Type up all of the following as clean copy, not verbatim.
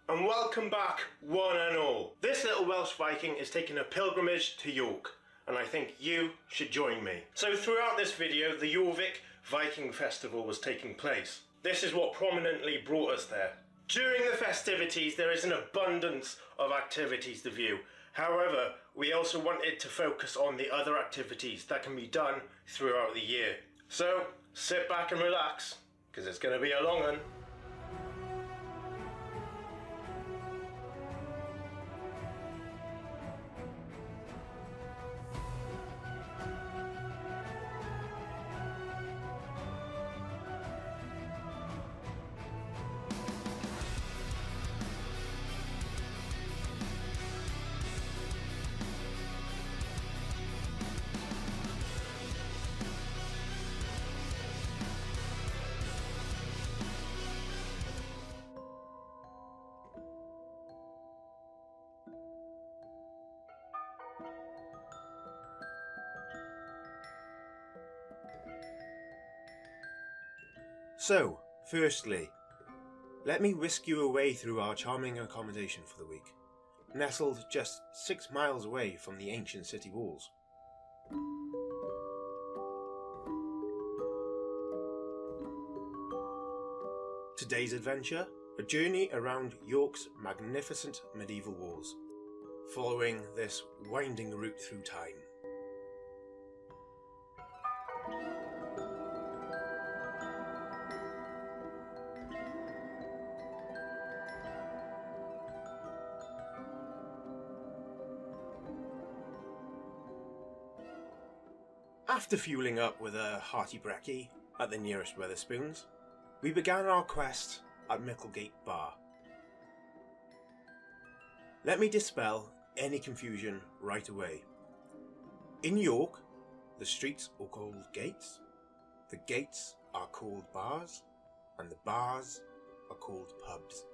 And welcome back, one and all. This little Welsh Viking is taking a pilgrimage to York, and I think you should join me. So throughout this video, the Jorvik Viking Festival was taking place. This is what prominently brought us there. During the festivities, there is an abundance of activities to view. However, we also wanted to focus on the other activities that can be done throughout the year. So sit back and relax, because it's going to be a long one. So, firstly, let me whisk you away through our charming accommodation for the week, nestled just 6 miles away from the ancient city walls. Today's adventure, a journey around York's magnificent medieval walls, following this winding route through time. After fueling up with a hearty brekkie at the nearest Wetherspoons, we began our quest at Micklegate Bar. Let me dispel any confusion right away. In York, the streets are called gates, the gates are called bars, and the bars are called pubs.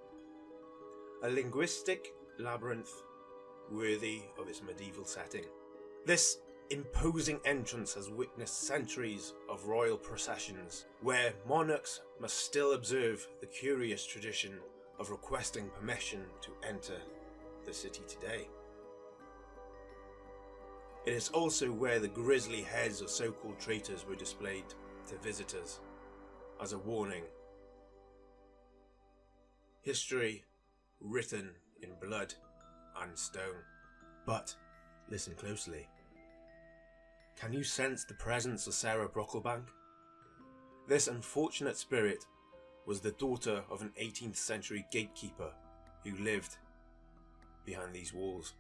A linguistic labyrinth worthy of its medieval setting. This imposing entrance has witnessed centuries of royal processions, where monarchs must still observe the curious tradition of requesting permission to enter the city today. It is also where the grisly heads of so-called traitors were displayed to visitors as a warning. History written in blood and stone. But listen closely. Can you sense the presence of Sarah Brocklebank? This unfortunate spirit was the daughter of an 18th century gatekeeper who lived behind these walls.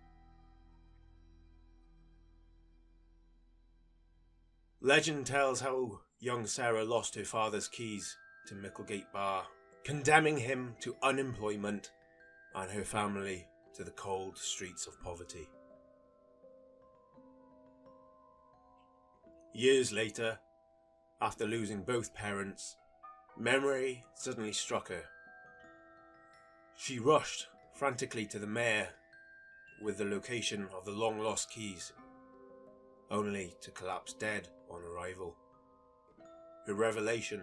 Legend tells how young Sarah lost her father's keys to Micklegate Bar, condemning him to unemployment and her family to the cold streets of poverty. Years later, after losing both parents, memory suddenly struck her. She rushed frantically to the mayor with the location of the long-lost keys, only to collapse dead on arrival. Her revelation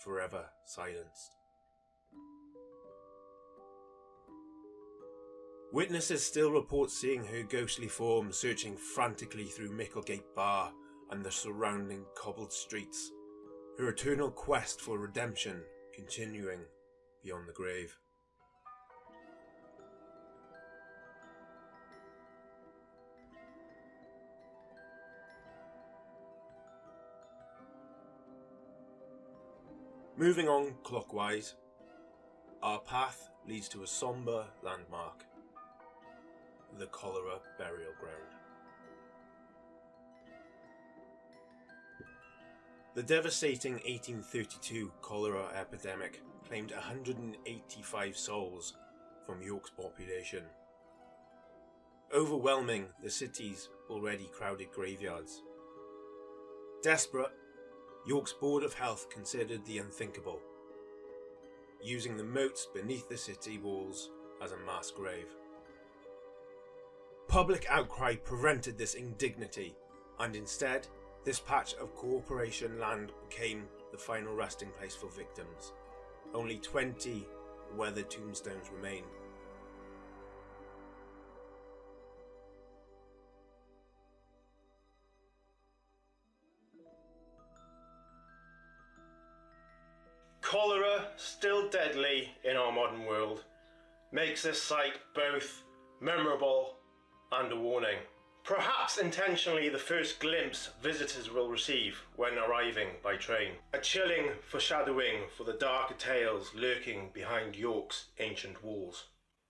forever silenced. Witnesses still report seeing her ghostly form searching frantically through Micklegate Bar and the surrounding cobbled streets, her eternal quest for redemption continuing beyond the grave. Moving on clockwise, our path leads to a sombre landmark, the Cholera Burial Ground. The devastating 1832 cholera epidemic claimed 185 souls from York's population, overwhelming the city's already crowded graveyards. Desperate, York's Board of Health considered the unthinkable, using the moats beneath the city walls as a mass grave. Public outcry prevented this indignity, and instead, this patch of corporation land became the final resting place for victims, only 20 weathered tombstones remain. Cholera, still deadly in our modern world, makes this site both memorable and a warning. Perhaps intentionally the first glimpse visitors will receive when arriving by train. A chilling foreshadowing for the darker tales lurking behind York's ancient walls.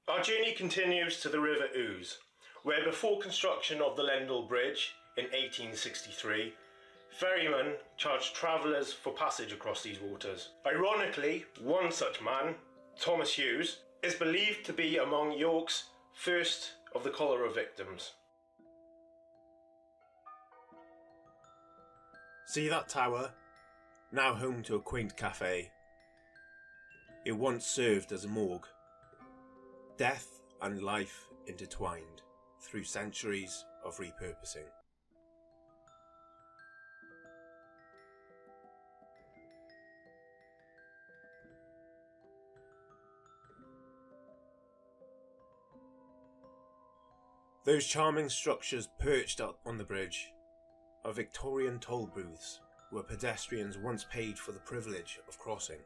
Our journey continues to the River Ouse, where before construction of the Lendal Bridge in 1863, ferrymen charged travellers for passage across these waters. Ironically, one such man, Thomas Hughes, is believed to be among York's first of the cholera victims. See that tower? Now home to a quaint café. It once served as a morgue. Death and life intertwined through centuries of repurposing. Those charming structures perched up on the bridge are Victorian toll booths where pedestrians once paid for the privilege of crossing.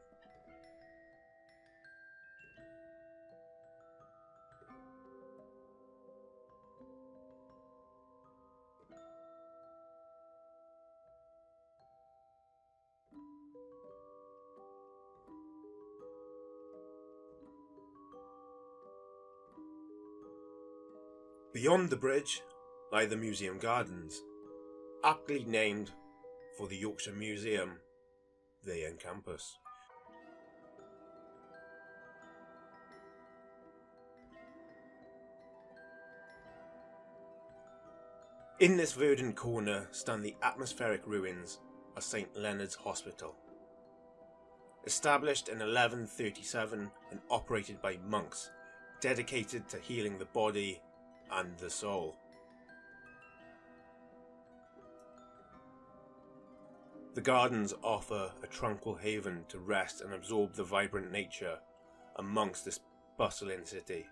Beyond the bridge lie the museum gardens, aptly named for the Yorkshire Museum they encompass. In this verdant corner stand the atmospheric ruins of St Leonard's Hospital. Established in 1137 and operated by monks dedicated to healing the body and the soul. The gardens offer a tranquil haven to rest and absorb the vibrant nature amongst this bustling city.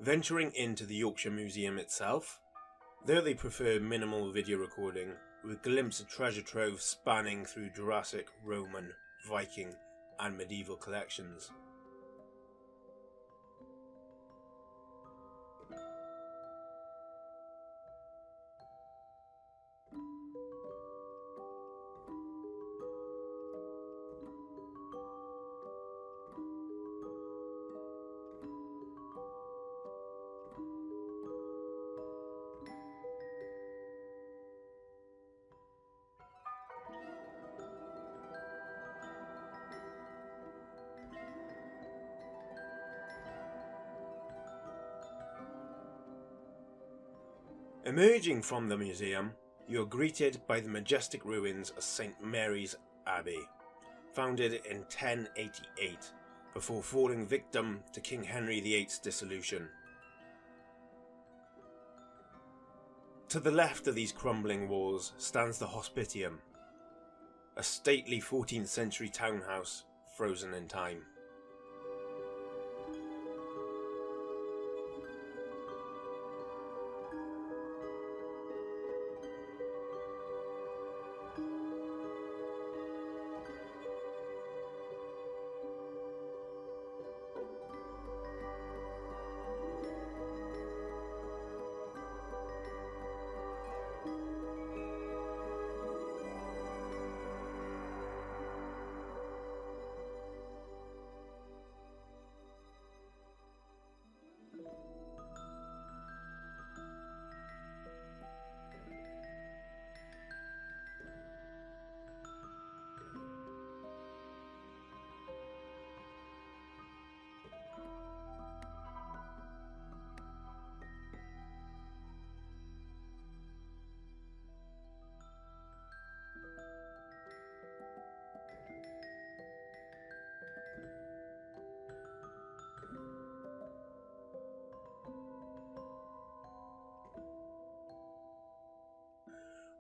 Venturing into the Yorkshire Museum itself, there they prefer minimal video recording with a glimpse of treasure troves spanning through Jurassic, Roman, Viking and medieval collections. Emerging from the museum, you are greeted by the majestic ruins of St Mary's Abbey, founded in 1088, before falling victim to King Henry VIII's dissolution. To the left of these crumbling walls stands the Hospitium, a stately 14th century townhouse frozen in time.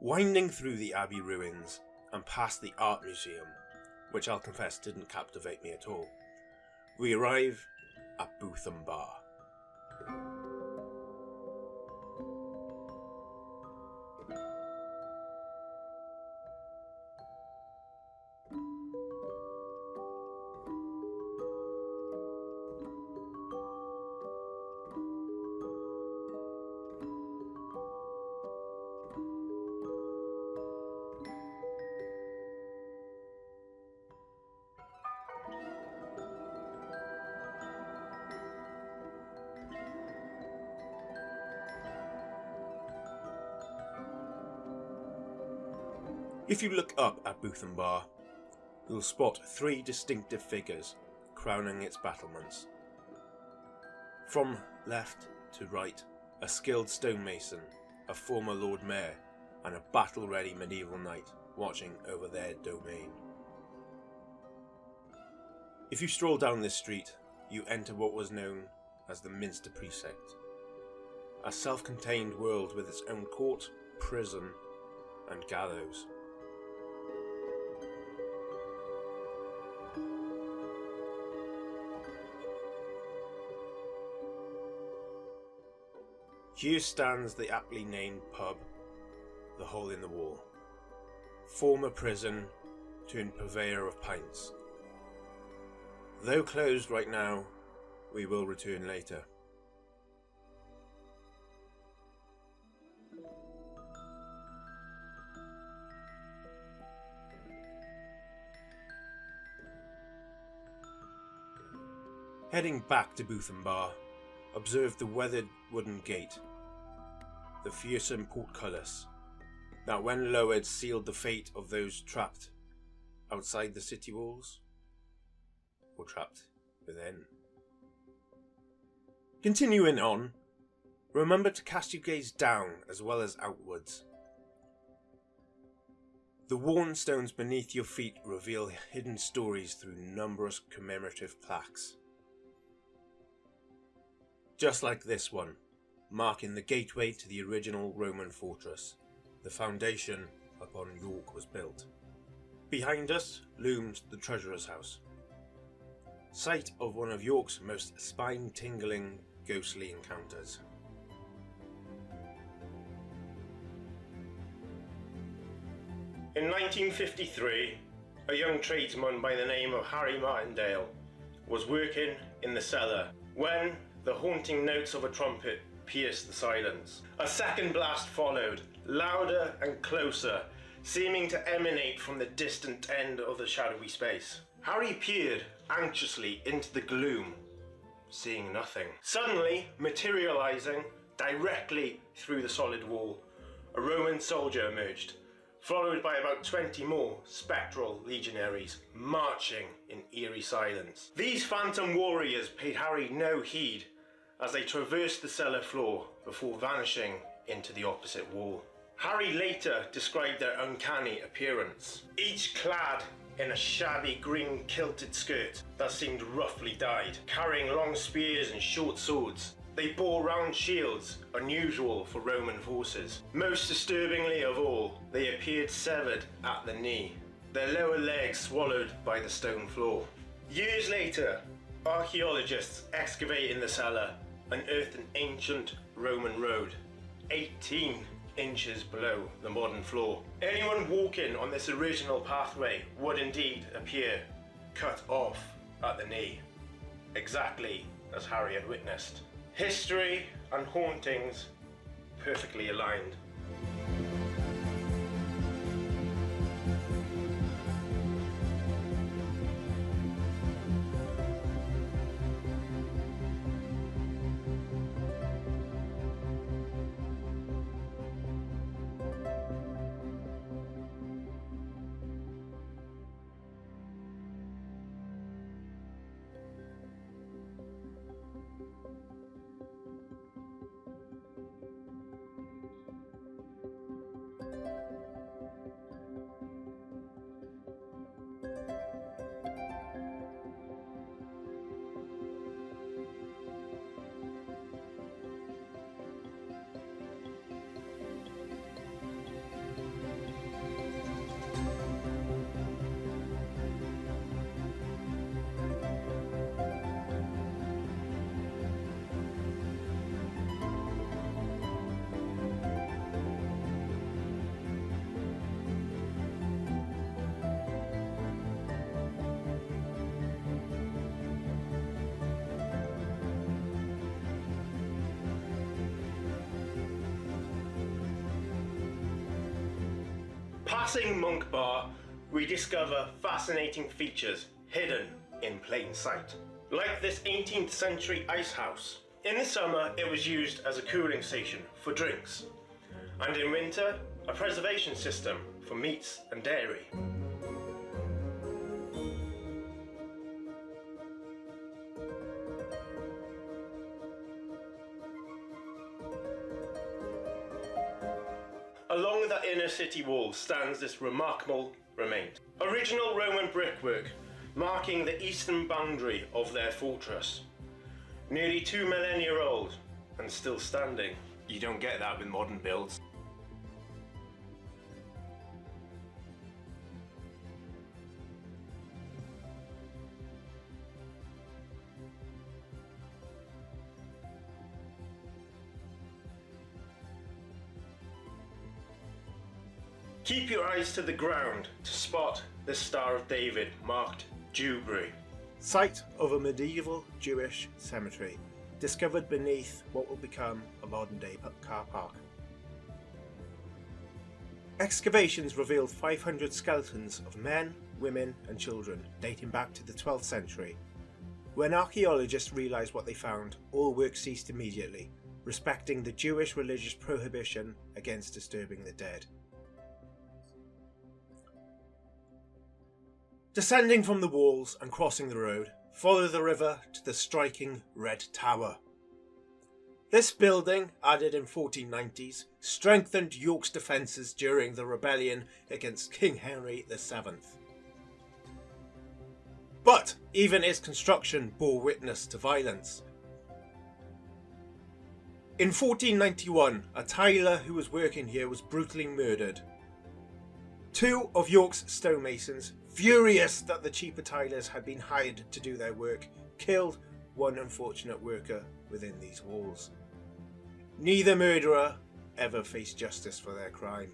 Winding through the abbey ruins and past the art museum, which I'll confess didn't captivate me at all, we arrive at Booth and Bar. If you look up at Booth and Bar, you'll spot three distinctive figures crowning its battlements. From left to right, a skilled stonemason, a former Lord Mayor, and a battle-ready medieval knight watching over their domain. If you stroll down this street, you enter what was known as the Minster Precinct, a self-contained world with its own court, prison, and gallows. Here stands the aptly named pub, the Hole in the Wall, former prison turned purveyor of pints. Though closed right now, we will return later. Heading back to Booth and Bar, observe the weathered wooden gate, the fearsome portcullis, that when lowered sealed the fate of those trapped outside the city walls, or trapped within. Continuing on, remember to cast your gaze down as well as outwards. The worn stones beneath your feet reveal hidden stories through numerous commemorative plaques. Just like this one, marking the gateway to the original Roman fortress, the foundation upon York was built. Behind us loomed the Treasurer's House, site of one of York's most spine-tingling ghostly encounters. In 1953, a young tradesman by the name of Harry Martindale was working in the cellar when the haunting notes of a trumpet pierced the silence. A second blast followed, louder and closer, seeming to emanate from the distant end of the shadowy space. Harry peered anxiously into the gloom, seeing nothing. Suddenly, materializing directly through the solid wall, a Roman soldier emerged, followed by about 20 more spectral legionaries, marching in eerie silence. These phantom warriors paid Harry no heed as they traversed the cellar floor before vanishing into the opposite wall. Harry later described their uncanny appearance, each clad in a shabby green kilted skirt that seemed roughly dyed, carrying long spears and short swords. They bore round shields, unusual for Roman forces. Most disturbingly of all, they appeared severed at the knee, their lower legs swallowed by the stone floor. Years later, archaeologists excavate in the cellar unearthed an ancient Roman road, 18 inches below the modern floor. Anyone walking on this original pathway would indeed appear cut off at the knee, exactly as Harry had witnessed. History and hauntings perfectly aligned. Passing Monk Bar, we discover fascinating features hidden in plain sight. Like this 18th century ice house. In the summer, it was used as a cooling station for drinks, and in winter, a preservation system for meats and dairy. Along the inner city wall stands this remarkable remains. Original Roman brickwork marking the eastern boundary of their fortress. Nearly 2 millennia old and still standing. You don't get that with modern builds. Keep your eyes to the ground to spot the Star of David marked Dewberry. Site of a medieval Jewish cemetery, discovered beneath what will become a modern day car park. Excavations revealed 500 skeletons of men, women and children dating back to the 12th century. When archaeologists realised what they found, all work ceased immediately, respecting the Jewish religious prohibition against disturbing the dead. Descending from the walls and crossing the road, follow the river to the striking Red Tower. This building, added in 1490s, strengthened York's defences during the rebellion against King Henry VII. But even its construction bore witness to violence. In 1491, a tiler who was working here was brutally murdered. 2 of York's stonemasons, furious that the cheaper tilers had been hired to do their work, killed one unfortunate worker within these walls. Neither murderer ever faced justice for their crime.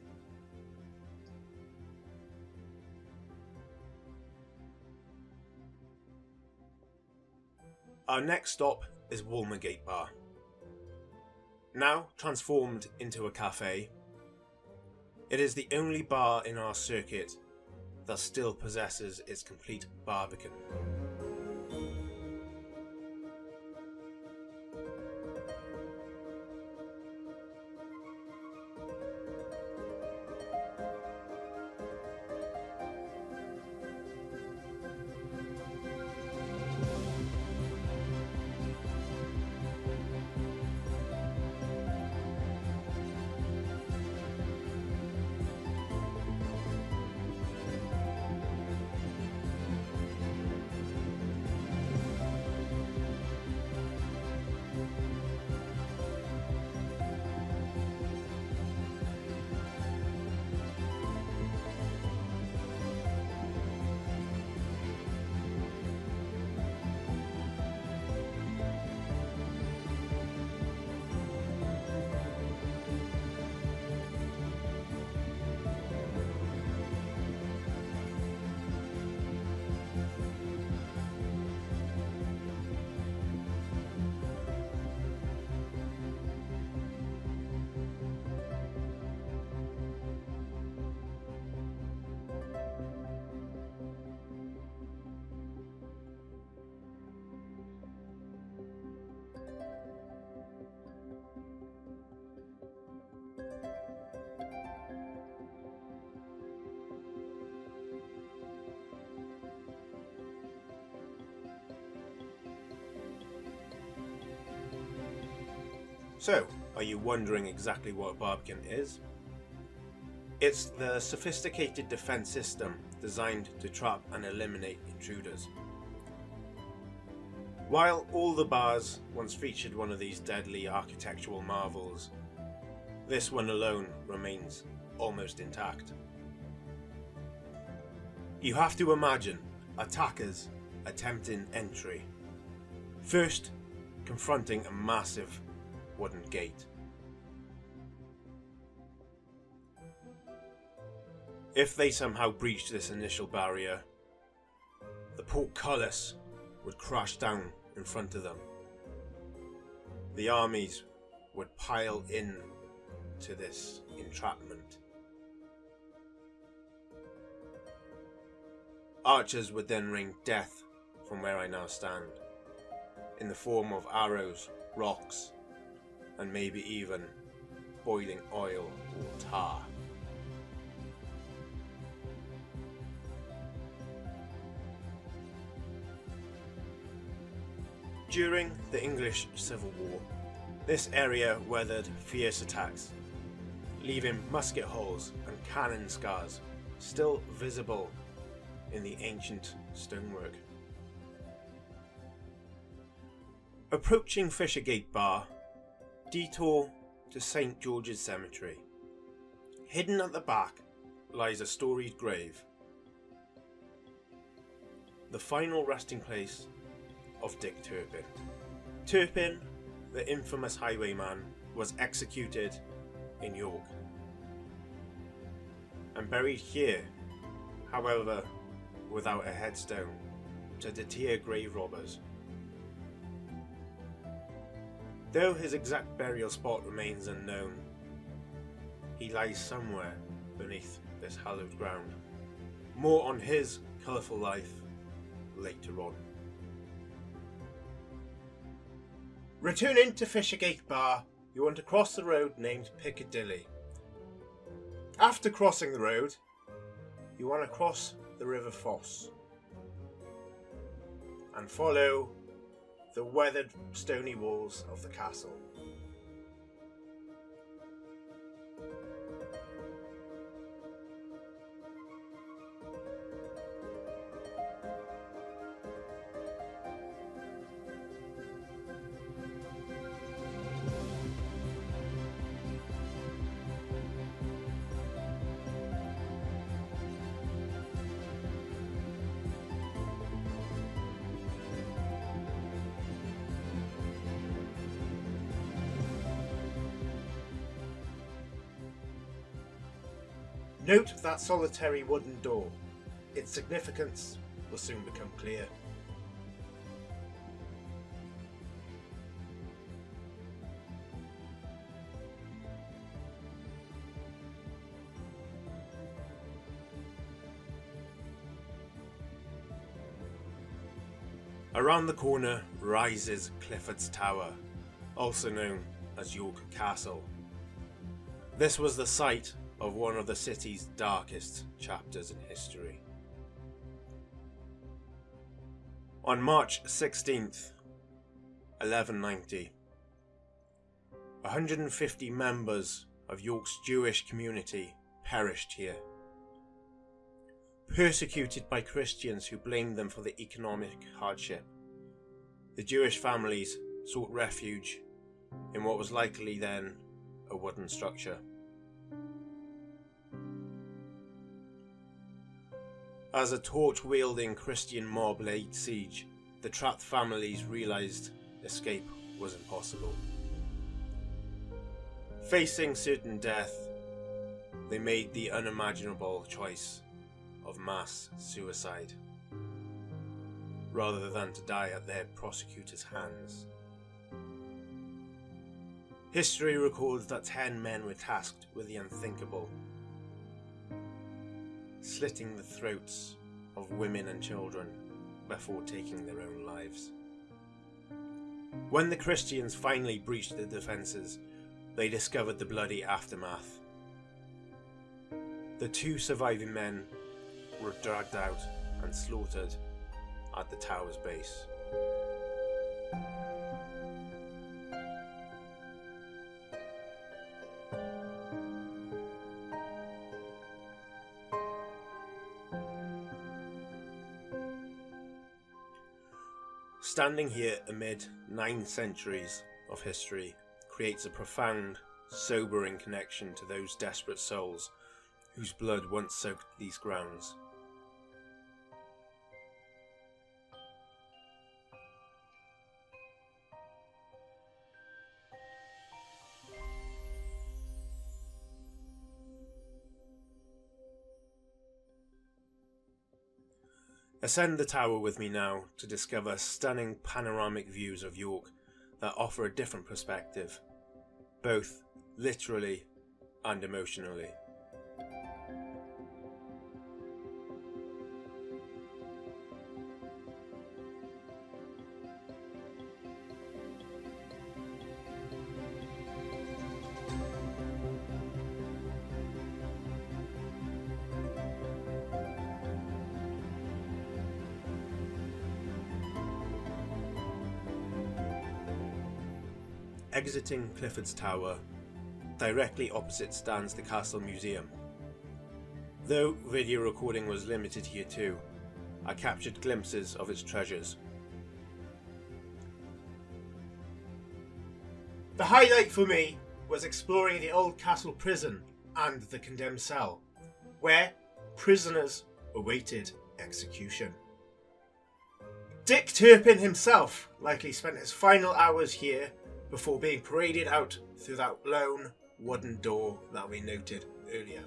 Our next stop is Walmergate Bar. Now transformed into a cafe, it is the only bar in our circuit that still possesses its complete barbican. So, are you wondering exactly what a barbican is? It's the sophisticated defense system designed to trap and eliminate intruders. While all the bars once featured one of these deadly architectural marvels, this one alone remains almost intact. You have to imagine attackers attempting entry, first confronting a massive wooden gate. If they somehow breached this initial barrier, the portcullis would crash down in front of them. The armies would pile in to this entrapment. Archers would then rain death from where I now stand, in the form of arrows, rocks, and maybe even boiling oil or tar. During the English Civil War, this area weathered fierce attacks, leaving musket holes and cannon scars still visible in the ancient stonework. Approaching Fishergate Bar, detour to St. George's Cemetery. Hidden at the back lies a storied grave, the final resting place of Dick Turpin. Turpin, the infamous highwayman, was executed in York and buried here, however, without a headstone to deter grave robbers. Though his exact burial spot remains unknown, he lies somewhere beneath this hallowed ground. More on his colourful life later on. Returning to Fishergate Bar, you want to cross the road named Piccadilly. After crossing the road, you want to cross the River Foss and follow the weathered stony walls of the castle. Note that solitary wooden door. Its significance will soon become clear. Around the corner rises Clifford's Tower, also known as York Castle. This was the site of one of the city's darkest chapters in history. On March 16th, 1190, 150 members of York's Jewish community perished here. Persecuted by Christians who blamed them for the economic hardship, the Jewish families sought refuge in what was likely then a wooden structure. As a torch-wielding Christian mob laid siege, the trapped families realised escape was impossible. Facing certain death, they made the unimaginable choice of mass suicide, rather than to die at their prosecutors' hands. History records that 10 men were tasked with the unthinkable, slitting the throats of women and children before taking their own lives. When the Christians finally breached the defences, they discovered the bloody aftermath. The 2 surviving men were dragged out and slaughtered at the tower's base. Standing here amid 9 centuries of history creates a profound, sobering connection to those desperate souls whose blood once soaked these grounds. Ascend the tower with me now to discover stunning panoramic views of York that offer a different perspective, both literally and emotionally. exiting Clifford's Tower, directly opposite stands the Castle Museum. Though video recording was limited here too, I captured glimpses of its treasures. The highlight for me was exploring the old castle prison and the condemned cell, where prisoners awaited execution. Dick Turpin himself likely spent his final hours here before being paraded out through that lone wooden door that we noted earlier.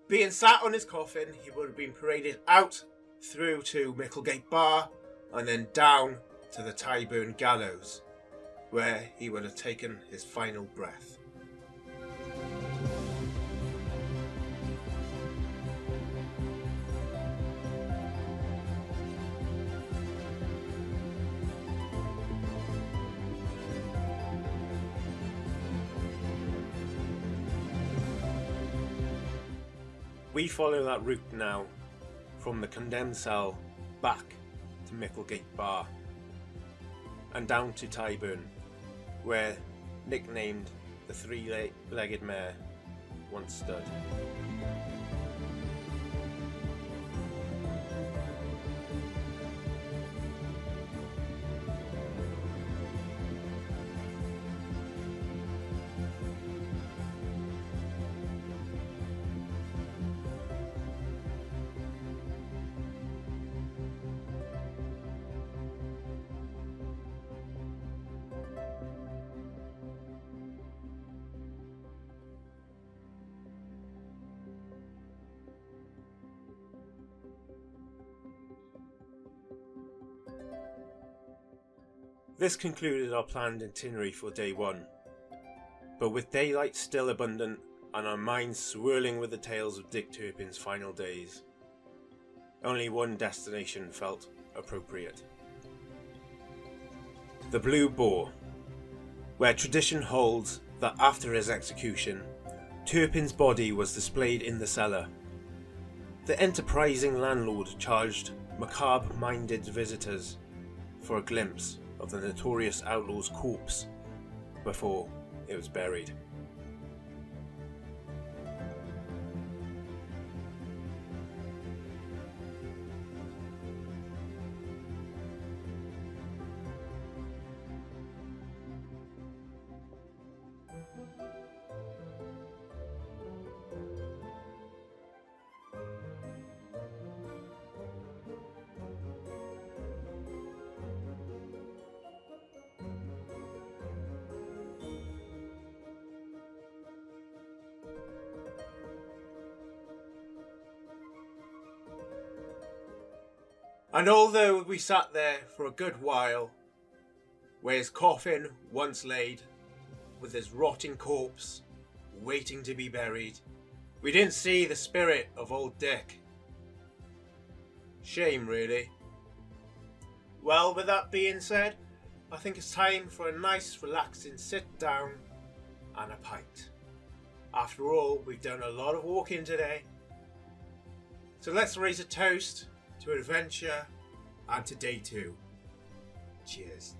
Being sat on his coffin, he would have been paraded out through to Micklegate Bar and then down to the Tyburn Gallows, where he would have taken his final breath. We follow that route now from the condemned cell back to Micklegate Bar and down to Tyburn, where, nicknamed the three-legged mare, once stood. This concluded our planned itinerary for day one, but with daylight still abundant and our minds swirling with the tales of Dick Turpin's final days, only one destination felt appropriate. The Blue Boar, where tradition holds that after his execution, Turpin's body was displayed in the cellar. The enterprising landlord charged macabre-minded visitors for a glimpse of the notorious outlaw's corpse before it was buried. And although we sat there for a good while, where his coffin once laid, with his rotting corpse waiting to be buried, we didn't see the spirit of old Dick. Shame, really. Well, with that being said, I think it's time for a nice relaxing sit down and a pint. After all, we've done a lot of walking today. So let's raise a toast to adventure and to day 2. Cheers.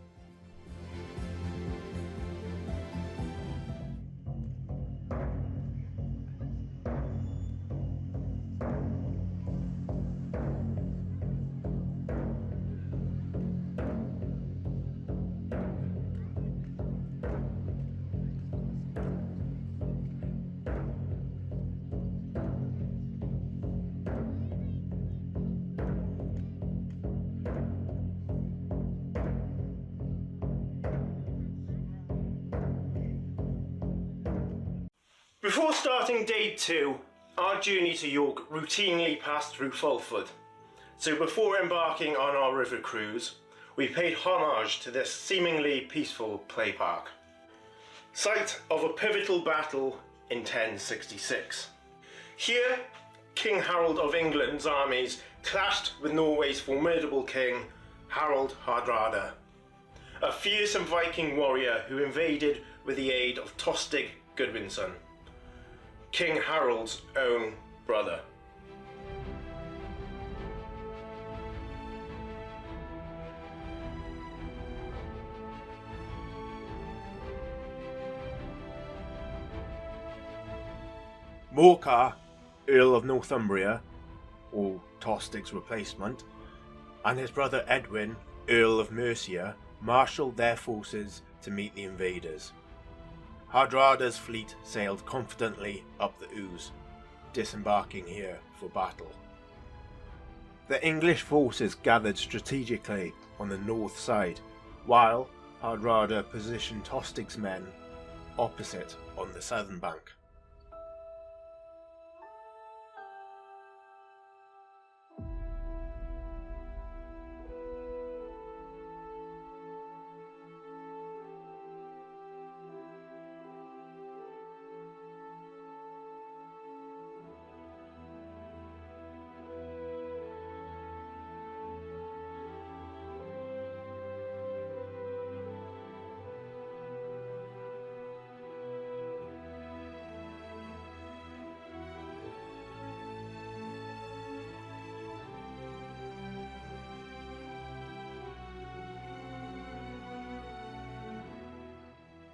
Before starting day 2, our journey to York routinely passed through Fulford. So before embarking on our river cruise, we paid homage to this seemingly peaceful play park, site of a pivotal battle in 1066. Here, King Harold of England's armies clashed with Norway's formidable king, Harald Hardrada, a fearsome Viking warrior who invaded with the aid of Tostig Gudvinson, King Harold's own brother. Morcar, Earl of Northumbria, or Tostig's replacement, and his brother Edwin, Earl of Mercia, marshalled their forces to meet the invaders. Hardrada's fleet sailed confidently up the Ouse, disembarking here for battle. The English forces gathered strategically on the north side, while Hardrada positioned Tostig's men opposite on the southern bank.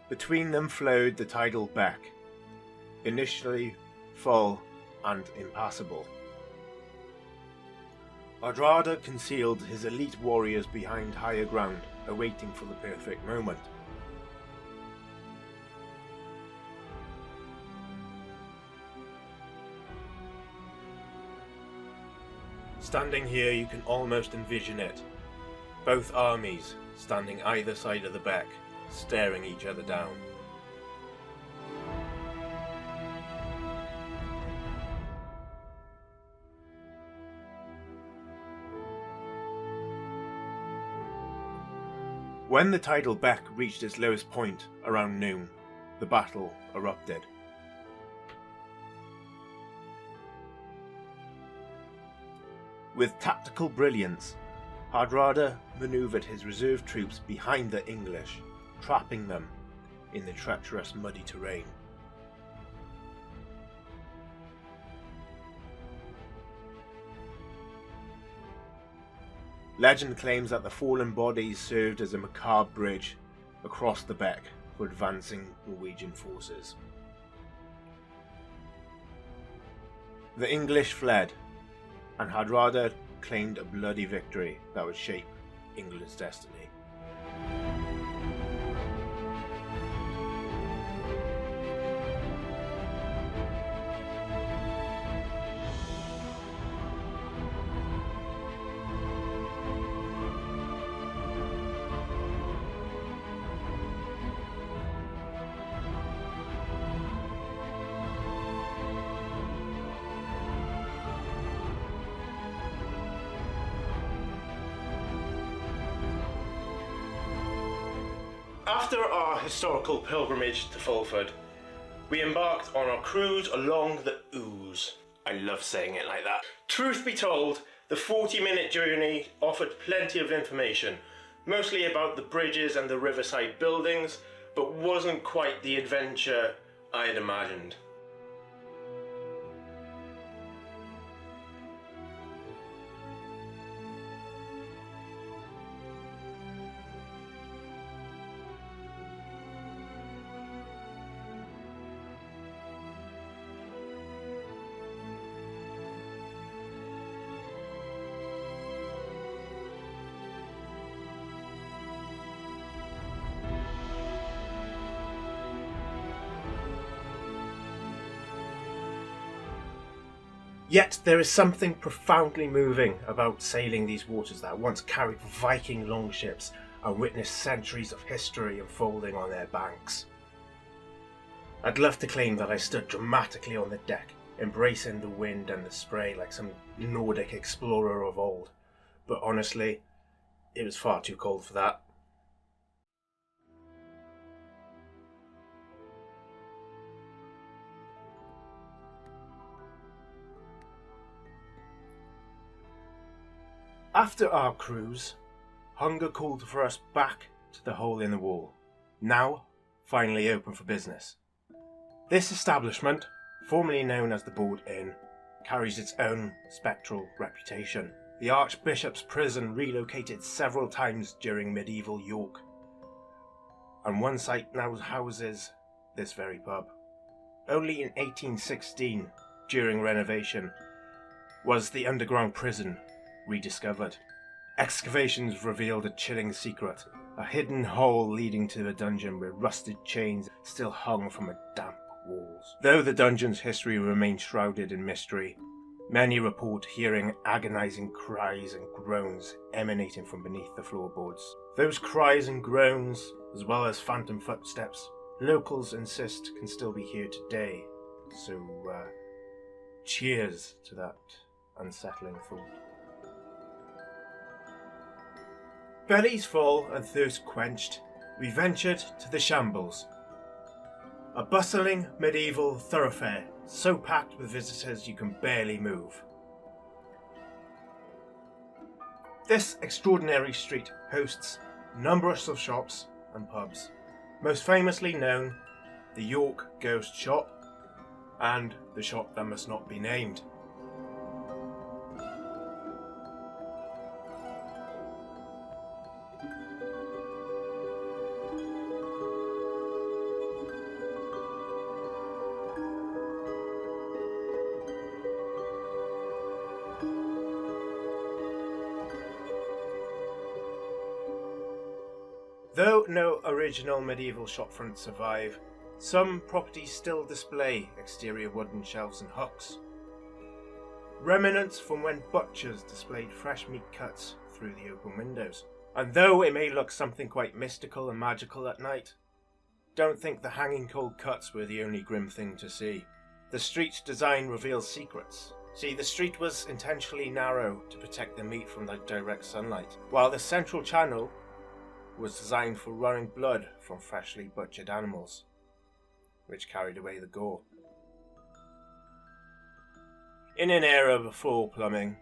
Between them flowed the tidal beck, initially full and impassable. Hardrada concealed his elite warriors behind higher ground, awaiting for the perfect moment. Standing here, you can almost envision it. Both armies standing either side of the beck, staring each other down. When the tidal beck reached its lowest point around noon, the battle erupted. With tactical brilliance, Hardrada manoeuvred his reserve troops behind the English, trapping them in the treacherous muddy terrain. Legend claims that the fallen bodies served as a macabre bridge across the beck for advancing Norwegian forces. The English fled, and Hardrada claimed a bloody victory that would shape England's destiny. After our historical pilgrimage to Fulford, we embarked on our cruise along the Ouse. I love saying it like that. Truth be told, the 40-minute journey offered plenty of information, mostly about the bridges and the riverside buildings, but wasn't quite the adventure I had imagined. Yet there is something profoundly moving about sailing these waters that once carried Viking longships and witnessed centuries of history unfolding on their banks. I'd love to claim that I stood dramatically on the deck, embracing the wind and the spray like some Nordic explorer of old, but honestly, it was far too cold for that. After our cruise, hunger called for us back to the hole in the wall, now finally open for business. This establishment, formerly known as the Board Inn, carries its own spectral reputation. The Archbishop's prison relocated several times during medieval York, and one site now houses this very pub. Only in 1816, during renovation, was the underground prison rediscovered. Excavations revealed a chilling secret, a hidden hole leading to a dungeon where rusted chains still hung from damp walls. Though the dungeon's history remains shrouded in mystery, many report hearing agonizing cries and groans emanating from beneath the floorboards. Those cries and groans, as well as phantom footsteps, locals insist can still be heard today. So, cheers to that unsettling thought. Bellies full and thirst quenched, we ventured to the Shambles, a bustling medieval thoroughfare so packed with visitors you can barely move. This extraordinary street hosts numbers of shops and pubs, most famously known the York Ghost Shop and the shop that must not be named. Though no original medieval shopfronts survive, some properties still display exterior wooden shelves and hooks. Remnants from when butchers displayed fresh meat cuts through the open windows. And though it may look something quite mystical and magical at night, don't think the hanging cold cuts were the only grim thing to see. The street's design reveals secrets. See, the street was intentionally narrow to protect the meat from the direct sunlight, while the central channel was designed for running blood from freshly butchered animals, which carried away the gore. In an era before plumbing,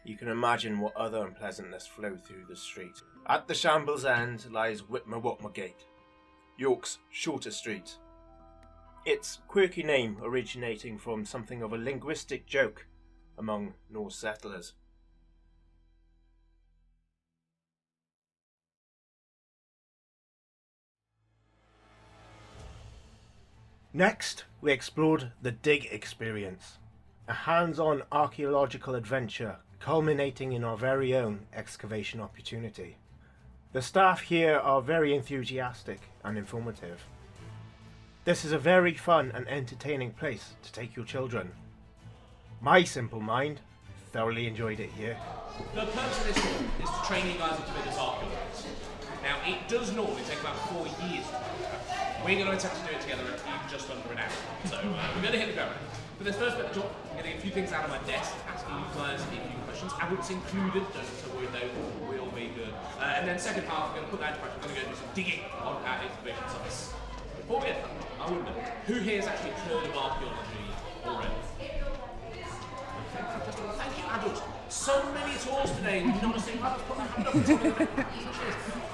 you can imagine what other unpleasantness flowed through the street. At the Shambles end lies Whitmer Gate, York's shortest street. Its quirky name originating from something of a linguistic joke among Norse settlers. Next, we explored the Dig experience, a hands-on archaeological adventure culminating in our very own excavation opportunity. The staff here are very enthusiastic and informative. This is a very fun and entertaining place to take your children. My simple mind thoroughly enjoyed it here. The purpose of this one is to train you guys into being archaeologists. Now, it does normally take about 4 years to do that. We're going to attempt to do it together in just under an hour. So we're going to hit the ground. For this first bit of the job, I'm getting a few things out of my desk, asking you guys a few questions. Adults included, don't so we know we'll be good. And then second half, we're going to put that into practice. We're going to go do some digging on our excavation sites. Before we get that, I wonder, who here has actually heard of archaeology already? Fantastic. Well, thank you, adults. So many tours today, not a single adult put their hand up.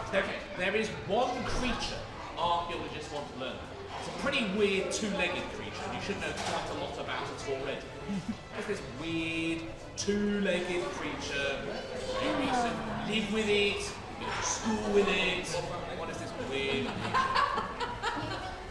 Okay, there is one creature archaeologists want to learn. It's a pretty weird two-legged creature, and you should know quite a lot about it already. It's this weird two-legged creature. You used to live with it, you go to school with it. What is this weird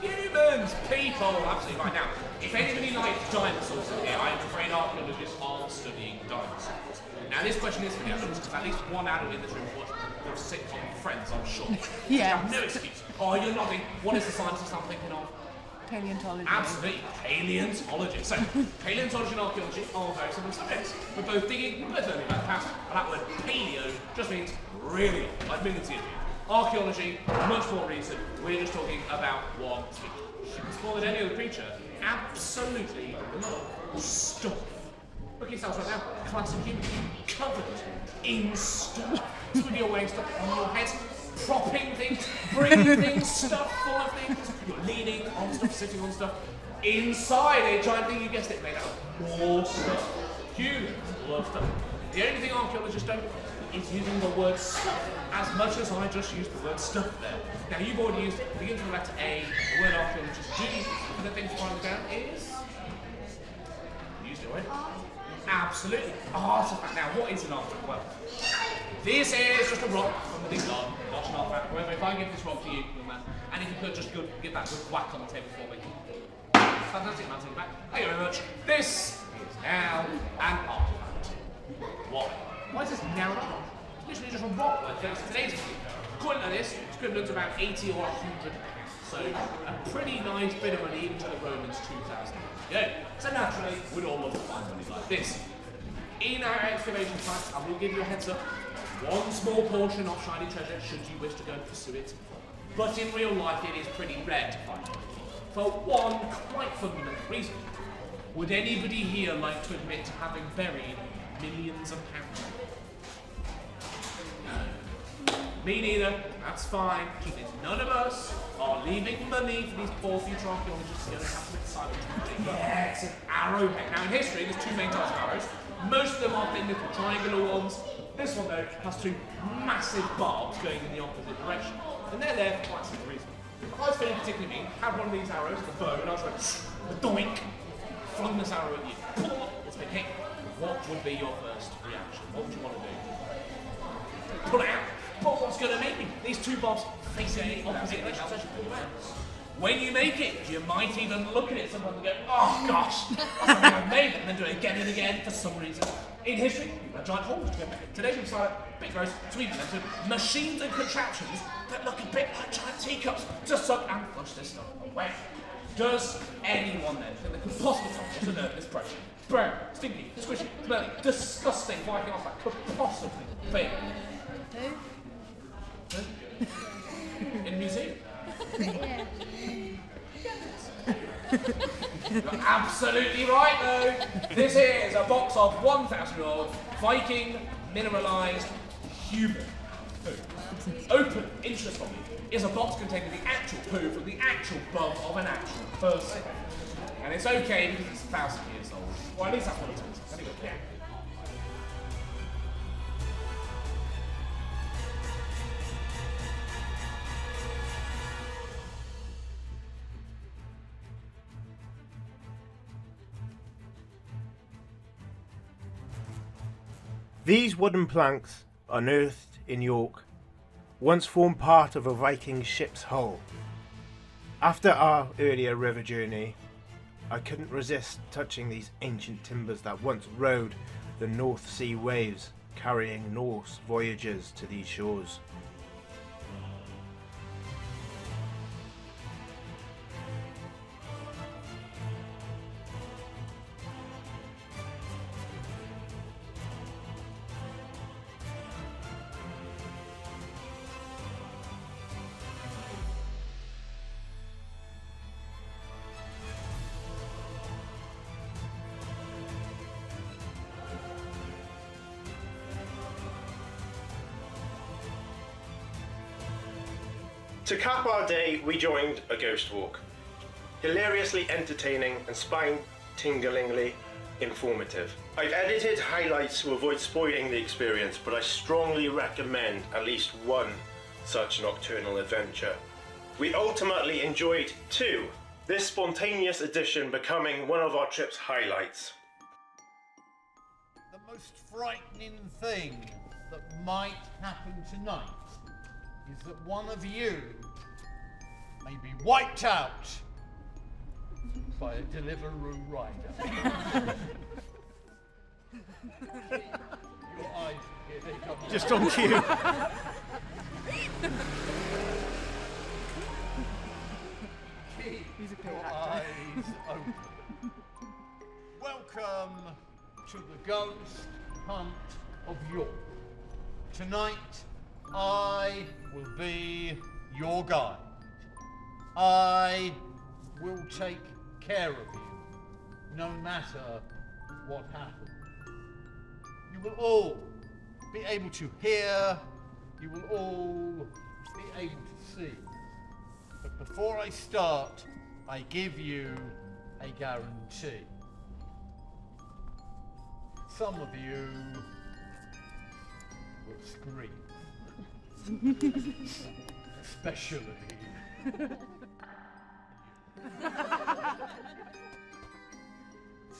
humans, people, absolutely right. Now, if anybody likes dinosaurs in here, I'm afraid archaeologists aren't studying dinosaurs. Now, this question is for the adults, because at least one adult in this room will sitcom Friends, I'm sure. Yeah. No excuse. Oh, you're nodding. What is the scientist I'm thinking of? Paleontology. Absolutely. Paleontology. So, paleontology and archaeology are very similar subjects. We're both digging, we're both learning about the past, and that word paleo just means really, like millions of years ago. Archaeology, much more recent. We're just talking about one species. It's more than any other creature. Absolutely stuff. Look at yourselves right now. Classic human. Covered in stuff. So when you're wearing stuff on your head, propping things, bringing things, stuff full of things. You're leaning on stuff, sitting on stuff. Inside a giant thing, you guessed it, made out of more stuff. Humans love stuff. The only thing archaeologists don't is using the word stuff as much as I just used the word stuff there. Now you've already used it, begins with the letter A, the word archaeologists do use it, but the thing to find down is... used it already? Absolutely. Artifact. Now what is an artifact? Well, this is just a rock from the big garden, not an artifact. However, if I give this rock to you, young man, and if you could just give that good whack on the table for me. fantastic. Mounting back. Thank you very much. This is now an artifact. Why? Why is this now an artifact? It's literally just a rock like today's view. Coin like this, it's equivalent to about 80 or 100 pounds. So a pretty nice bit of money even to the Romans 2,000 years ago. So naturally, we'd all love to find money like this. In our excavation sites, I will give you a heads up, one small portion of shiny treasure should you wish to go and pursue it. But in real life, it is pretty rare to find it. For one quite fundamental reason. Would anybody here like to admit to having buried millions of pounds? No. Me neither. That's fine. Because none of us are leaving money for these poor future archaeologists to go and have to decide what to do. Yeah, it's an arrowhead. Now in history, there's two main types of arrows. Most of them are thin little triangular ones. This one though has two massive barbs going in the opposite direction. And they're there for quite a simple reason. If I was feeling particularly mean, had one of these arrows, the bow, and I was like, doink, flung this arrow at you. It's been hit. What would be your first reaction? What would you want to do? Pull it out. But what's going to make me? These two barbs facing the opposite direction. I'll actually pull them out. When you make it, you might even look at it sometimes and go, oh gosh, that's something I've made, and then do it again and again for some reason. In history, a giant hole to go back in. Today we've started bit gross to implemented machines and contraptions that look a bit like giant teacups to suck and flush this stuff away. Does anyone then think they could possibly touch an earth this pressure? Brown, stinky, squishy, smelly, disgusting Viking artifact could possibly fail. In a museum? Yeah. You're absolutely right though. This is a box of 1,000-year-old Viking mineralised human poo. Open, interestingly, is a box containing the actual poo from the actual bum of an actual person. And it's okay because it's 1,000 years old. Well, at least that's what it tells us. Anyway, yeah. These wooden planks, unearthed in York, once formed part of a Viking ship's hull. After our earlier river journey, I couldn't resist touching these ancient timbers that once rode the North Sea waves, carrying Norse voyagers to these shores. To cap our day, we joined a ghost walk. Hilariously entertaining and spine-tinglingly informative. I've edited highlights to avoid spoiling the experience, but I strongly recommend at least one such nocturnal adventure. We ultimately enjoyed two, this spontaneous addition becoming one of our trip's highlights. The most frightening thing that might happen tonight is that one of you may be wiped out by a Deliveroo rider. Your eyes, here they come. Just on cue. Keep your eyes open. Welcome to the Ghost Hunt of York. Tonight, I will be your guide. I will take care of you, no matter what happens. You will all be able to hear, you will all be able to see. But before I start, I give you a guarantee. Some of you will scream. Especially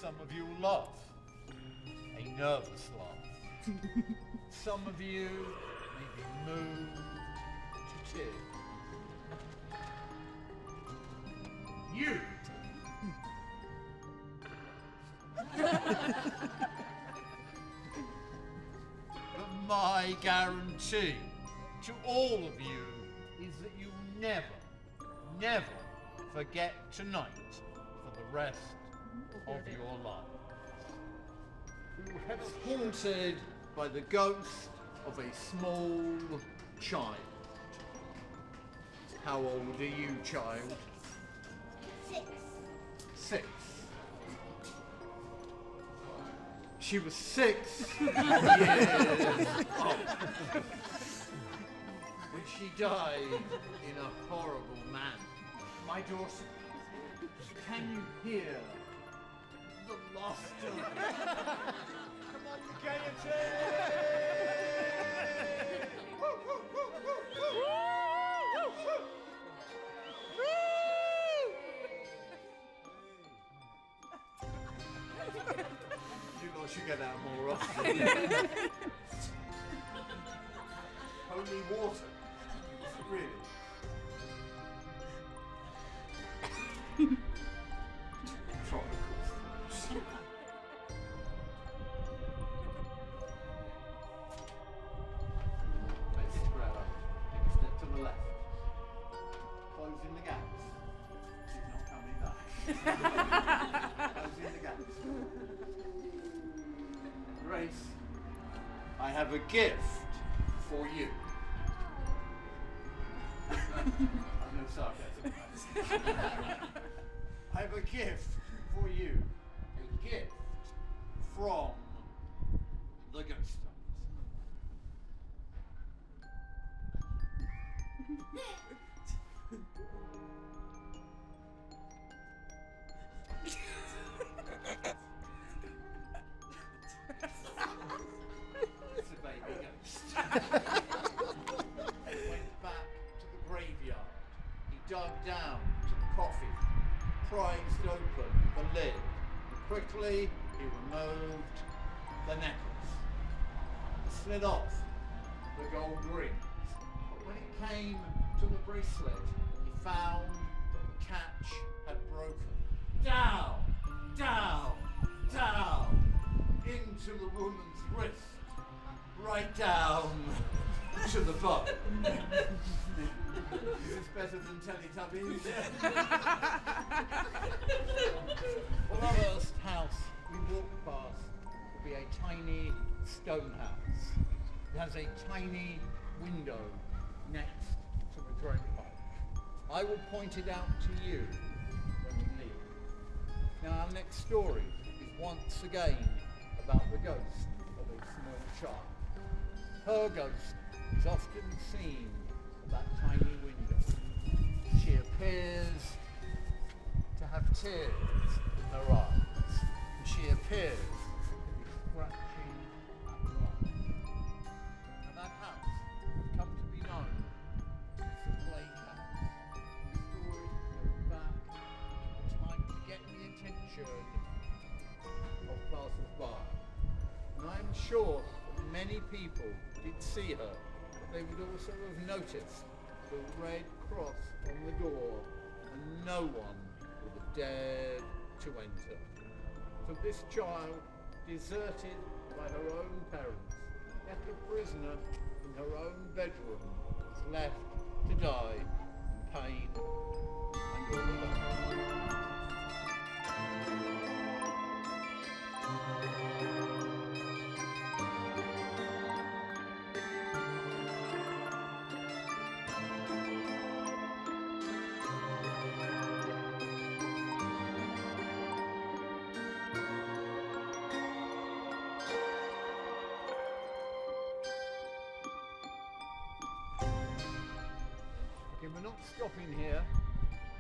some of you will laugh, a nervous laugh. Some of you may be moved to tears. You But my guarantee to all of you is that you never forget tonight for the rest of your life. You have haunted by the ghost of a small child. How old are you, child? 6. 6. She was 6 years old when she died in a horrible manner. My daughter, can you hear the laughter? Come on, the gaiety! You lot should get out more often. Holy water. Really? Tropical. Make this grab up. Take a step to the left. Closing the gaps. She's not coming back. Closing the gaps. Grace, I have a gift for you. I'm no sarcasm. I have a gift for you. A gift from the ghost It's a baby ghost. Went back to the graveyard. He dug down to the coffin, prized open the lid, and quickly he removed the necklace. He slid off the gold rings. But when it came to the bracelet, he found that the catch had broken. Down, down, down, into the woman's wrist, right down to the bone. Is this better than Teletubbies? On our first house we walked past will be a tiny stone house. It has a tiny window next to the drain pipe. I will point it out to you when we leave. Now our next story is once again about the ghost of a small child. Her ghost is often seen at that tiny window. She appears to have tears in her eyes. And she appears to be scratching at the light. Now that house has come to be known as the Plague House. The story goes back to the time to get the attention of passers-by. And I'm sure that many people did see her, but they would also have noticed the red cross on the door, and no one would have dared to enter. For this child, deserted by her own parents, left a prisoner in her own bedroom, was left to die in pain and all alone. Okay, we're not stopping here,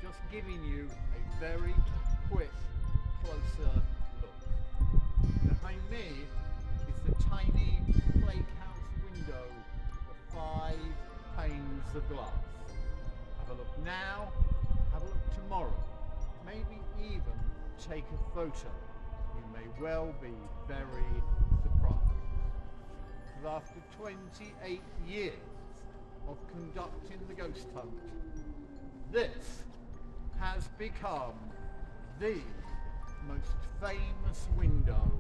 just giving you a very quick, closer look. Behind me is the tiny plague house window with 5 panes of glass. Have a look now, have a look tomorrow, maybe even take a photo. You may well be very surprised. Because after 28 years of conducting the ghost hunt, this has become the most famous window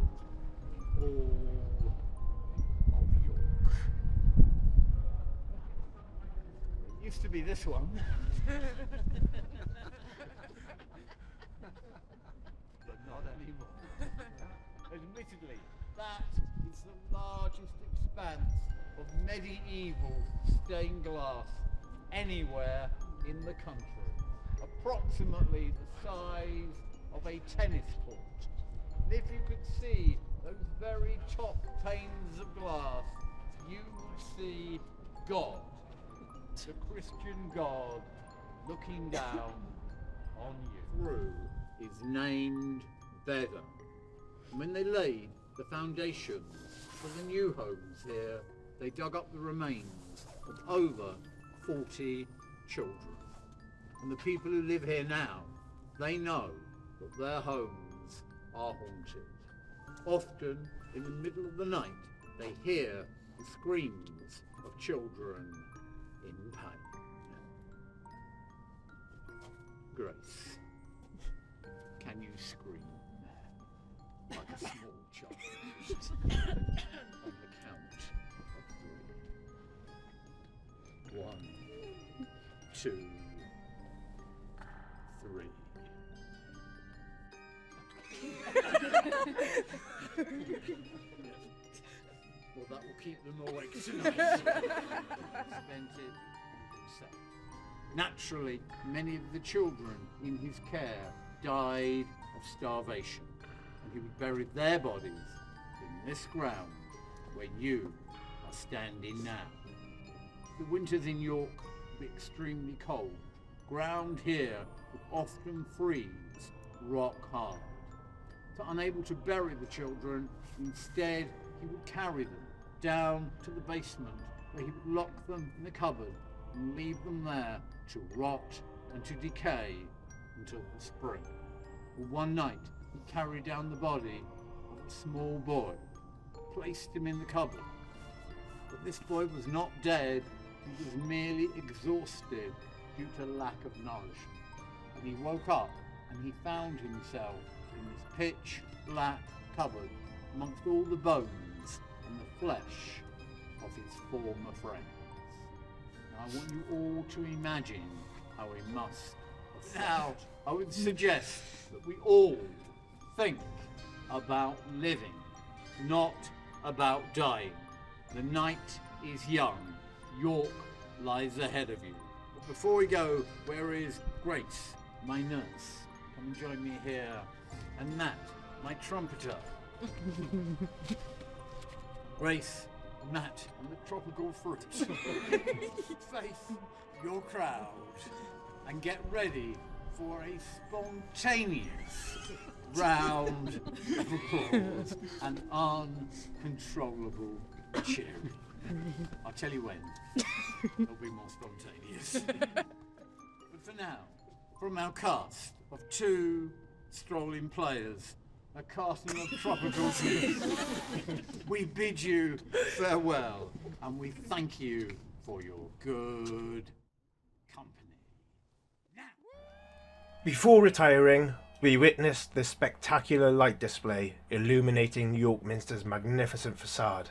in all of York. It used to be this one. But not anymore. Admittedly, that is the largest expanse of medieval stained glass anywhere in the country. Approximately the size of a tennis court. And if you could see those very top panes of glass, you would see God, the Christian God, looking down on you. Through is named Beggar. When they laid the foundations for the new homes here, they dug up the remains of over 40 children. And the people who live here now, they know that their homes are haunted. Often, in the middle of the night, they hear the screams of children in pain. Grace, can you scream like a small child on the count of 3? 1, 2, 3. Well, that will keep them awake tonight. Spent it himself. Naturally, many of the children in his care died of starvation, and he would bury their bodies in this ground where you are standing now. The winters in York would be extremely cold. Ground here would often freeze rock hard. So unable to bury the children, instead he would carry them down to the basement where he would lock them in the cupboard and leave them there to rot and to decay until the spring. Well, one night he carried down the body of a small boy, placed him in the cupboard. But this boy was not dead, he was merely exhausted due to lack of nourishment. And he woke up and he found himself in this pitch black cupboard amongst all the bones and the flesh of his former friends. And I want you all to imagine how he must have felt. Now, I would suggest that we all think about living, not about dying. The night is young. York lies ahead of you. But before we go, where is Grace, my nurse? Come and join me here. And Matt, my trumpeter. Grace, Matt, and the tropical fruit. Face your crowd and get ready for a spontaneous round of applause and uncontrollable cheering. I'll tell you when. It'll be more spontaneous. But for now, from our cast of 2 strolling players, a casting of tropical fruit, we bid you farewell and we thank you for your good company. Now. Before retiring, we witnessed the spectacular light display illuminating York Minster's magnificent facade.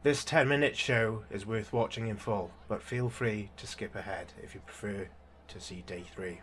This 10-minute show is worth watching in full, but feel free to skip ahead if you prefer to see day 3.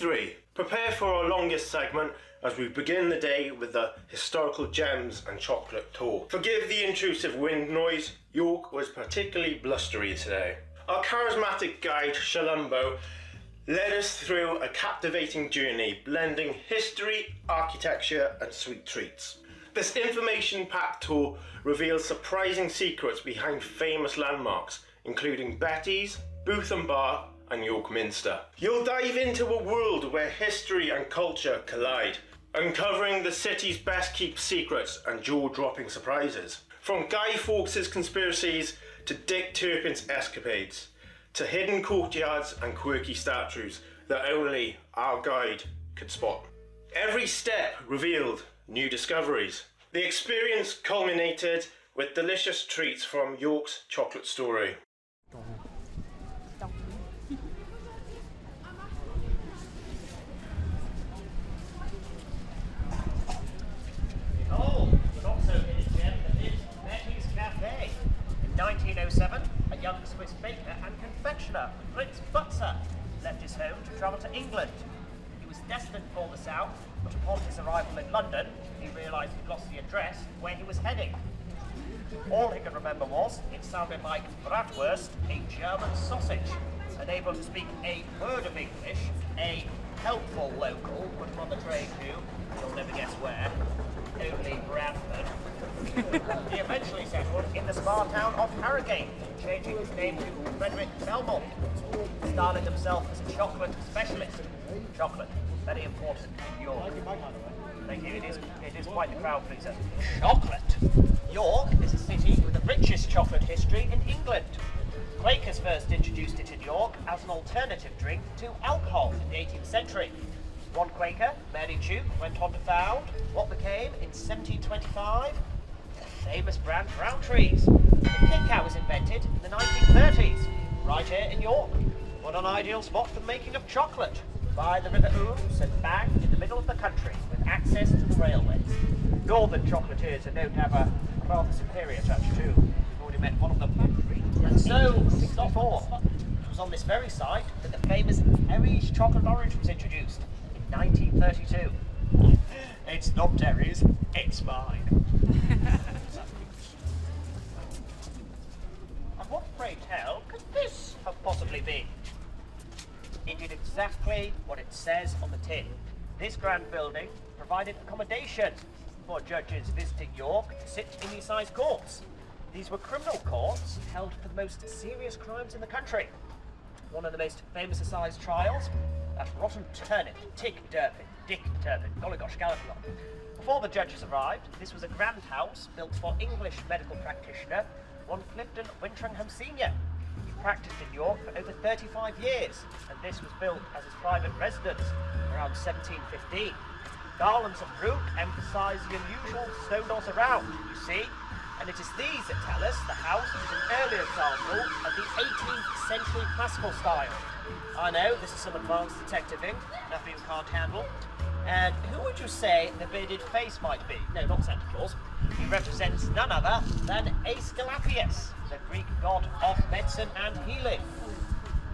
3. Prepare for our longest segment as we begin the day with the historical gems and chocolate tour. Forgive the intrusive wind noise, York was particularly blustery today. Our charismatic guide, Shalumbo, led us through a captivating journey blending history, architecture and sweet treats. This information-packed tour reveals surprising secrets behind famous landmarks, including Betty's, Booth and Bar and York Minster. You'll dive into a world where history and culture collide, uncovering the city's best-kept secrets and jaw-dropping surprises. From Guy Fawkes' conspiracies to Dick Turpin's escapades, to hidden courtyards and quirky statues that only our guide could spot. Every step revealed new discoveries. The experience culminated with delicious treats from York's chocolate story. Oh, not so hidden gem that is Betty's Café. In 1907, a young Swiss baker and confectioner, Fritz Butzer, left his home to travel to England. He was destined for the south, but upon his arrival in London, he realised he'd lost the address where he was heading. All he could remember was, it sounded like bratwurst, a German sausage. Unable to speak a word of English, a helpful local put him on the train to, you'll never guess where, only Bradford. He eventually settled in the spa town of Harrogate, changing his name to Frederick Belmont, styling himself as a chocolate specialist. Chocolate, very important in York. Thank you, it is quite the crowd pleaser. Chocolate! York is a city with the richest chocolate history in England. Quakers first introduced it in York as an alternative drink to alcohol in the 18th century. One Quaker, Mary Duke, went on to found what became, in 1725, the famous brand Rowntree's. The Kit Kat was invented in the 1930s, right here in York. What an ideal spot for the making of chocolate, by the River Ouse and bang in the middle of the country, with access to the railways. Northern chocolatiers are known to have a rather superior touch too. We've already met one of them. And so, stop off. It was on this very site that the famous Terry's chocolate orange was introduced. 1932. It's not Terry's, it's mine. And what, pray tell, could this have possibly been? It did exactly what it says on the tin. This grand building provided accommodation for judges visiting York to sit in these sized courts. These were criminal courts held for the most serious crimes in the country. One of the most famous assize trials, that rotten turnip, Dick Turpin, golly gosh, Gallagher. Before the judges arrived, this was a grand house built for English medical practitioner, one Clifton Wintringham Senior. He practiced in York for over 35 years, and this was built as his private residence around 1715. Garlands of fruit emphasise the unusual stone doors around, you see, and it is these that tell us the house is an early example of the 18th century classical style. I know, this is some advanced detectiving, nothing you can't handle. And who would you say the bearded face might be? No, not Santa Claus. He represents none other than Aesculapius, the Greek god of medicine and healing.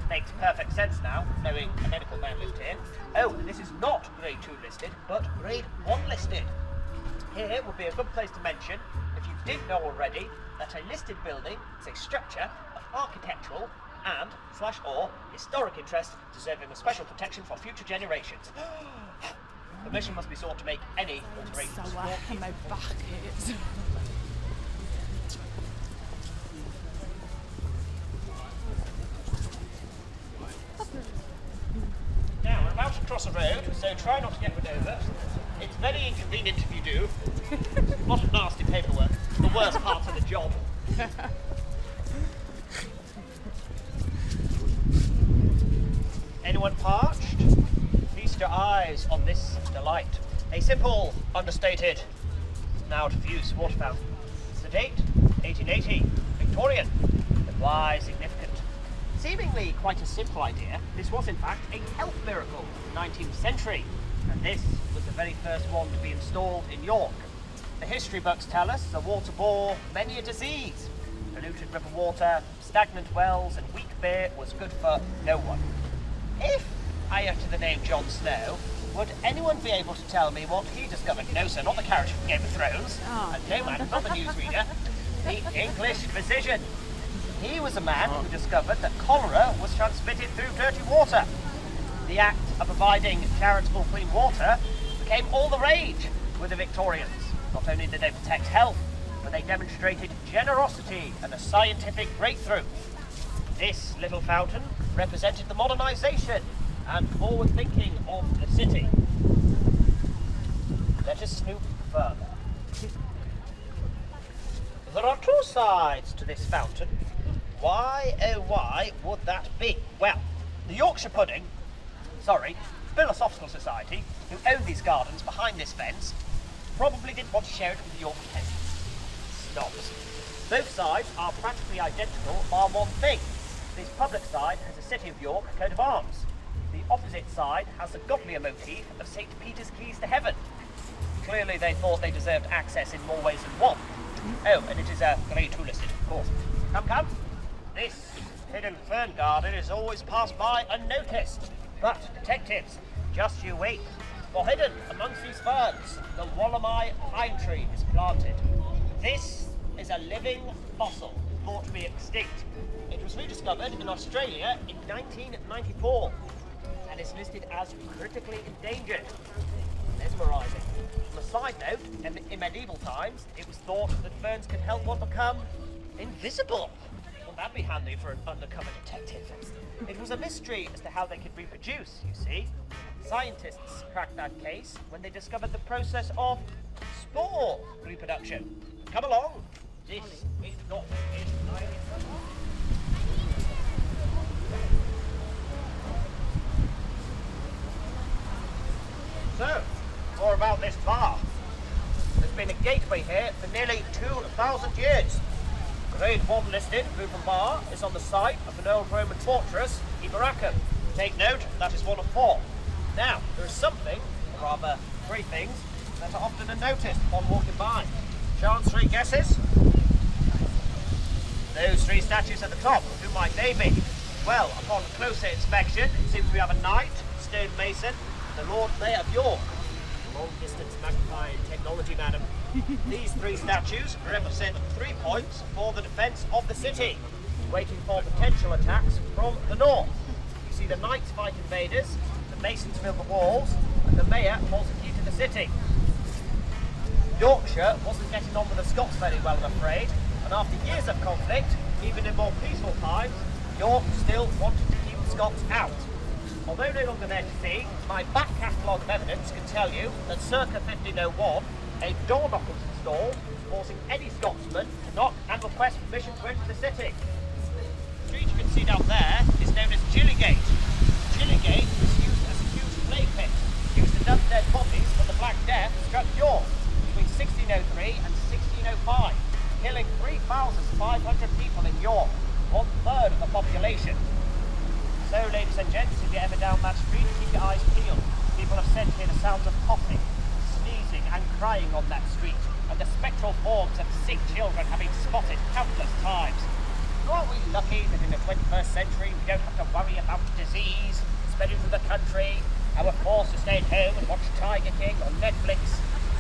Makes perfect sense now, knowing a medical man lived here. Oh, and this is not grade 2 listed, but grade 1 listed. Here would be a good place to mention, if you didn't know already, that a listed building is a structure of architectural and /or historic interest deserving of special protection for future generations. Permission must be sought to make any alterations. So my back is. Now, we're about to cross a road, so try not to get run over. It's very inconvenient if you do. A lot of nasty paperwork. The worst parts of the job. Anyone parched? Feast your eyes on this delight. A simple, understated, now diffuse water fountain. The date, 1880, Victorian. The why significant. Seemingly quite a simple idea, this was in fact a health miracle in the 19th century, and this was the very first one to be installed in York. The history books tell us the water bore many a disease. Polluted river water, stagnant wells, and weak beer was good for no one. If I utter the name Jon Snow, would anyone be able to tell me what he discovered? No, sir, not the character from Game of Thrones. And no, man, not the newsreader. The English physician. He was a man who discovered that cholera was transmitted through dirty water. The act of providing charitable clean water became all the rage with the Victorians. Not only did they protect health, but they demonstrated generosity and a scientific breakthrough. This little fountain represented the modernisation and forward thinking of the city. Let us snoop further. There are two sides to this fountain. Why, oh why, would that be? Well, the Philosophical Society, who own these gardens behind this fence, probably didn't want to share it with the York peasants. Snobs. Both sides are practically identical, bar one thing. This public side has a City of York coat of arms. The opposite side has the godlier motif of St. Peter's keys to heaven. Clearly they thought they deserved access in more ways than one. Oh, and it is Grade 2 listed, of course. Come. This hidden fern garden is always passed by unnoticed. But, detectives, just you wait. For hidden amongst these ferns, the Wallamai pine tree is planted. This is a living fossil, thought to be extinct. It was rediscovered in Australia in 1994 and is listed as critically endangered. Mesmerising. On a side note, in medieval times, it was thought that ferns could help one become invisible. Well, that'd be handy for an undercover detective. It was a mystery as to how they could reproduce, you see. Scientists cracked that case when they discovered the process of spore reproduction. Come along. This is not in science. So, more about this bar. There's been a gateway here for nearly 2,000 years. Grade 1 listed Fulford Bar is on the site of an old Roman fortress, Immersive. Take note, that is one of 4. Now, there is something, or rather 3 things, that are often unnoticed upon walking by. Chance 3 guesses? Those 3 statues at the top, who might they be? Well, upon closer inspection, it seems we have a knight, stone mason, and the Lord Mayor of York. Long-distance magnifying technology, madam. These 3 statues represent 3 points for the defence of the city, waiting for potential attacks from the north. You see the knights fight invaders, the masons build the walls, and the mayor holds the key to the city. Yorkshire wasn't getting on with the Scots very well, I'm afraid, and after years of conflict, even in more peaceful times, York still wanted to keep the Scots out. Although no longer there to see, my back catalogue of evidence can tell you that circa 1501, a door knocker was installed, forcing any Scotsman to knock and request permission to enter the city. The street you can see down there is known as Gillygate. Gillygate was used as a huge plague pit, used to dump dead bodies when the Black Death struck York between 1603 and 1605, killing 3,500 people in York, 1/3 of the population. So, ladies and gents, if you're ever down that street, keep your eyes peeled. People have said to hear the sounds of coughing, sneezing and crying on that street, and the spectral forms of sick children have been spotted countless times. Aren't we lucky that in the 21st century we don't have to worry about disease spreading through the country, and we're forced to stay at home and watch Tiger King on Netflix,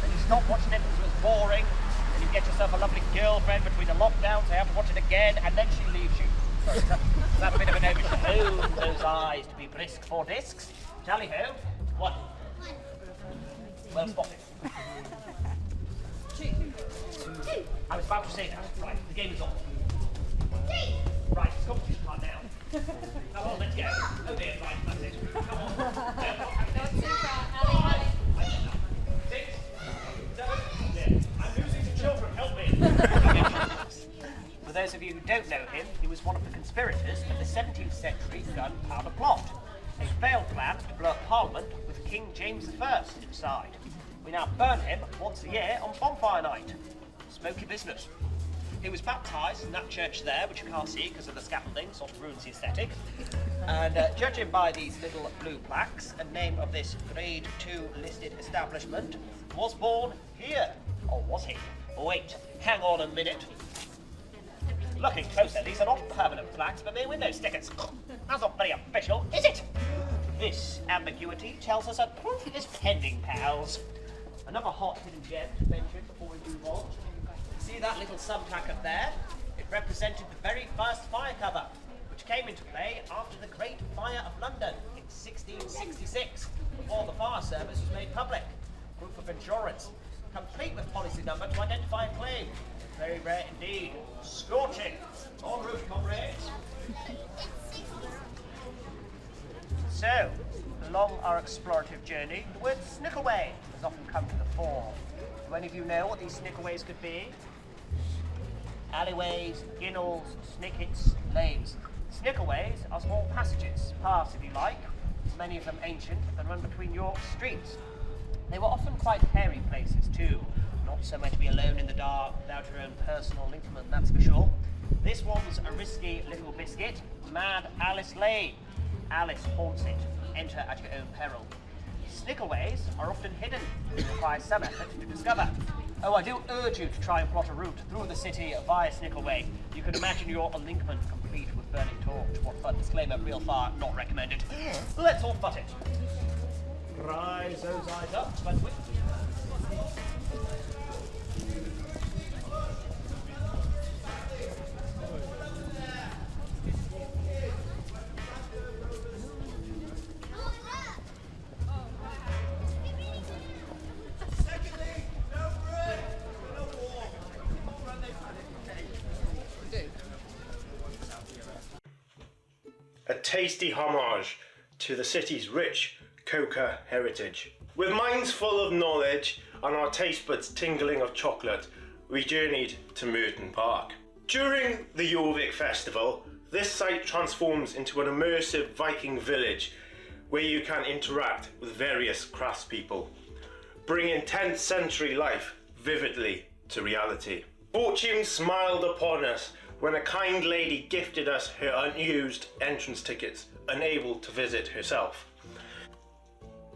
and you stop watching it because it's boring, and you get yourself a lovely girlfriend between the lockdowns, so you have to watch it again, and then she leaves you. Sorry, that's a bit of an omission. Hold those eyes to be brisk for discs. Tally ho. 1. Well spotted. 2. I was about to say that. Right, the game is on. 3. Right, it's competition time now. Come on, let's go. Oh dear, right, that's it. Come on. Not too far. 6, 7, yeah. I'm losing to children, help me. For those of you who don't know him, he was one of the conspirators of the 17th century Gunpowder Plot, a failed plan to blow up Parliament with King James I inside. We now burn him once a year on bonfire night. Smoky business. He was baptised in that church there, which you can't see because of the scaffolding, sort of ruins the aesthetic. And judging by these little blue plaques, a name of this Grade 2 listed establishment was born here. Or was he? Wait, hang on a minute. Looking closer, these are not permanent plaques, but mere window stickers. That's not very official, is it? This ambiguity tells us a proof is pending, pals. Another hot hidden gem to mention before we move on. See that little subtack up there? It represented the very first fire cover, which came into play after the Great Fire of London in 1666, before the fire service was made public. Proof of insurance, complete with policy number to identify a claim. Very rare indeed. Scorching. En route, comrades. So, along our explorative journey, the word snickerway has often come to the fore. Do any of you know what these snickerways could be? Alleyways, ginnels, snickets, lanes. Snickerways are small passages, paths if you like, many of them ancient, that run between York's streets. They were often quite hairy places too, not so much to be alone in the dark without your own personal linkerman, that's for sure. This one's a risky little biscuit, Mad Alice Lane. Alice haunts it. Enter at your own peril. Snickerways are often hidden, and require some effort to discover. Oh, I do urge you to try and plot a route through the city via Snickerway. You can imagine your linkman complete with burning torch. What fun. Disclaimer, real fire not recommended. Let's all butt it. Rise those eyes up, but with... A tasty homage to the city's rich coca heritage. With minds full of knowledge and our taste buds tingling of chocolate, we journeyed to Murton Park. During the Jorvik Festival, this site transforms into an immersive Viking village where you can interact with various craftspeople, bringing 10th century life vividly to reality. Fortune smiled upon us when a kind lady gifted us her unused entrance tickets, unable to visit herself.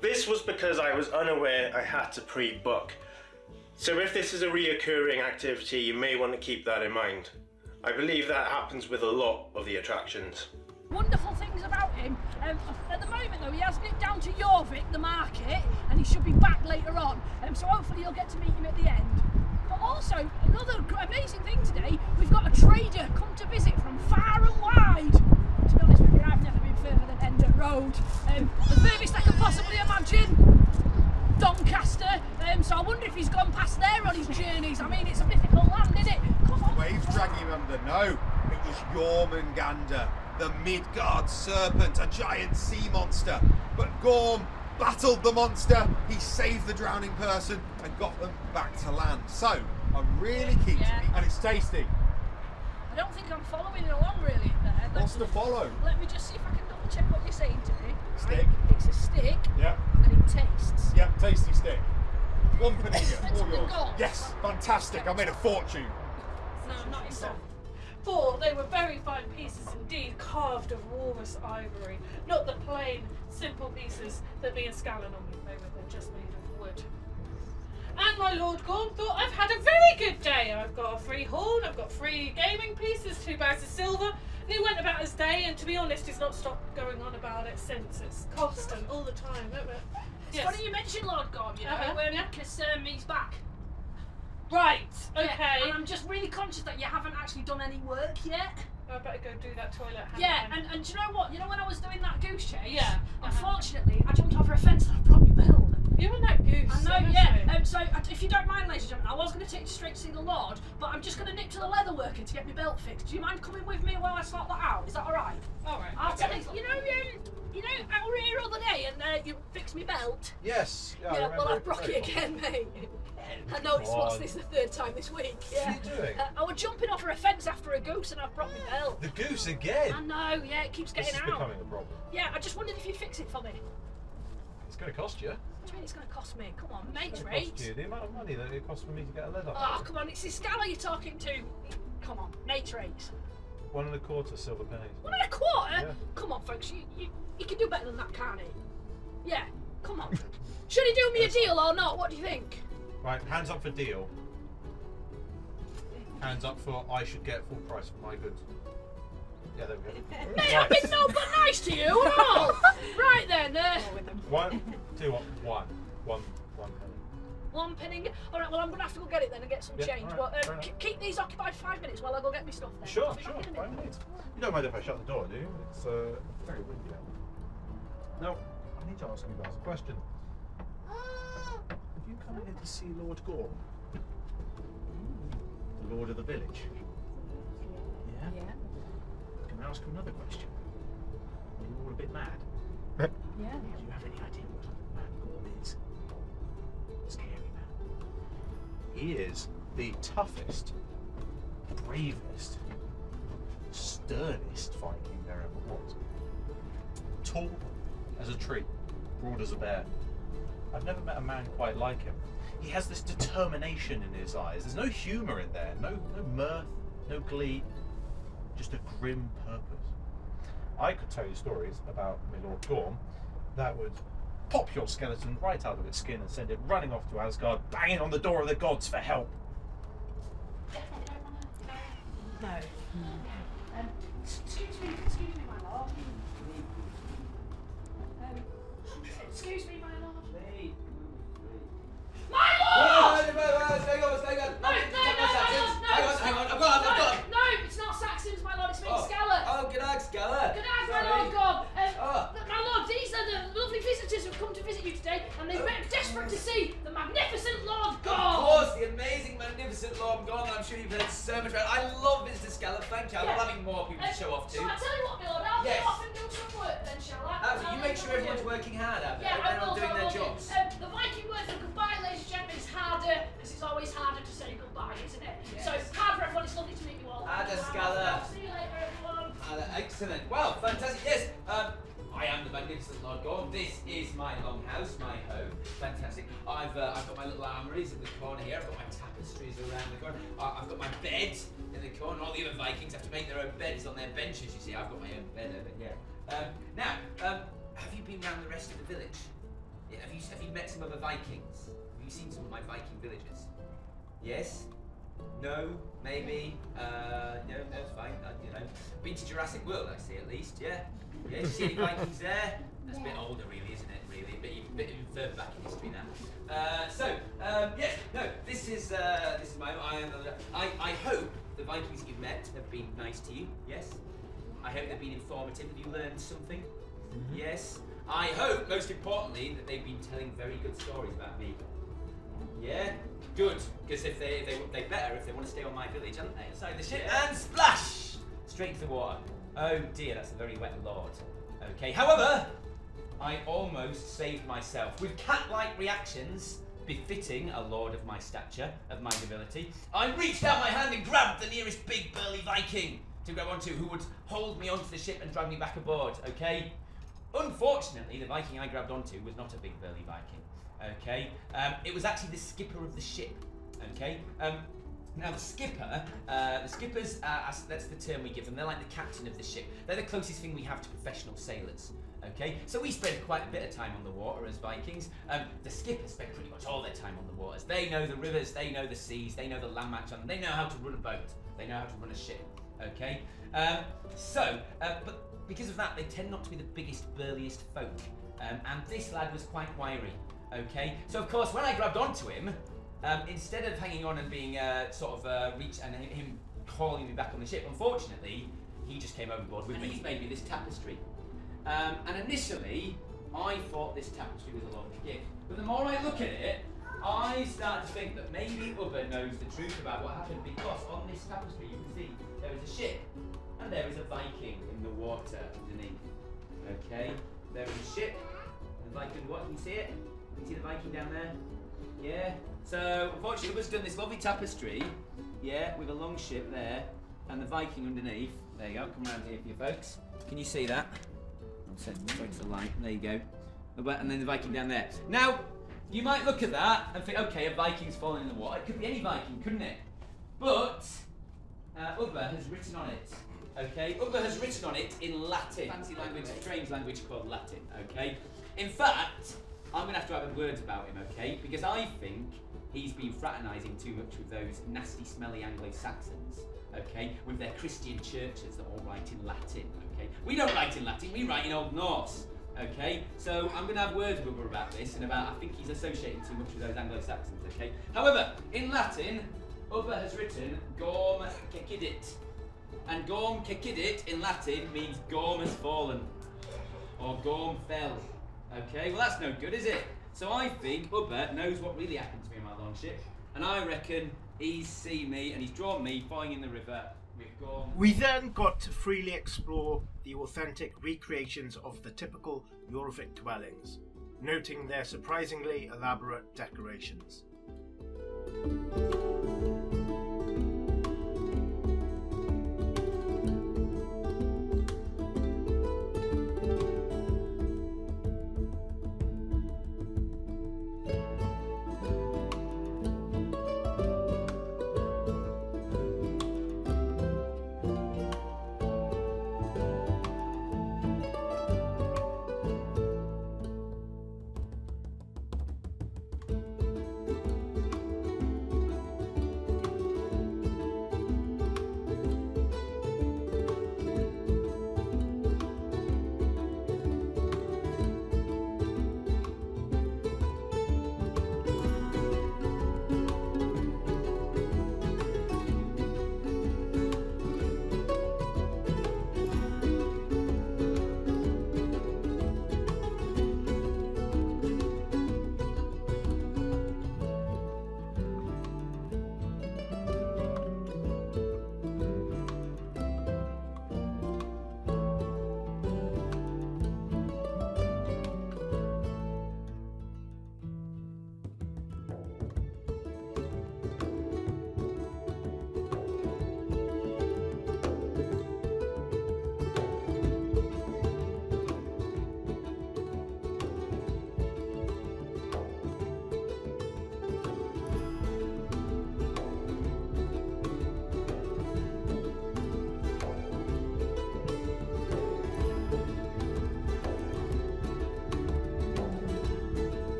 This was because I was unaware I had to pre-book. So if this is a reoccurring activity, you may want to keep that in mind. I believe that happens with a lot of the attractions. Wonderful things about him. At the moment though, he has nipped down to Jorvik, the market, and he should be back later on. So hopefully you'll get to meet him at the end. But also, another amazing thing today, we've got a trader come to visit from far and wide. To be honest with you, I've never been further than Endert Road. The furthest I can possibly imagine, Doncaster. So I wonder if he's gone past there on his journeys. I mean, it's a mythical land, isn't it? Come on. Waves dragging under. No, it was Jormungandr, the Midgard serpent, a giant sea monster. But Gorm battled the monster, he saved the drowning person and got them back to land. So, I'm really keen to meet, and it's tasty. I don't think I'm following along really there. What's to follow? Let me just see if I can double check what you're saying to me. Stick. Right? It's a stick. Yep. And it tastes. Yep, tasty stick. One panini, It's all the yours. gold. Yes, fantastic. I made a fortune. No, not yourself. For they were very fine pieces indeed, carved of walrus ivory, not the plain, simple pieces that me and Scala normally play with, they're just made of wood. And my Lord Gorm thought, I've had a very good day. I've got a free horn, I've got free gaming pieces, 2 bags of silver. And he went about his day, and to be honest, he's not stopped going on about it since. It's constant, all the time, isn't it? It's funny you mentioned Lord Gorm, you know, because he's back. Right, okay. Yeah, and I'm just really conscious that you haven't actually done any work yet. I better go do that toilet. And do you know what? You know when I was doing that goose chase? Yeah. Unfortunately, I jumped over a fence and I broke my belt. You and that goose. I know, honestly. yeah. So if you don't mind, ladies and gentlemen, I was going to take you straight to see the Lord, but I'm just going to nip to the leather worker to get my belt fixed. Do you mind coming with me while I sort that out? Is that all right? All right. I'll tell you. You know, I were here the other day and you fixed my belt. Yes. Yeah, well, I've broke it again, mate. I noticed what's this the 3rd time this week. Yeah. What are you doing? I was jumping off a fence after a goose and I've broke my belt. The goose again? I know, yeah, it keeps getting out. a problem. Yeah, I just wondered if you'd fix it for me. It's going to cost you. What do you mean it's going to cost me? Come on, mate's It's rate. cost you the amount of money that it costs for me to get a leather. Oh, come on, it's this Scala you're talking to. Come on, mate's rates. 1 1/4 silver pennies. 1 1/4? Yeah. Come on, folks, you can do better than that, can't he? Yeah, come on. Should he do me a deal or not? What do you think? Right, hands up for deal. Hands up for I should get full price for my goods. Yeah, there we go. Mate, I've been no but nice to you and all. Right then, 1, 2, 1 penny. one penny. All right, well, I'm going to have to go get it then and get some Yeah, change. all right, But fair enough. keep these occupied 5 minutes while I go get my stuff then. Sure, I'll be back in a minute. 5 minutes. You don't mind if I shut the door, do you? It's very windy out. Now, I need to ask you guys a question. Have you come in to see Lord Gogh? The Lord of the village? Yeah? Can I ask you another question? Are you all a bit mad? Yeah. Do you have any idea what man Gogh is? Scary man. He is the toughest, bravest, sternest Viking there ever was. Tall as a tree, broad as a bear. I've never met a man quite like him. He has this determination in his eyes. There's no humour in there, no mirth, no glee, just a grim purpose. I could tell you stories about my Lord Gorm that would pop your skeleton right out of its skin and send it running off to Asgard, banging on the door of the gods for help. No. Excuse me, my lord. Excuse me, my lord. My lord! Hang on, I've got him. No, it's not Saxons, my lord, it's me, Skeller. Oh, good night, Skeller. Good night, my lord God. My lord, these are the lovely visitors who've come to visit you today, and they're desperate to see the magnificent Lord God. Of course, the amazing, magnificent Lord God. I'm sure you've heard so much about it. I love Mr. Skeller, thank you. I love having more people to show off to. So I tell you what, my lord, I'll Yes. go off and do some work then, shall I? Absolutely. You make sure everyone's working hard out there. Yeah, I Everyone's will. doing their jobs. The Viking word for goodbye, ladies and gentlemen, is harder, because it's always harder to say goodbye, isn't it? Yes. So, hard for everyone, it's lovely to meet you all. Ada Skeller. See you later, everyone. Excellent. Well, fantastic. Yes, I am the magnificent Lord God. This is my longhouse, my home. Fantastic. I've got my little armories in the corner here. I've got my tapestries around the corner. I've got my bed in the corner. All the other Vikings have to make their own beds on their benches. You see, I've got my own bed over here. Now, have you been round the rest of the village? Yeah, have you met some other Vikings? Have you seen some of my Viking villagers? Yes. No, maybe, no, it's fine, been to Jurassic World, I see, at least, yeah? Yeah, you see any Vikings there? That's a bit older, really, isn't it, really? A bit further back in history now. Yes, no, this is my, I hope the Vikings you've met have been nice to you, yes? I hope they've been informative, have you learned something? Mm-hmm. Yes? I hope, most importantly, that they've been telling very good stories about me. Yeah? Good, because if they better if they want to stay on my village, haven't they? Inside the ship and splash! Straight into the water. Oh dear, that's a very wet lord. Okay, however, I almost saved myself with cat-like reactions befitting a lord of my stature, of my nobility. I reached out my hand and grabbed the nearest big burly Viking to grab onto, who would hold me onto the ship and drag me back aboard, okay? Unfortunately, the Viking I grabbed onto was not a big burly Viking. Okay, it was actually the skipper of the ship. Okay, now the skippers, that's the term we give them. They're like the captain of the ship. They're the closest thing we have to professional sailors. Okay, so we spend quite a bit of time on the water as Vikings. The skippers spend pretty much all their time on the waters. They know the rivers, they know the seas, they know the land match, and they know how to run a boat. They know how to run a ship. Okay, but because of that, they tend not to be the biggest, burliest folk. And this lad was quite wiry. Okay, so of course when I grabbed onto him, instead of hanging on and being reach and him calling me back on the ship, unfortunately he just came overboard with me. He's made me this tapestry, and initially I thought this tapestry was a lovely gift, but the more I look at it, I start to think that maybe Ubba knows the truth about what happened, because on this tapestry you can see there is a ship and there is a Viking in the water underneath. Okay, there is a ship and the Viking. What, can you see it? Can you see the Viking down there? Yeah. So unfortunately, Ubba's done this lovely tapestry, yeah, with a long ship there, and the Viking underneath. There you go. Come around here for you folks. Can you see that? I'll set the light. There you go. And then the Viking down there. Now, you might look at that and think, okay, a Viking's fallen in the water. It could be any Viking, couldn't it? But Ubba has written on it. Okay, Ubba has written on it in Latin. Fancy language, strange language called Latin. Okay. In fact, I'm going to have words about him, okay? Because I think he's been fraternising too much with those nasty, smelly Anglo-Saxons, okay, with their Christian churches that all write in Latin, okay? We don't write in Latin, we write in Old Norse, okay? So I'm going to have words with Ubba about this and about, I think he's associating too much with those Anglo-Saxons, okay? However, in Latin, Ubba has written Gorm cecidit. And Gorm cecidit in Latin means Gorm has fallen. Or Gorm fell. Okay, well that's no good, is it? So I think Ubba knows what really happened to me in my lordship. And I reckon he's seen me and he's drawn me falling in the river with Gorm. We then got to freely explore the authentic recreations of the typical Jorvik dwellings, noting their surprisingly elaborate decorations.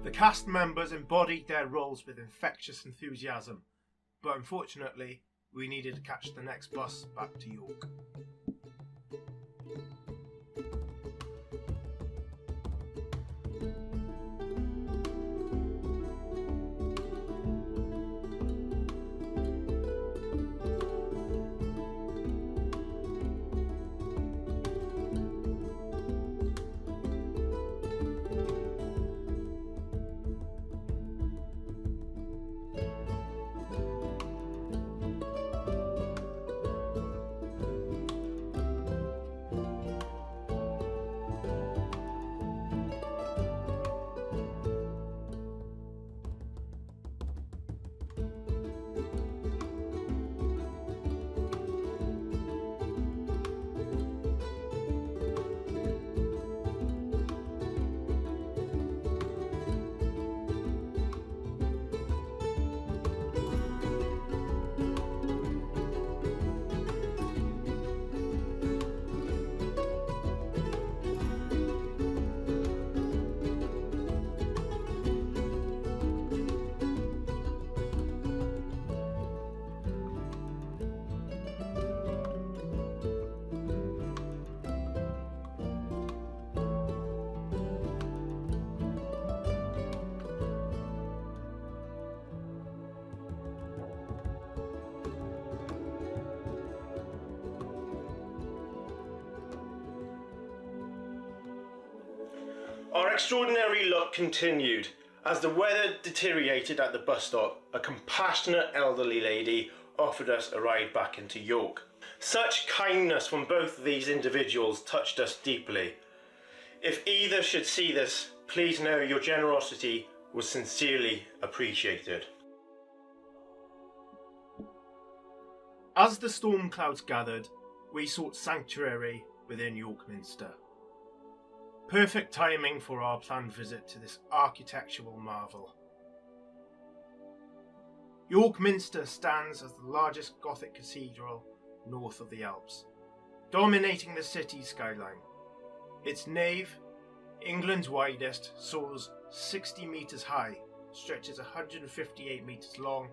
The cast members embodied their roles with infectious enthusiasm, but unfortunately, we needed to catch the next bus back to York. Our extraordinary luck continued. As the weather deteriorated at the bus stop, a compassionate elderly lady offered us a ride back into York. Such kindness from both of these individuals touched us deeply. If either should see this, please know your generosity was sincerely appreciated. As the storm clouds gathered, we sought sanctuary within York Minster. Perfect timing for our planned visit to this architectural marvel. York Minster stands as the largest Gothic cathedral north of the Alps, dominating the city's skyline. Its nave, England's widest, soars 60 metres high, stretches 158 metres long,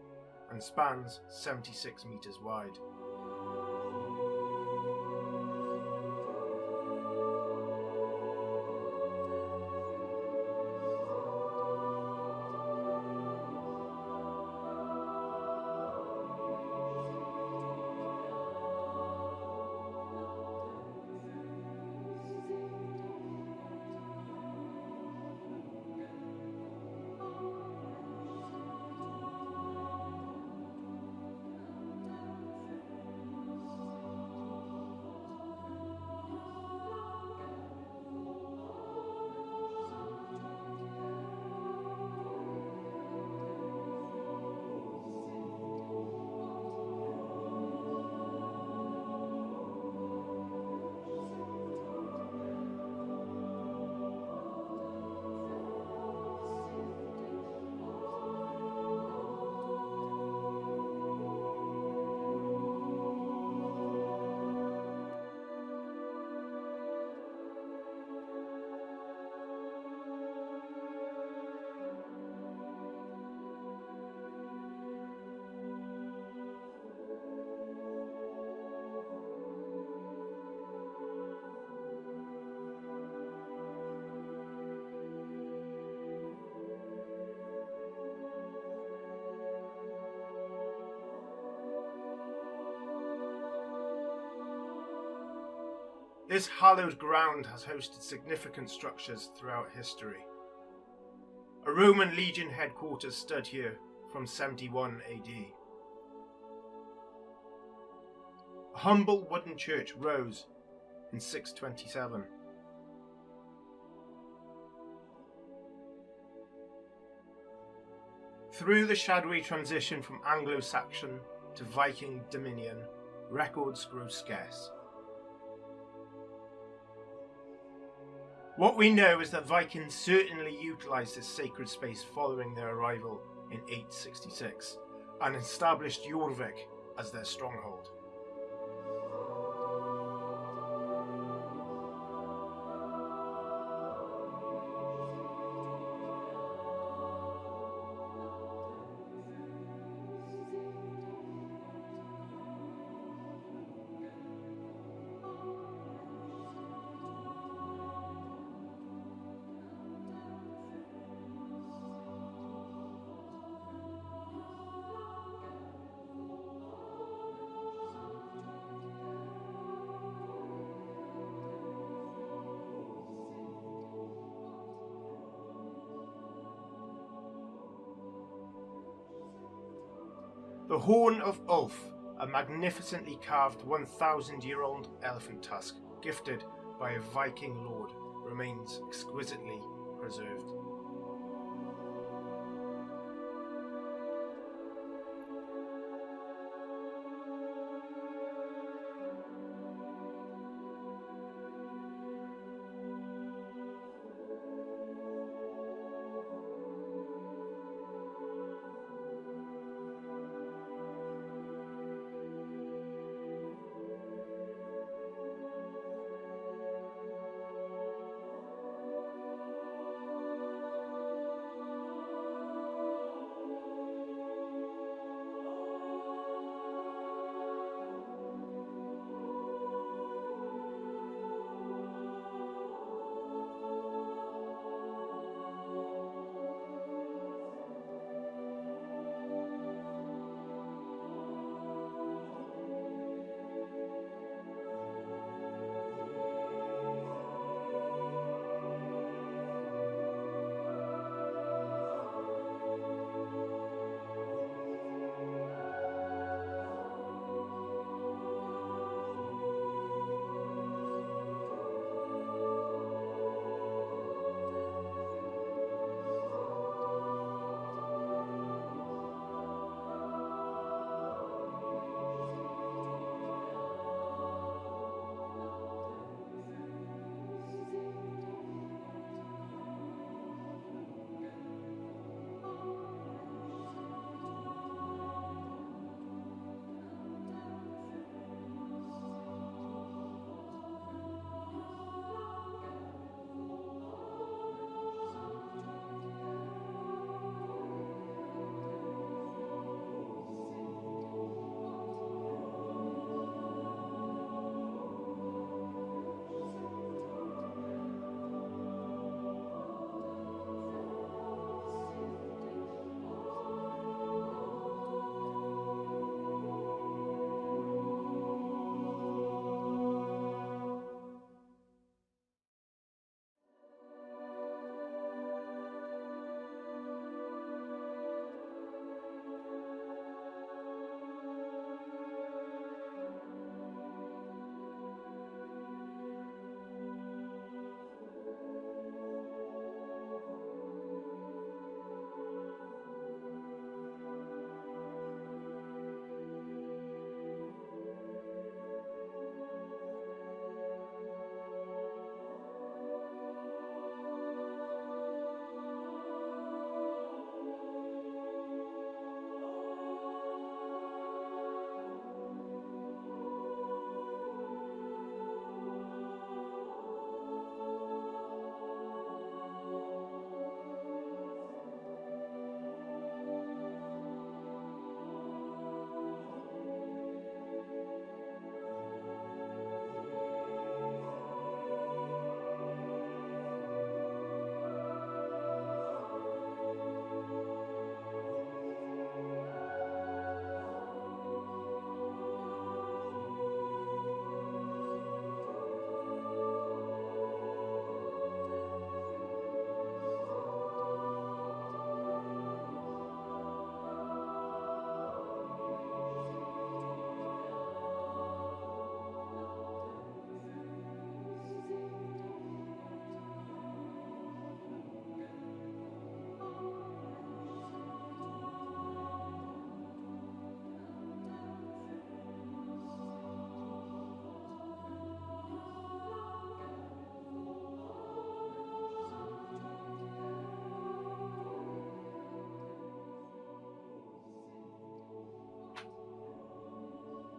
and spans 76 metres wide. This hallowed ground has hosted significant structures throughout history. A Roman legion headquarters stood here from 71 AD. A humble wooden church rose in 627. Through the shadowy transition from Anglo-Saxon to Viking dominion, records grow scarce. What we know is that Vikings certainly utilised this sacred space following their arrival in 866 and established Jorvik as their stronghold. The Horn of Ulf, a magnificently carved 1,000-year-old elephant tusk gifted by a Viking lord, remains exquisitely preserved.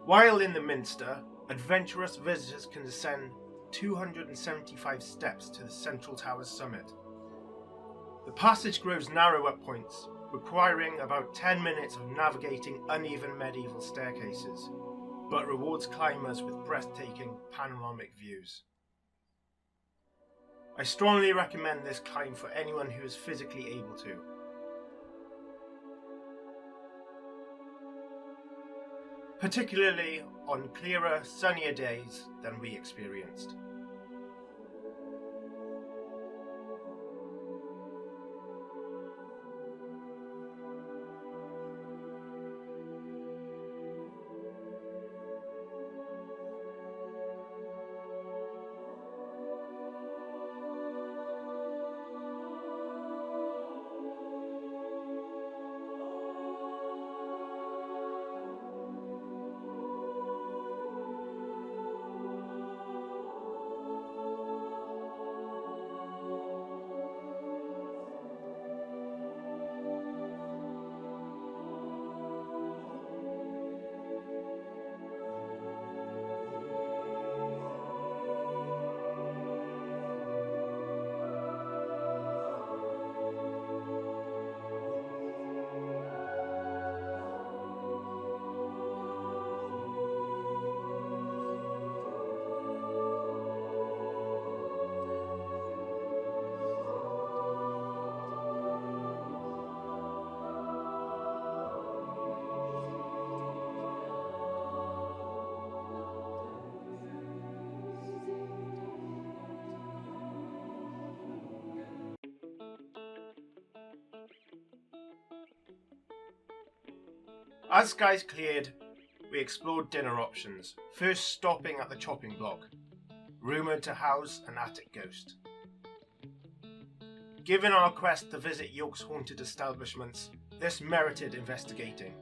While in the Minster, adventurous visitors can descend 275 steps to the central tower's summit. The passage grows narrow at points, requiring about 10 minutes of navigating uneven medieval staircases, but rewards climbers with breathtaking panoramic views. I strongly recommend this climb for anyone who is physically able to. Particularly on clearer, sunnier days than we experienced. As skies cleared, we explored dinner options, first stopping at the chopping block, rumoured to house an attic ghost. Given our quest to visit York's haunted establishments, this merited investigating.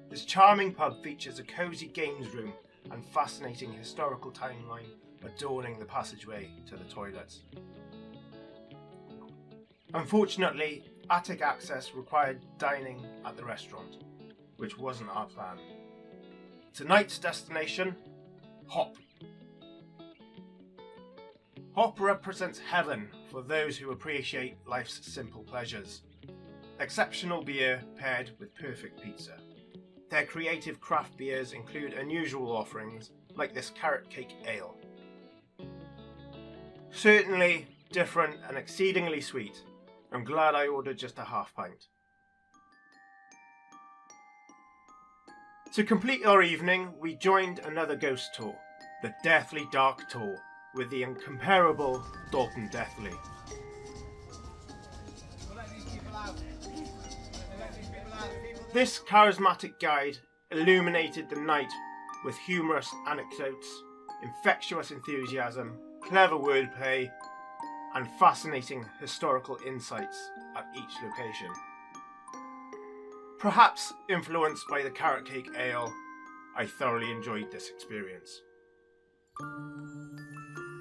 This charming pub features a cosy games room and fascinating historical timeline adorning the passageway to the toilets. Unfortunately, attic access required dining at the restaurant, which wasn't our plan. Tonight's destination, Hop. Hop represents heaven for those who appreciate life's simple pleasures. Exceptional beer paired with perfect pizza. Their creative craft beers include unusual offerings like this carrot cake ale. Certainly different and exceedingly sweet. I'm glad I ordered just a half pint. To complete our evening, we joined another ghost tour, the Deathly Dark Tour, with the incomparable Dalton Deathly. This charismatic guide illuminated the night with humorous anecdotes, infectious enthusiasm, clever wordplay, and fascinating historical insights at each location. Perhaps influenced by the carrot cake ale, I thoroughly enjoyed this experience.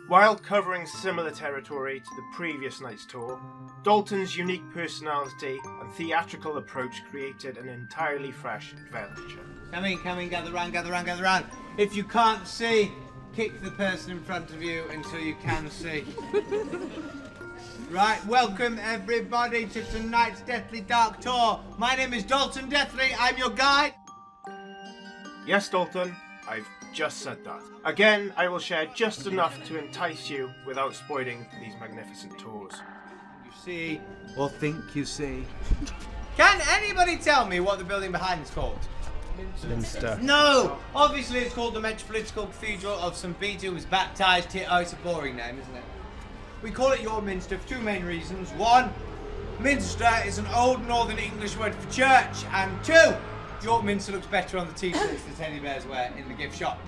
While covering similar territory to the previous night's tour, Dalton's unique personality and theatrical approach created an entirely fresh adventure. Come in, gather round. If you can't see, kick the person in front of you until you can see. Right, welcome everybody to tonight's Deathly Dark Tour. My name is Dalton Deathly, I'm your guide. Yes, Dalton, I've just said that. Again, I will share just enough to entice you without spoiling these magnificent tours. You see, or think you see. Can anybody tell me what the building behind is called? Minster. No! Obviously it's called the Metropolitan Cathedral of St. Peter, who was baptised here. Oh, it's a boring name, isn't it? We call it York Minster for two main reasons. One, Minster is an old Northern English word for church. And two, York Minster looks better on the t-shirts the teddy bears wear in the gift shop.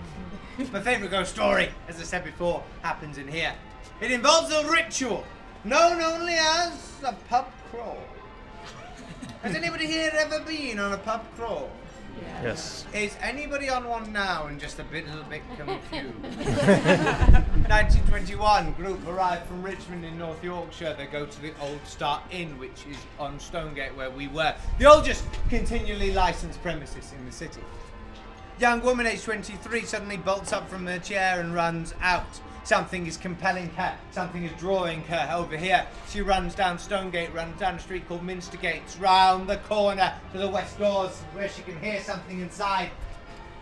My favourite ghost story, as I said before, happens in here. It involves a ritual known only as a pub crawl. Has anybody here ever been on a pub crawl? Yes. Is anybody on one now and just a little bit confused? 1921, group arrived from Richmond in North Yorkshire. They go to the Old Star Inn, which is on Stonegate where we were. The oldest continually licensed premises in the city. Young woman, age 23, suddenly bolts up from her chair and runs out. Something is compelling her. Something is drawing her over here. She runs down Stonegate, runs down a street called Minster Gates, round the corner to the west doors, where she can hear something inside.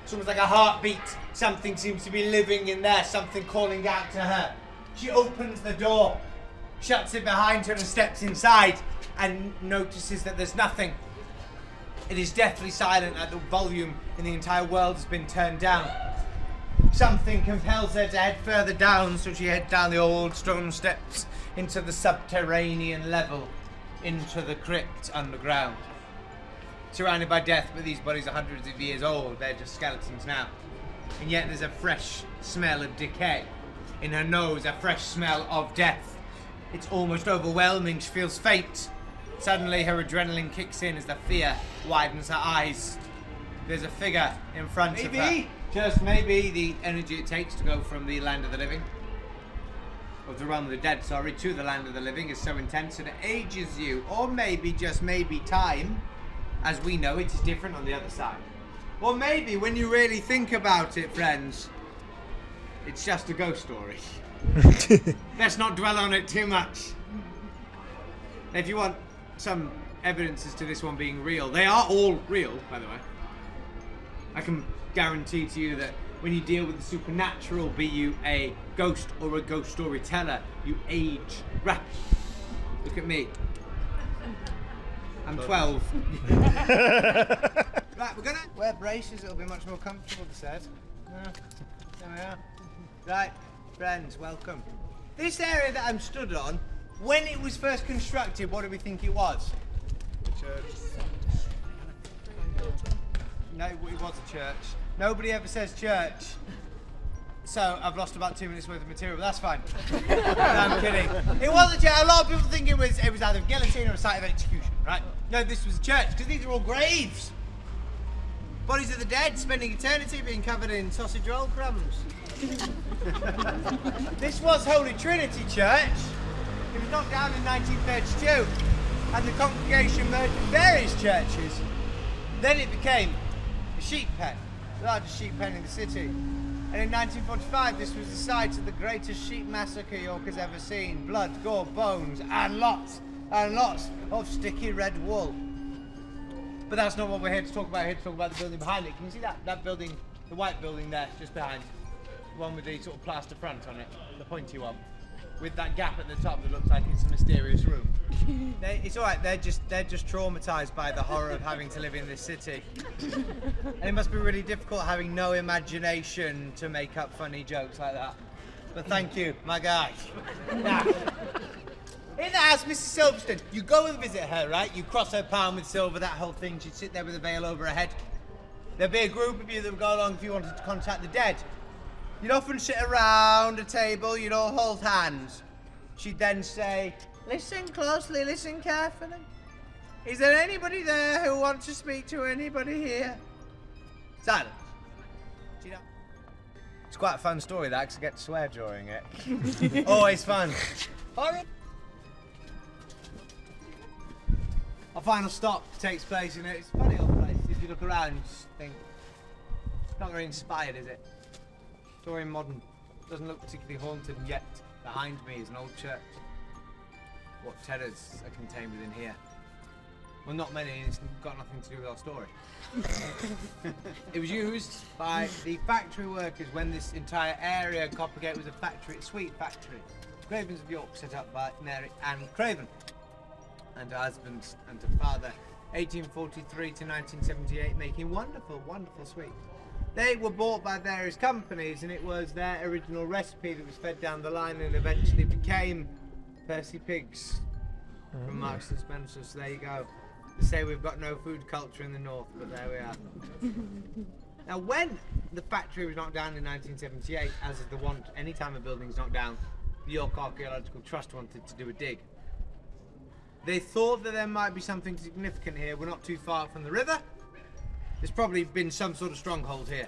It's almost like a heartbeat. Something seems to be living in there, something calling out to her. She opens the door, shuts it behind her and steps inside, and notices that there's nothing. It is deathly silent, like the volume in the entire world has been turned down. Something compels her to head further down, so she heads down the old stone steps into the subterranean level, into the crypt underground. Surrounded by death, but these bodies are hundreds of years old, they're just skeletons now. And yet there's a fresh smell of decay. In her nose, a fresh smell of death. It's almost overwhelming, she feels faint. Suddenly her adrenaline kicks in as the fear widens her eyes. There's a figure in front of her. Just maybe the energy it takes to go from the land of the living, or the realm of the dead, sorry, to the land of the living is so intense that it ages you. Or maybe, just maybe, time, as we know it, is different on the other side. Or maybe, when you really think about it, friends, it's just a ghost story. Let's not dwell on it too much. If you want some evidences to this one being real, they are all real, by the way. I can guarantee to you that when you deal with the supernatural, be you a ghost or a ghost storyteller, you age rapidly. Look at me. I'm 12. Right, we're gonna wear braces, it'll be much more comfortable, they said. There we are. Right, friends, welcome. This area that I'm stood on, when it was first constructed, what do we think it was? A church. No, it was a church. Nobody ever says church. So I've lost about 2 minutes worth of material, but that's fine. No, I'm kidding. It was a church. A lot of people think it was either a guillotine or a site of execution, right? No, this was a church, because these are all graves. Bodies of the dead spending eternity being covered in sausage roll crumbs. This was Holy Trinity Church. It was knocked down in 1932, and the congregation merged with various churches. Then it became a sheep pen, the largest sheep pen in the city. And in 1945, this was the site of the greatest sheep massacre York has ever seen. Blood, gore, bones, and lots of sticky red wool. But that's not what we're here to talk about. We're here to talk about the building behind it. Can you see that building, the white building there, just behind? The one with the sort of plaster front on it, the pointy one. With that gap at the top that looks like it's a mysterious room. It's all right. They're just traumatized by the horror of having to live in this city, and it must be really difficult having no imagination to make up funny jokes like that. But thank you, my guy. Now, in the house, Mrs. Silverstone, you go and visit her, right? You cross her palm with silver, that whole thing. She'd sit there with a veil over her head. There'd be a group of you that would go along if you wanted to contact the dead. You'd often sit around a table, you'd all hold hands. She'd then say, listen closely, listen carefully. Is there anybody there who wants to speak to anybody here? Silence. It's quite a fun story, that, because I get to swear during it. Always fun. Alright. Our final stop takes place in it's a funny old place. If you look around, you just think, it's not very inspired, is it? Victorian modern. Doesn't look particularly haunted, and yet behind me is an old church. What terrors are contained within here? Well, not many, and it's got nothing to do with our story. It was used by the factory workers when this entire area, Coppergate, was a factory, a sweet factory. Cravens of York, set up by Mary Ann Craven and her husband and her father, 1843 to 1978, making wonderful, wonderful sweets. They were bought by various companies, and it was their original recipe that was fed down the line and eventually became Percy Pigs from Marks and Spencer. So there you go. They say we've got no food culture in the north, but there we are. Now, when the factory was knocked down in 1978, as is the want, any time a building's knocked down, the York Archaeological Trust wanted to do a dig. They thought that there might be something significant here. We're not too far from the river. There's probably been some sort of stronghold here.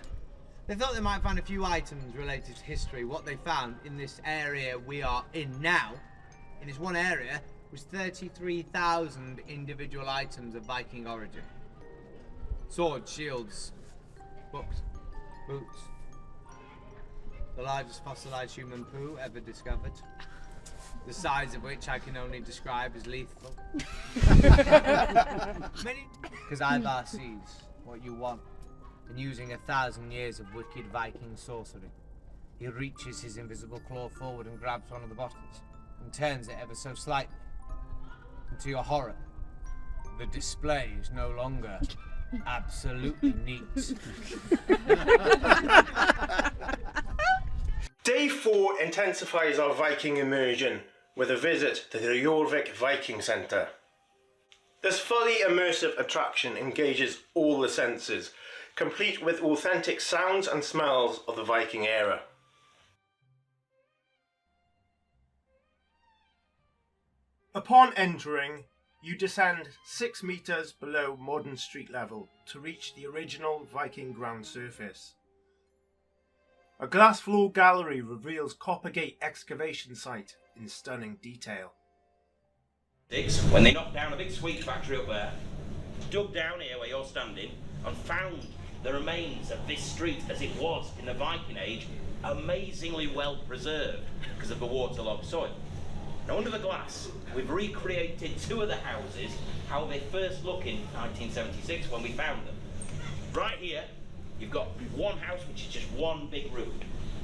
They thought they might find a few items related to history. What they found in this area we are in now, in this one area, was 33,000 individual items of Viking origin. Swords, shields, books, Boots. The largest fossilized human poo ever discovered. The size of which I can only describe as lethal. Because Ivar sees what you want, and using 1,000 years of wicked Viking sorcery, he reaches his invisible claw forward and grabs one of the bottles, and turns it ever so slightly. And to your horror, the display is no longer absolutely neat. Day 4 intensifies our Viking immersion with a visit to the Jorvik Viking Centre. This fully immersive attraction engages all the senses, complete with authentic sounds and smells of the Viking era. Upon entering, you descend 6 metres below modern street level to reach the original Viking ground surface. A glass floor gallery reveals Coppergate excavation site in stunning detail. When they knocked down a big sweet factory up there, dug down here where you're standing, and found the remains of this street as it was in the Viking Age, amazingly well preserved because of the waterlogged soil. Now under the glass, we've recreated 2 of the houses, how they first look in 1976 when we found them. Right here, you've got one house which is just one big room.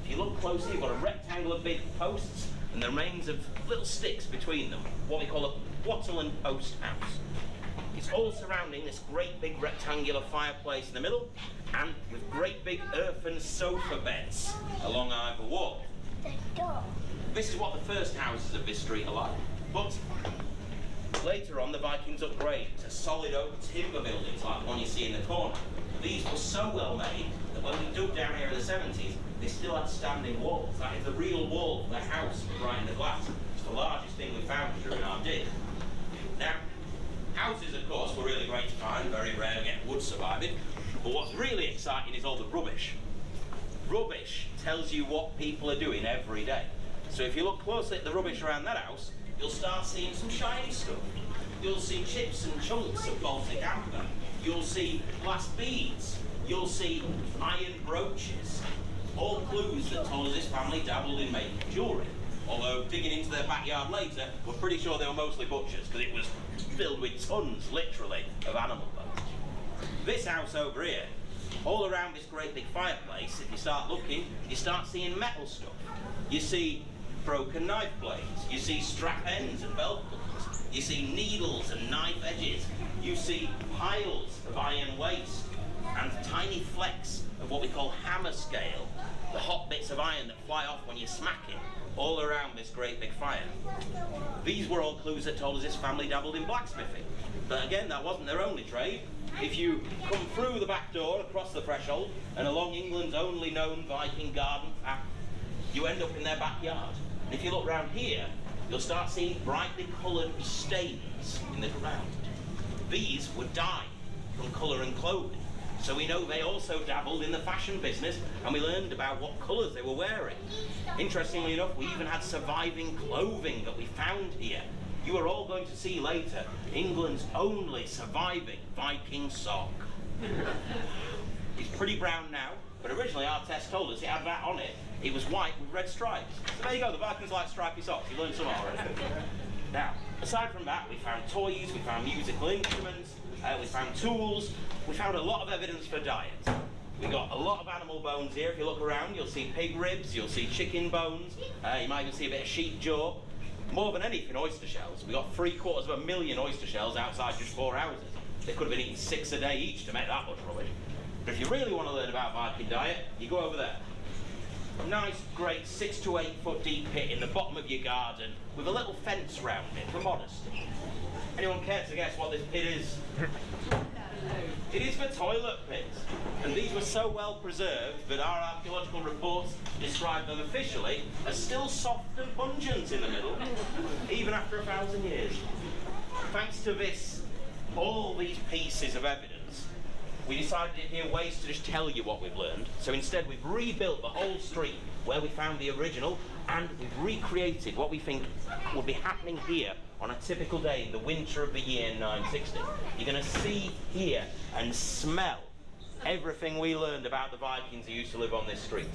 If you look closely, you've got a rectangle of big posts and the remains of little sticks between them, what we call a wattle and post house. It's all surrounding this great big rectangular fireplace in the middle, and with great big earthen sofa beds along either wall. This is what the first houses of this street are like, but later on the Vikings upgraded to solid oak timber buildings like the one you see in the corner. These were so well made that when we dug down here in the 70s, they still had standing walls. That is the real wall for the house right in the glass. It's the largest thing we found during our dig. Now, houses, of course, were really great to find, very rare to get wood surviving, but what's really exciting is all the rubbish. Rubbish tells you what people are doing every day. So if you look closely at the rubbish around that house, you'll start seeing some shiny stuff. You'll see chips and chunks of Baltic amber. You'll see glass beads. You'll see iron brooches. All clues that told us this family dabbled in making jewellery. Although digging into their backyard later, we're pretty sure they were mostly butchers because it was filled with tons, literally, of animal bones. This house over here, all around this great big fireplace, if you start looking, you start seeing metal stuff. You see broken knife blades, you see strap ends and belt buckles, you see needles and knife edges, you see piles of iron waste and tiny flecks of what we call hammer scale, the hot bits of iron that fly off when you smack it, all around this great big fire. These were all clues that told us this family dabbled in blacksmithing. But again, that wasn't their only trade. If you come through the back door, across the threshold, and along England's only known Viking garden path, you end up in their backyard. And if you look round here, you'll start seeing brightly coloured stains in the ground. These were dye from colouring clothing. So we know they also dabbled in the fashion business, and we learned about what colours they were wearing. Interestingly enough, we even had surviving clothing that we found here. You are all going to see later England's only surviving Viking sock. It's pretty brown now, but originally our test told us it had that on it. It was white with red stripes. So there you go, the Vikings like stripy socks. You learned some already. Now, aside from that, we found toys, we found musical instruments, we found tools, we found a lot of evidence for diet. We got a lot of animal bones here. If you look around, you'll see pig ribs, you'll see chicken bones, you might even see a bit of sheep jaw. More than anything, oyster shells. We got 750,000 oyster shells outside just 4 houses. They could have been eating 6 a day each to make that much rubbish. But if you really want to learn about Viking diet, you go over there. A nice, great 6 to 8 foot deep pit in the bottom of your garden with a little fence round it for modesty. Anyone care to guess what this pit is? It is for toilet pits, and these were so well preserved that our archaeological reports describe them officially as still soft and pungent in the middle, even after 1,000 years. Thanks to this, all these pieces of evidence, we decided it'd be a waste to just tell you what we've learned. So instead we've rebuilt the whole street where we found the original, and we've recreated what we think will be happening here on a typical day in the winter of the year 960. You're going to see, hear and smell everything we learned about the Vikings who used to live on this street.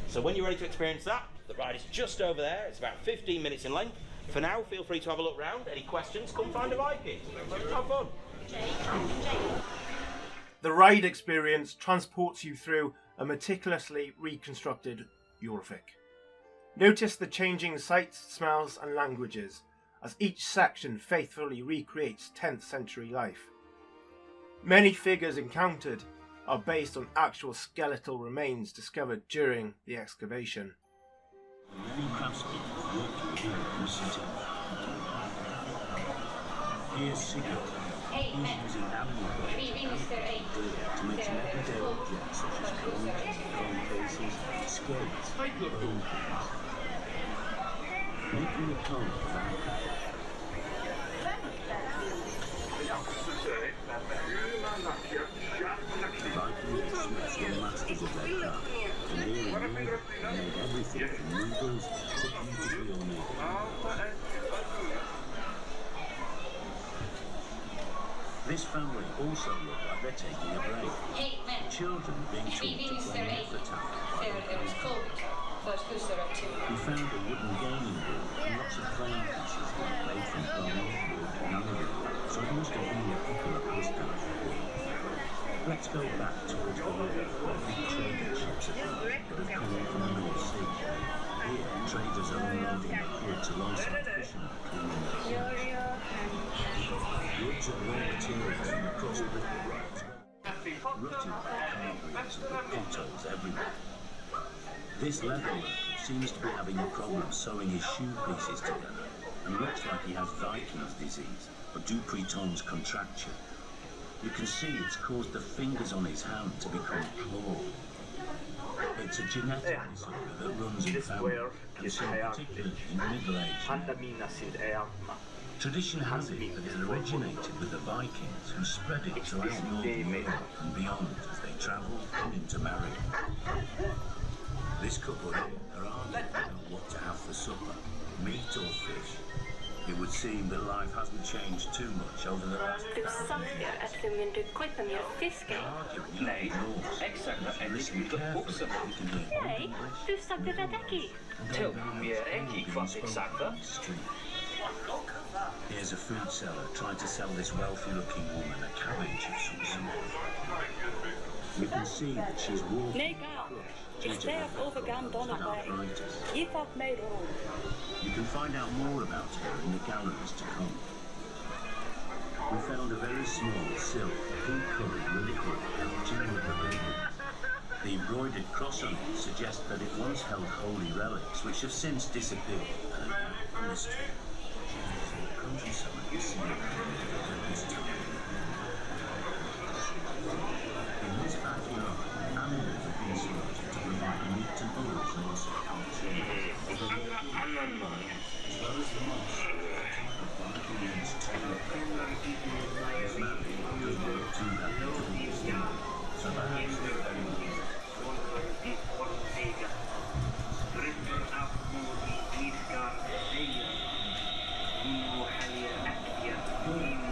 So when you're ready to experience that, the ride is just over there. It's about 15 minutes in length. For now, feel free to have a look round. Any questions, come find a Viking. Have fun. The ride experience transports you through a meticulously reconstructed Jorvik. Notice the changing sights, smells and languages as each section faithfully recreates 10th century life. Many figures encountered are based on actual skeletal remains discovered during the excavation. Many craftspeople worked here in the city. Here's Sigurd. He's using animal bones to make some everyday objects such as combs, comb cases, skates, bone pins. Making a comb of uncut. Vikings and smiths were masters of their craft, and here in Norway, they made everything from noodles to beautifully ornate. This family also look like they're taking a break. Children being taught to play off the tap. We found a wooden gaming room and lots of playing pieces made from bone, wood and iron, so it must have been a popular pastime. Let's go back towards the river where big trading ships are found that have come in from the North Sea. Here, traders are unloading their goods alongside fishermen cleaning their ships. Goods and raw materials from across Britain, rutted carveries and potholes everywhere. This leather worker seems to be having a problem sewing his shoe pieces together, and looks like he has Viking's disease, or Dupuytren's contracture. You can see it's caused the fingers on his hand to become clawed. It's a genetic disorder that runs in family, and seen particularly in middle-aged men. Tradition has it that it originated with the Vikings, who spread it throughout the Old World and beyond as they travelled and intermarried. This couple here are arguing about what to have for supper, meat or fish. It would seem that life hasn't changed too much over the last Du säger att du vill klippa mer fisk? Nej, exakt. Listen carefully. You can hear Nej, du sa gradaki. Here's a food seller trying to sell this wealthy-looking woman a cabbage of some sort. You can see that she's walking Ik sterf over Gandonnerbij. Je valt mee rond. You can find out more about her in the galleries to come. We found a very small silk, pink-coloured reliquary pouching with the label. The embroidered cross on it suggests that it once held holy relics which have since disappeared and are now a mystery. Countryside is seen at this time. In this backyard, animals have been slaughtered to provide meat to birds and also culture. As well as the moss, Vikings tail. This man does not look too happy to be seen, so perhaps they're very good.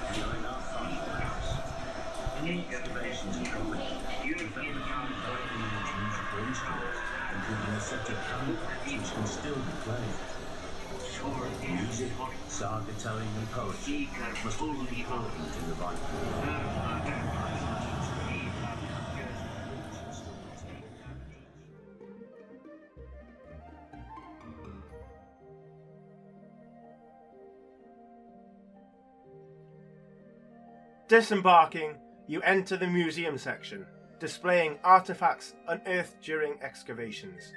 Behind our final house, in the excavations and comments, we found a few Viking Age musical instruments, including a set of panpipes which can still be played. Music, saga telling and poetry must all be important in the Viking. Disembarking, you enter the museum section, displaying artifacts unearthed during excavations.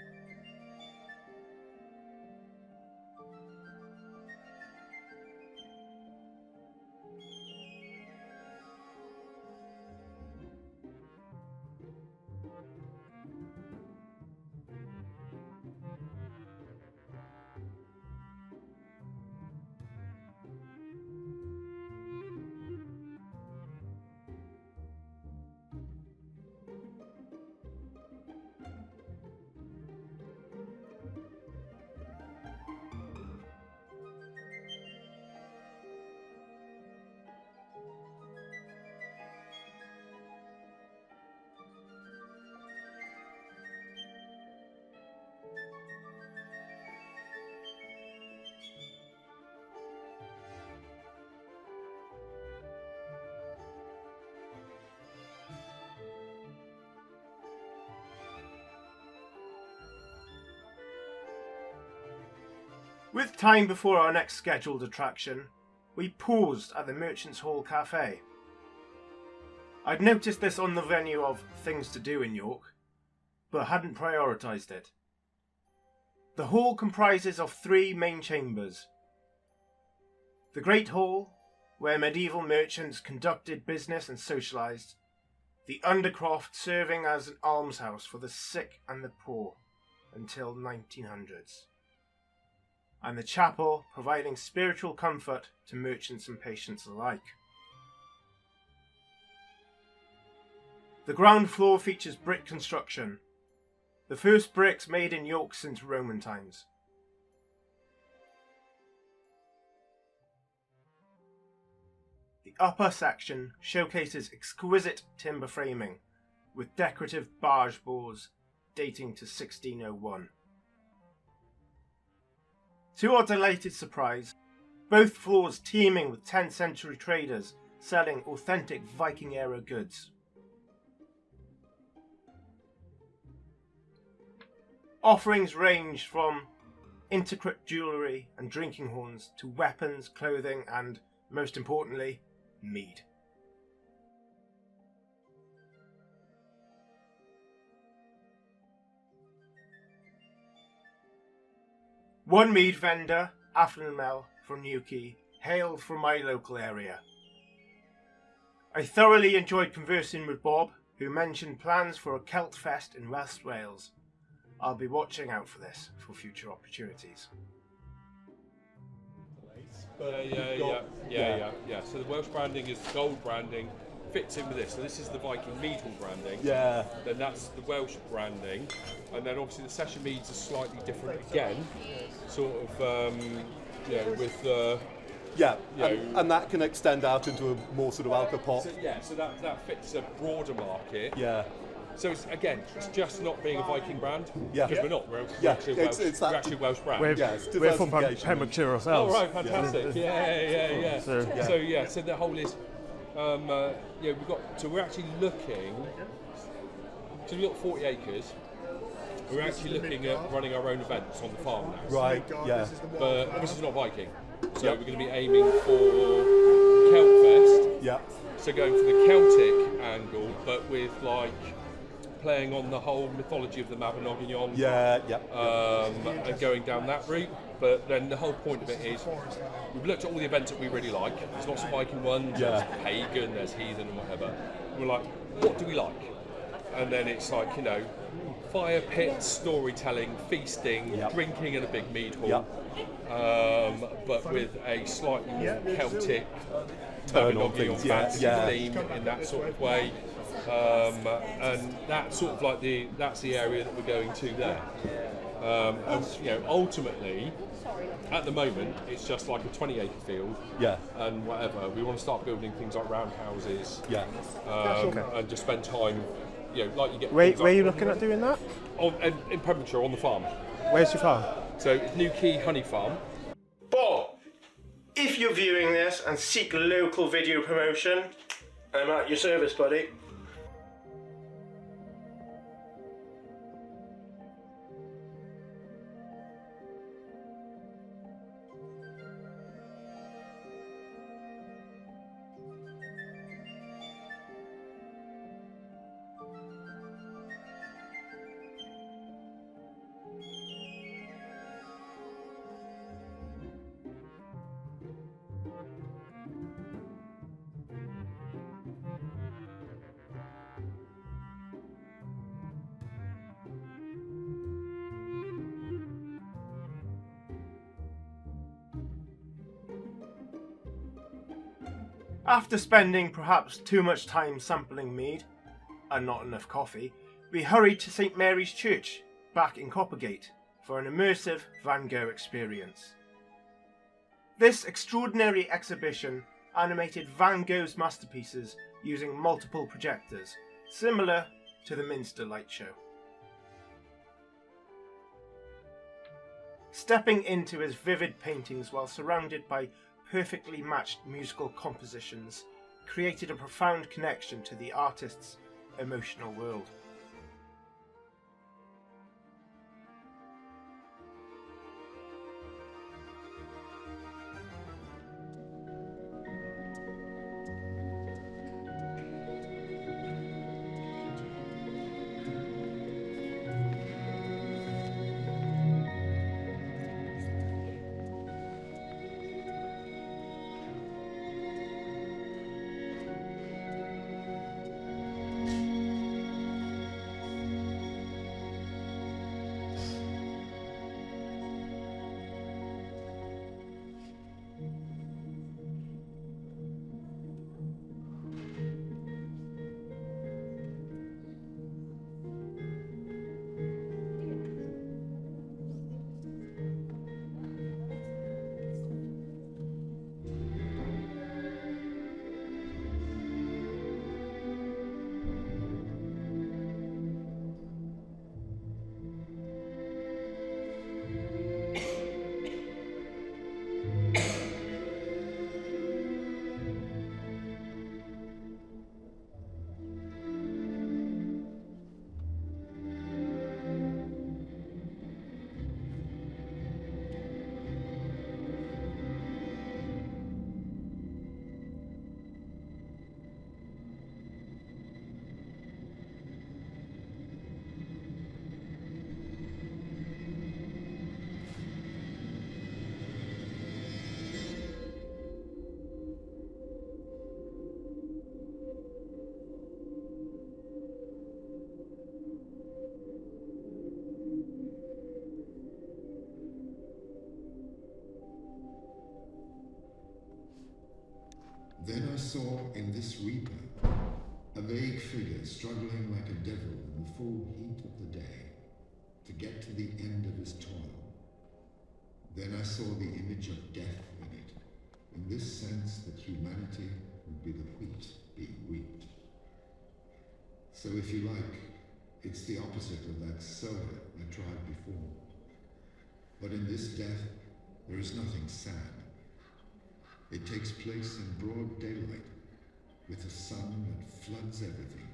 With time before our next scheduled attraction, we paused at the Merchants' Hall Café. I'd noticed this on the venue of Things to Do in York, but hadn't prioritised it. The hall comprises of 3 main chambers. The Great Hall, where medieval merchants conducted business and socialised. The Undercroft serving as an almshouse for the sick and the poor until 1900s. And the chapel providing spiritual comfort to merchants and patients alike. The ground floor features brick construction, the first bricks made in York since Roman times. The upper section showcases exquisite timber framing with decorative barge bores dating to 1601. To our delighted surprise, both floors teeming with 10th century traders selling authentic Viking era goods. Offerings range from intricate jewellery and drinking horns to weapons, clothing and, most importantly, mead. One mead vendor, Mel from Newquay, hailed from my local area. I thoroughly enjoyed conversing with Bob, who mentioned plans for a Celt Fest in West Wales. I'll be watching out for this for future opportunities. Yeah. So the Welsh branding is gold branding, fits in with this. So this is the Viking mead hall branding. Yeah. Then that's the Welsh branding, and then obviously the session meads are slightly different again, sort of with and that can extend out into a more sort of alcopop. So that fits a broader market. Yeah. So it's just not being a Viking brand. Yeah. Because we're not. We're actually a Welsh brand. We're from Pembrokeshire ourselves. Oh right, fantastic. Yeah. So the whole is, we're actually looking. So we've got 40 acres. We're actually looking at running our own events on the farm now. Right. Yeah. But obviously it's not Viking. So we're going to be aiming for Celt Fest. Yeah. So going for the Celtic angle, but with playing on the whole mythology of the Mabinogion. And going down that route. But then the whole point of it is, we've looked at all the events that we really like. There's lots of Viking ones, there's pagan, there's heathen and whatever. We're like, what do we like? And then it's like, fire pits, storytelling, feasting, drinking in a big mead hall. But with a slightly more Celtic turn on things, fantasy theme in that sort of way. And that's sort of that's the area that we're going to there. Ultimately, at the moment, it's just like a 20-acre field. Yeah. And whatever. We want to start building things like roundhouses. Yeah. And just spend time, like you get. Where are you looking at doing that? In Pembrokeshire, on the farm. Where's your farm? So it's Newquay Honey Farm. Bob, if you're viewing this and seek local video promotion, I'm at your service, buddy. After spending perhaps too much time sampling mead, and not enough coffee, we hurried to St Mary's Church, back in Coppergate, for an immersive Van Gogh experience. This extraordinary exhibition animated Van Gogh's masterpieces using multiple projectors, similar to the Minster light show. Stepping into his vivid paintings while surrounded by perfectly matched musical compositions created a profound connection to the artist's emotional world. Then I saw in this reaper a vague figure struggling like a devil in the full heat of the day to get to the end of his toil. Then I saw the image of death in it, in this sense that humanity would be the wheat being reaped. So if you like, it's the opposite of that sower I tried before. But in this death, there is nothing sad. It takes place in broad daylight, with a sun that floods everything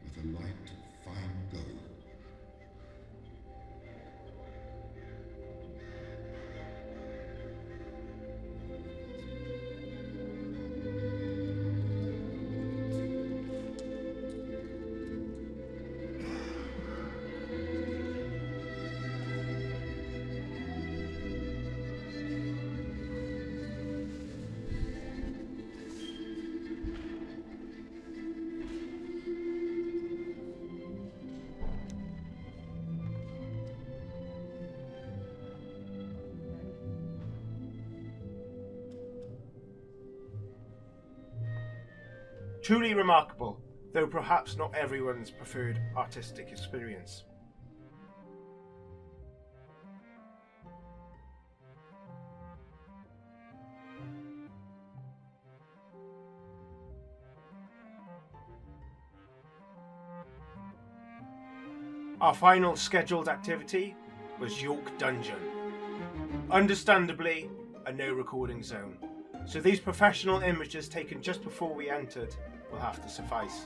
with a light of fine gold. Truly remarkable, though perhaps not everyone's preferred artistic experience. Our final scheduled activity was York Dungeon. Understandably, a no recording zone, so these professional images taken just before we entered will have to suffice.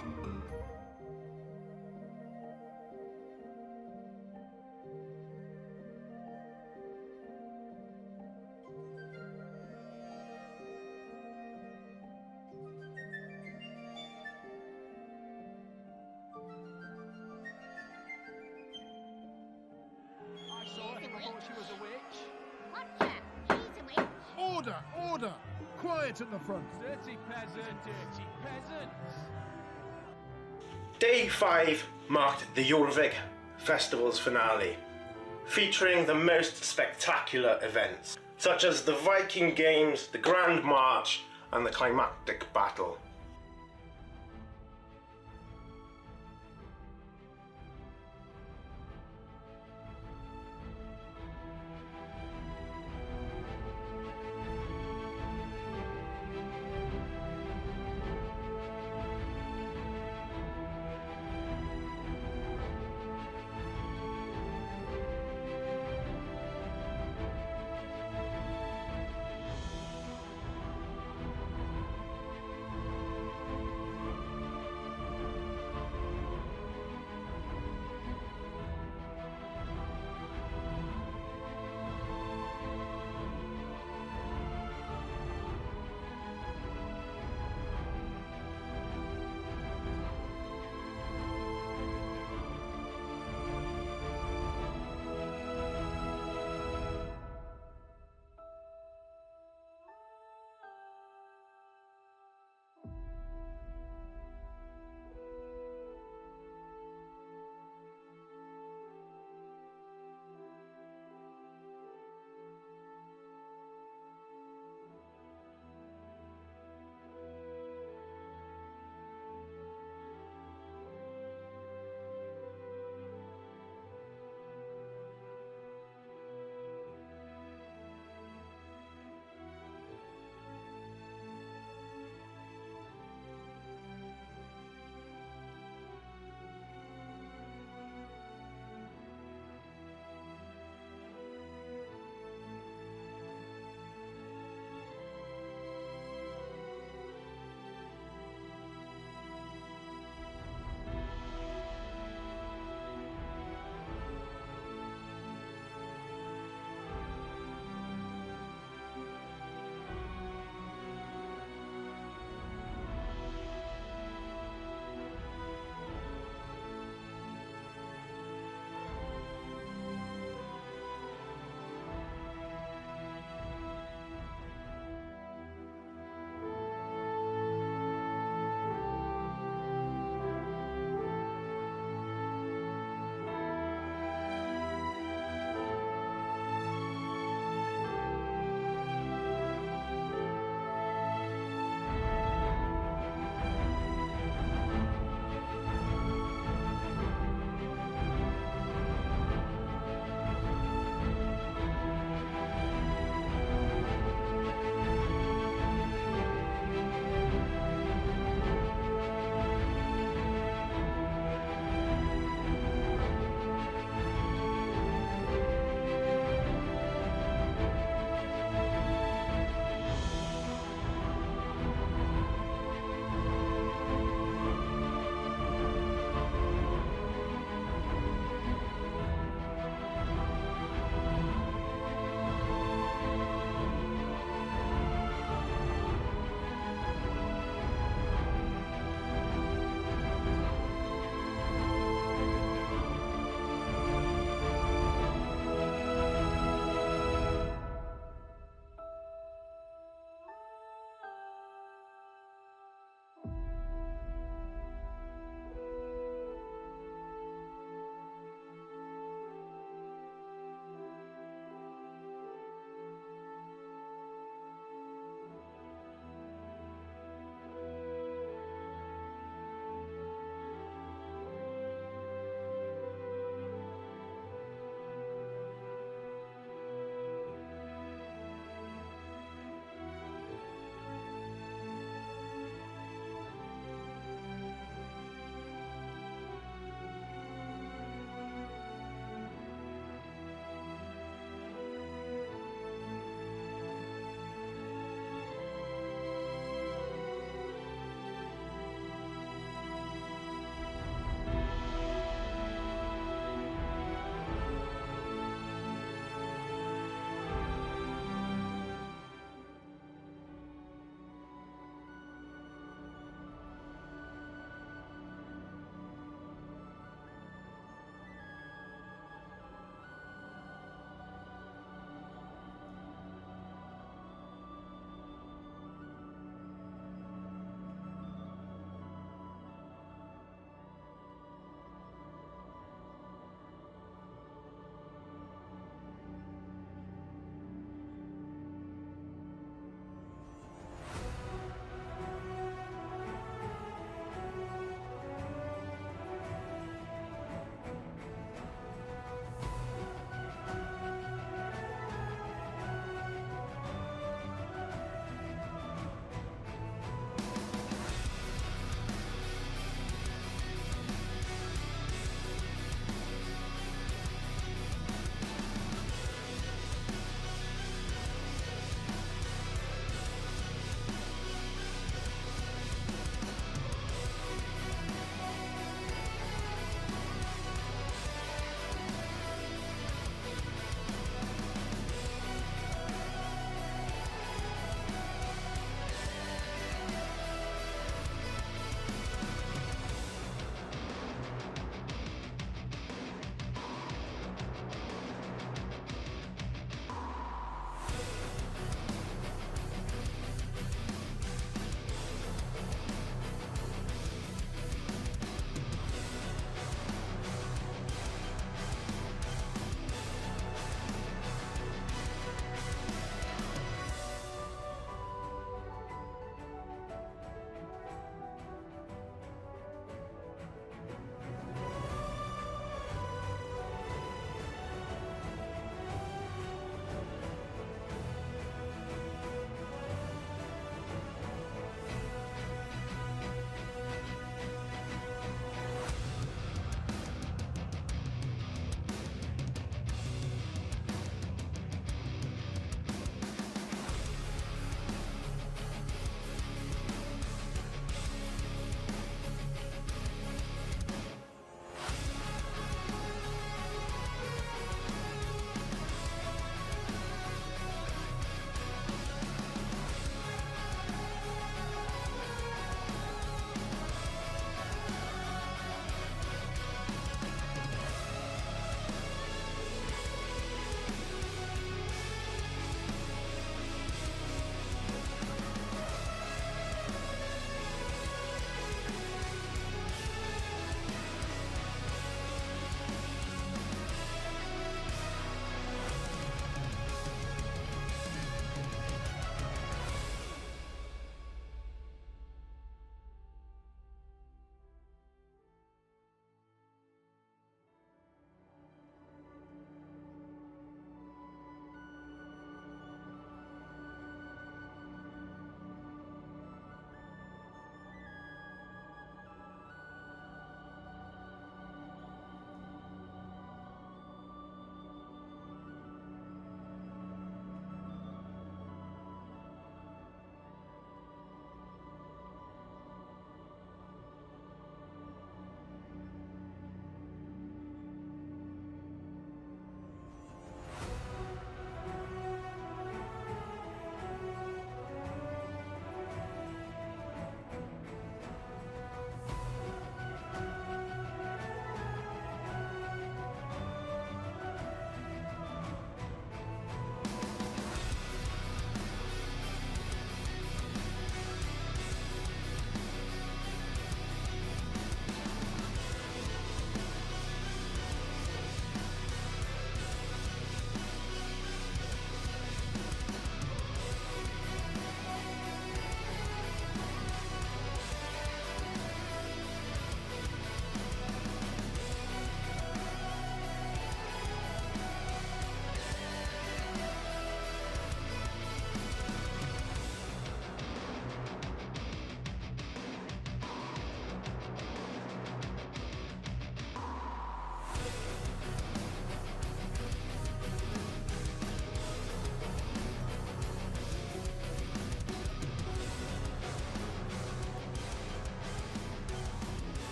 Order! Order! Quiet at the front. Dirty peasant! Dirty peasants! Day 5 marked the Jorvik Festival's finale, featuring the most spectacular events, such as the Viking Games, the Grand March, and the climactic battle.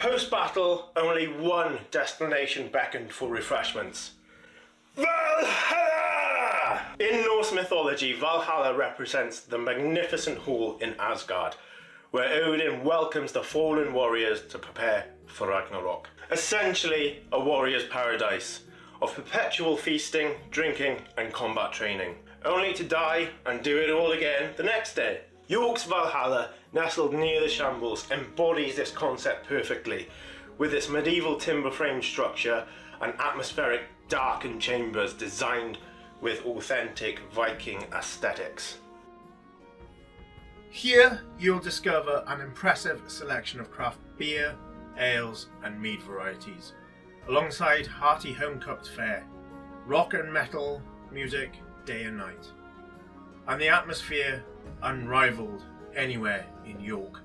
Post-battle, only one destination beckoned for refreshments. Valhalla! In Norse mythology, Valhalla represents the magnificent hall in Asgard, where Odin welcomes the fallen warriors to prepare for Ragnarok. Essentially, a warrior's paradise of perpetual feasting, drinking, and combat training, only to die and do it all again the next day. York's Valhalla, nestled near the Shambles, embodies this concept perfectly, with its medieval timber frame structure and atmospheric darkened chambers designed with authentic Viking aesthetics. Here you'll discover an impressive selection of craft beer, ales and mead varieties, alongside hearty home-cooked fare, rock and metal music day and night, and the atmosphere unrivaled anywhere in York.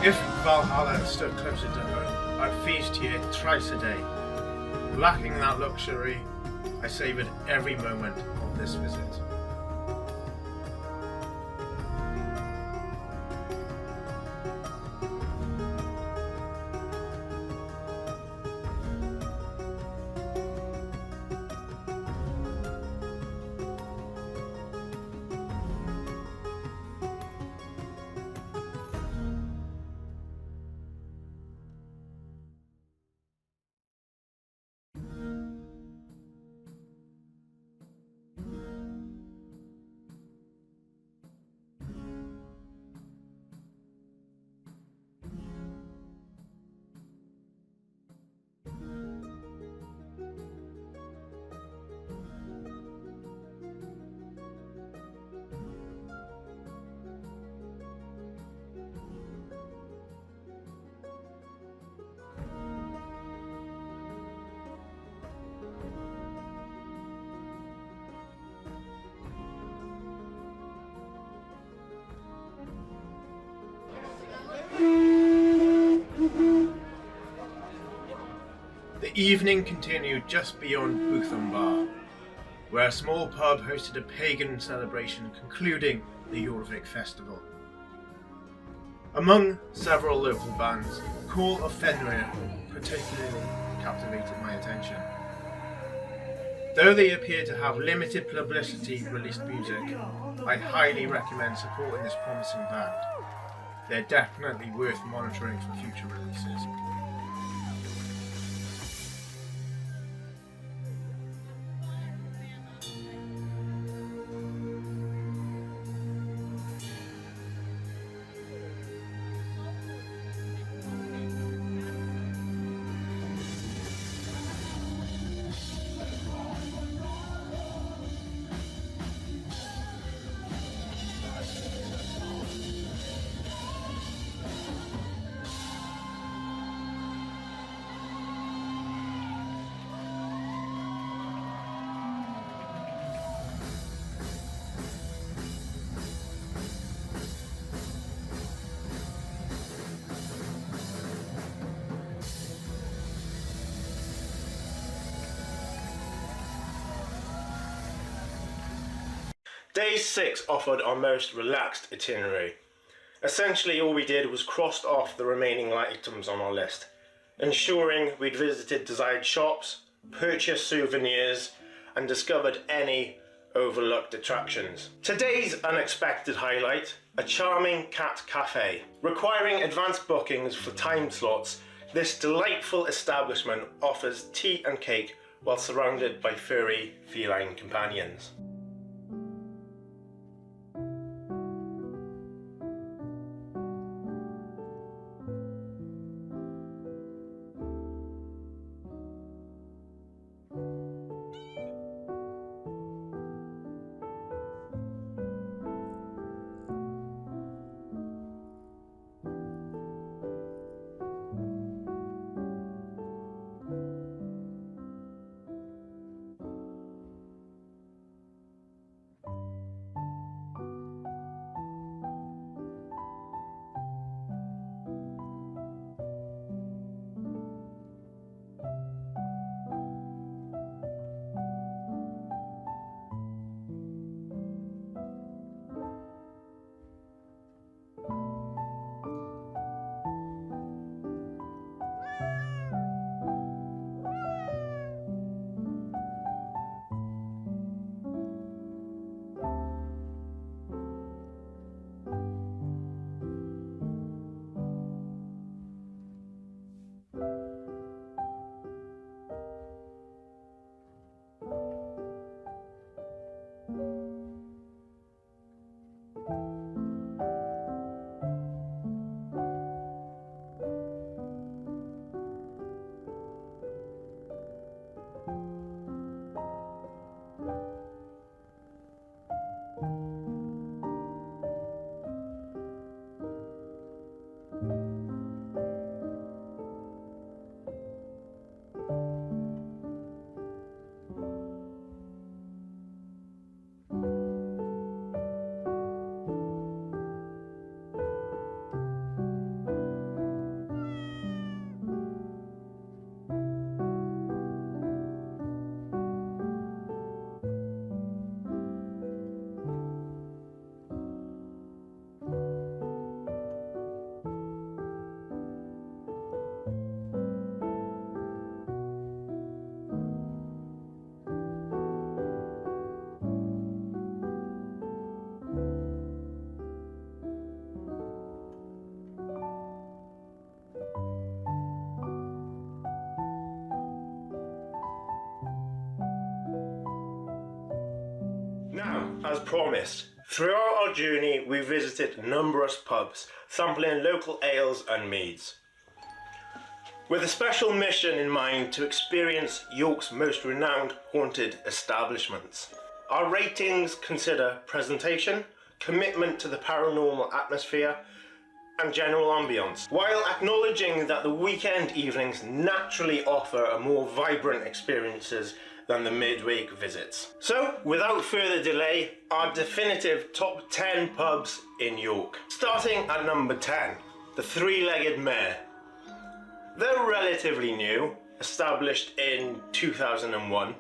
If Valhalla stood closer to home, I'd feast here thrice a day. Lacking that luxury, I savoured every moment of this visit. The evening continued just beyond Bootham Bar, where a small pub hosted a pagan celebration concluding the Jorvik Festival. Among several local bands, Call of Fenrir particularly captivated my attention. Though they appear to have limited publicity released music, I highly recommend supporting this promising band. They're definitely worth monitoring for future releases. Day 6 offered our most relaxed itinerary. Essentially all we did was crossed off the remaining items on our list, ensuring we'd visited desired shops, purchased souvenirs and discovered any overlooked attractions. Today's unexpected highlight, a charming cat cafe. Requiring advanced bookings for time slots, this delightful establishment offers tea and cake while surrounded by furry feline companions. as promised, throughout our journey we visited numerous pubs, sampling local ales and meads, with a special mission in mind to experience York's most renowned haunted establishments. Our ratings consider presentation, commitment to the paranormal atmosphere, and general ambience, while acknowledging that the weekend evenings naturally offer a more vibrant experiences than the midweek visits. So, without further delay, our definitive top 10 pubs in York. Starting at number 10, the Three-Legged Mare. They're relatively new, established in 2001.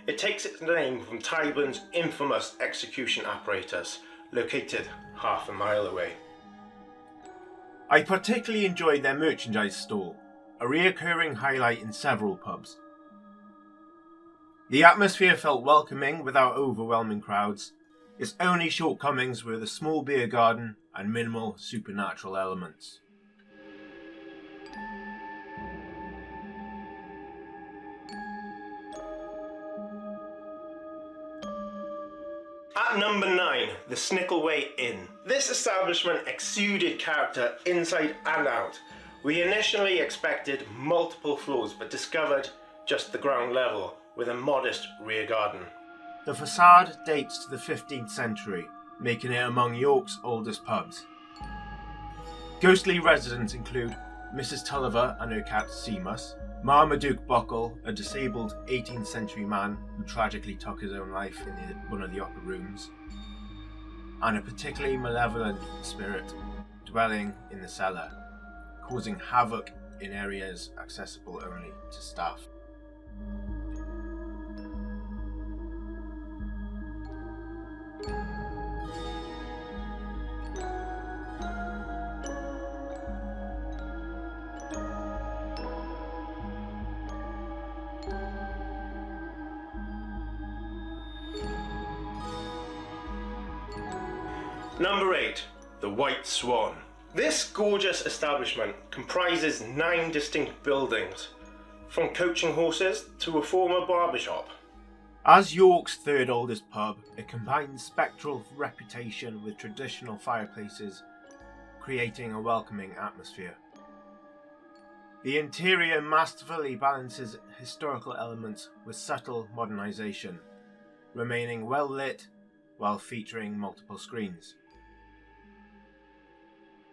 It takes its name from Tyburn's infamous execution apparatus, located half a mile away. I particularly enjoyed their merchandise stall, a reoccurring highlight in several pubs. The atmosphere felt welcoming without overwhelming crowds. Its only shortcomings were the small beer garden and minimal supernatural elements. At number 9, the Snickleway Inn. This establishment exuded character inside and out. We initially expected multiple floors but discovered just the ground level with a modest rear garden. The facade dates to the 15th century, making it among York's oldest pubs. Ghostly residents include Mrs. Tulliver and her cat Seamus, Marmaduke Buckle, a disabled 18th century man who tragically took his own life in one of the upper rooms, and a particularly malevolent spirit dwelling in the cellar, causing havoc in areas accessible only to staff. Number 8, the White Swan. This gorgeous establishment comprises 9 distinct buildings, from coaching horses to a former barbershop. As York's third oldest pub, it combines spectral reputation with traditional fireplaces, creating a welcoming atmosphere. The interior masterfully balances historical elements with subtle modernisation, remaining well lit while featuring multiple screens.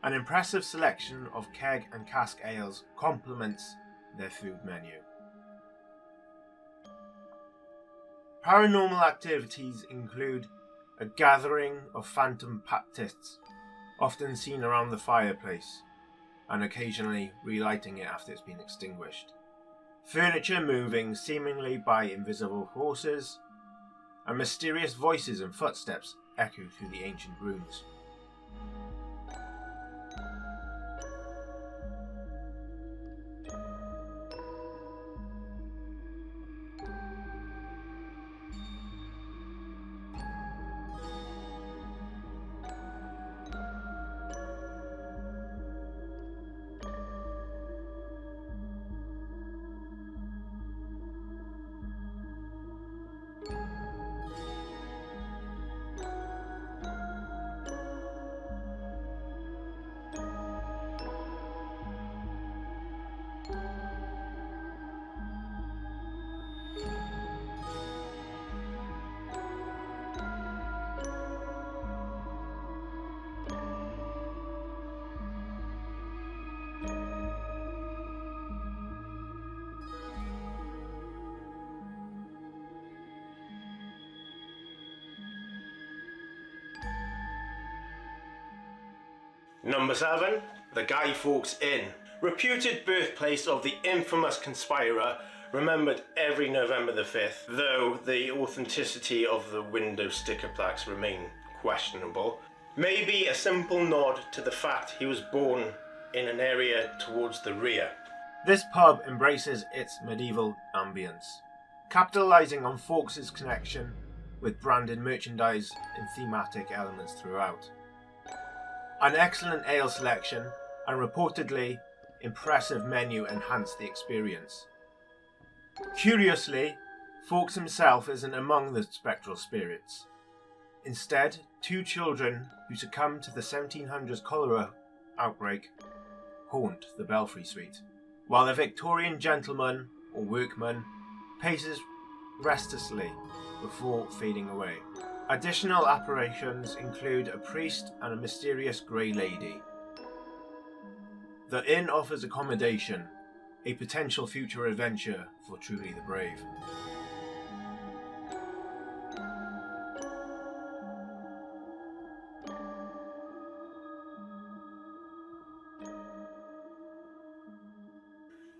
An impressive selection of keg and cask ales complements their food menu. Paranormal activities include a gathering of phantom baptists, often seen around the fireplace, and occasionally relighting it after it's been extinguished. Furniture moving seemingly by invisible forces, and mysterious voices and footsteps echo through the ancient rooms. Number 7, the Guy Fawkes Inn. Reputed birthplace of the infamous conspirer, remembered every November the 5th, though the authenticity of the window sticker plaques remain questionable. Maybe a simple nod to the fact he was born in an area towards the rear. This pub embraces its medieval ambience, capitalising on Fawkes' connection with branded merchandise and thematic elements throughout. An excellent ale selection and reportedly impressive menu enhance the experience. Curiously, Fawkes himself isn't among the spectral spirits. Instead, 2 children who succumbed to the 1700s cholera outbreak haunt the Belfry Suite, while a Victorian gentleman or workman paces restlessly before fading away. Additional apparitions include a priest and a mysterious grey lady. The inn offers accommodation, a potential future adventure for truly the brave.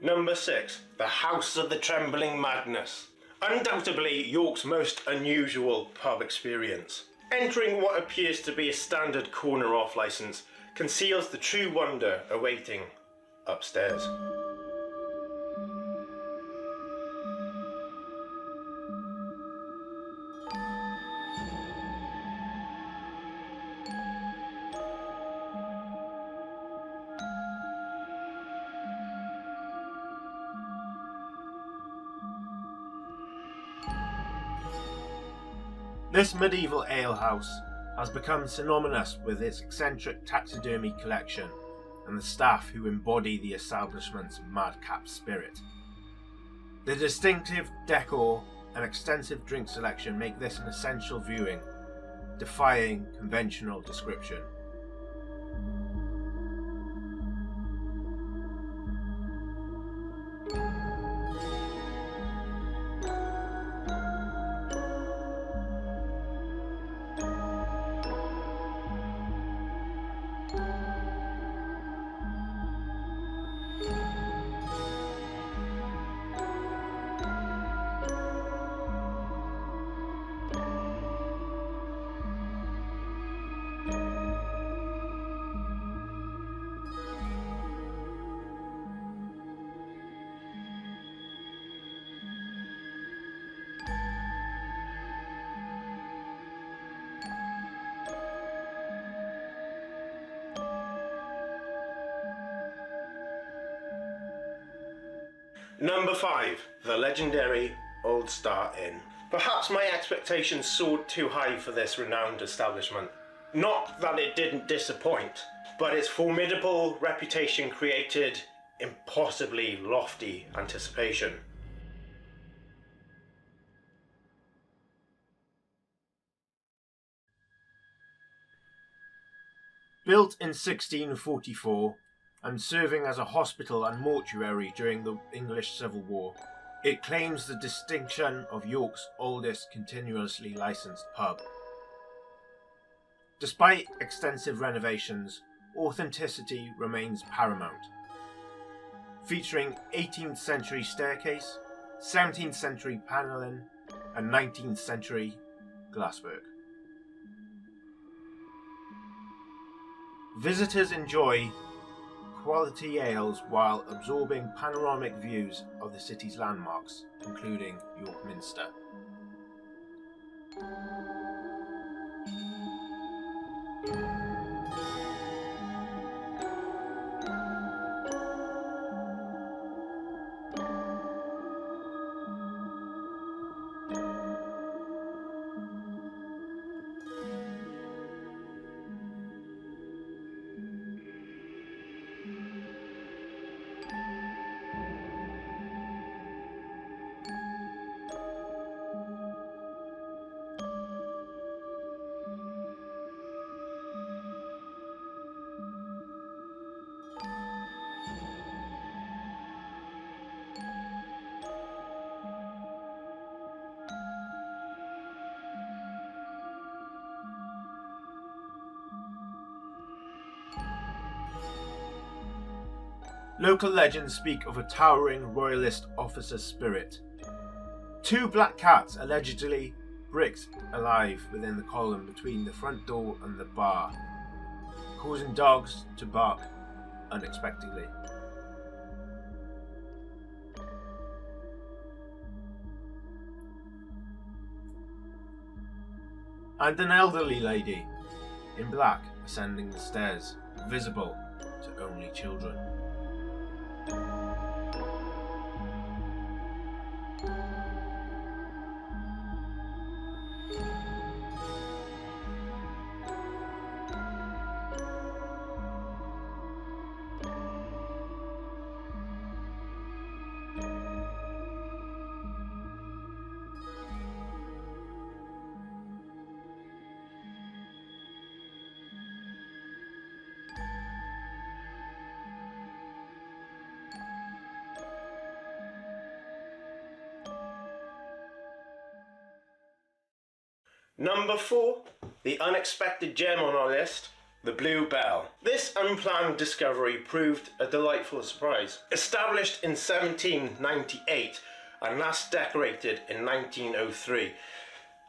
Number 6, the House of the Trembling Madness. Undoubtedly York's most unusual pub experience. Entering what appears to be a standard corner off licence conceals the true wonder awaiting upstairs. This medieval alehouse has become synonymous with its eccentric taxidermy collection and the staff who embody the establishment's madcap spirit. The distinctive decor and extensive drink selection make this an essential viewing, defying conventional description. Number 5, the legendary Old Star Inn. Perhaps my expectations soared too high for this renowned establishment. Not that it didn't disappoint, but its formidable reputation created impossibly lofty anticipation. Built in 1644 and serving as a hospital and mortuary during the English Civil War, it claims the distinction of York's oldest continuously licensed pub. Despite extensive renovations, authenticity remains paramount. Featuring 18th century staircase, 17th century panelling, and 19th century glasswork. Visitors enjoy quality ales while absorbing panoramic views of the city's landmarks, including York Minster. Local legends speak of a towering royalist officer's spirit. 2 black cats allegedly bricked alive within the column between the front door and the bar, causing dogs to bark unexpectedly. And an elderly lady in black ascending the stairs, visible to only children. Number 4, the unexpected gem on our list, the Blue Bell. This unplanned discovery proved a delightful surprise. Established in 1798 and last decorated in 1903,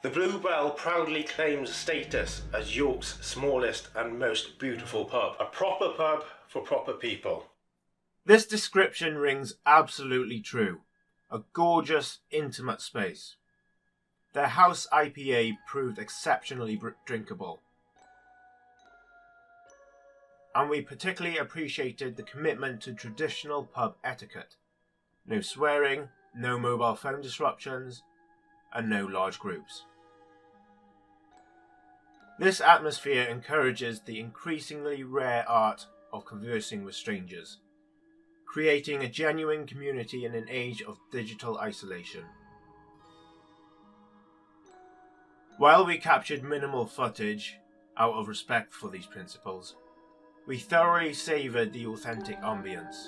the Blue Bell proudly claims status as York's smallest and most beautiful pub. A proper pub for proper people. This description rings absolutely true. A gorgeous, intimate space. Their house IPA proved exceptionally drinkable. And we particularly appreciated the commitment to traditional pub etiquette. No swearing, no mobile phone disruptions, and no large groups. This atmosphere encourages the increasingly rare art of conversing with strangers, creating a genuine community in an age of digital isolation. While we captured minimal footage out of respect for these principles, we thoroughly savoured the authentic ambience.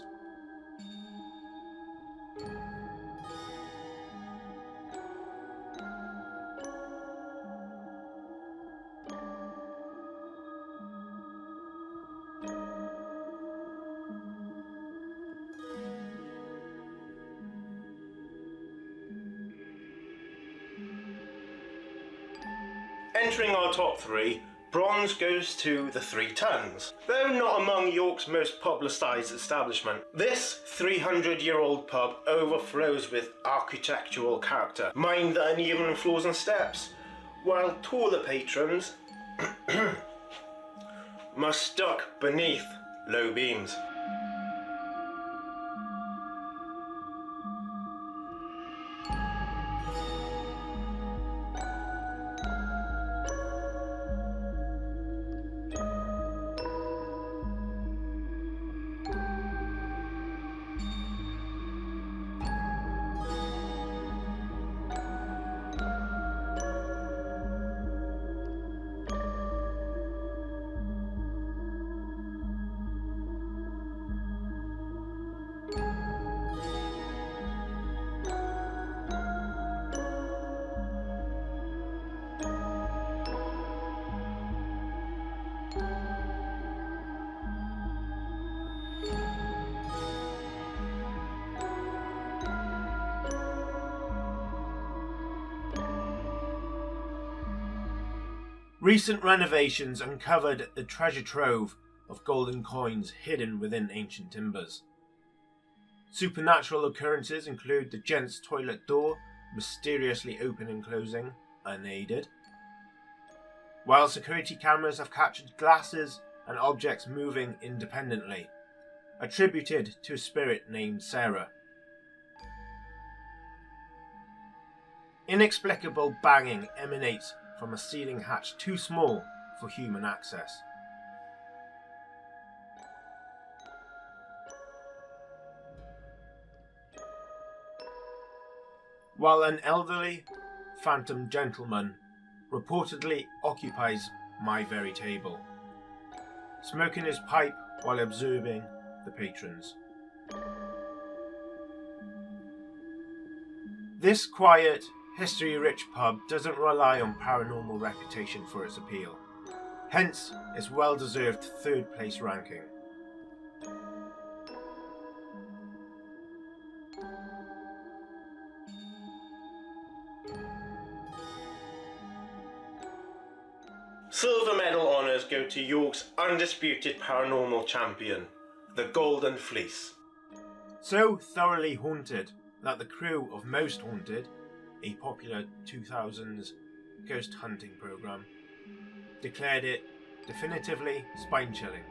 Entering our top 3, bronze goes to the 3 Tons. Though not among York's most publicised establishment, this 300-year-old pub overflows with architectural character. Mind the uneven floors and steps, while taller patrons must duck beneath low beams. Recent renovations uncovered a treasure trove of golden coins hidden within ancient timbers. Supernatural occurrences include the gents' toilet door mysteriously open and closing, unaided, while security cameras have captured glasses and objects moving independently, attributed to a spirit named Sarah. Inexplicable banging emanates from a ceiling hatch too small for human access. While an elderly phantom gentleman reportedly occupies my very table, smoking his pipe while observing the patrons. This quiet, history-rich pub doesn't rely on paranormal reputation for its appeal, hence its well-deserved third-place ranking. Silver medal honours go to York's undisputed paranormal champion, the Golden Fleece. So thoroughly haunted that the crew of Most Haunted, a popular 2000s ghost hunting program, declared it definitively spine-chilling.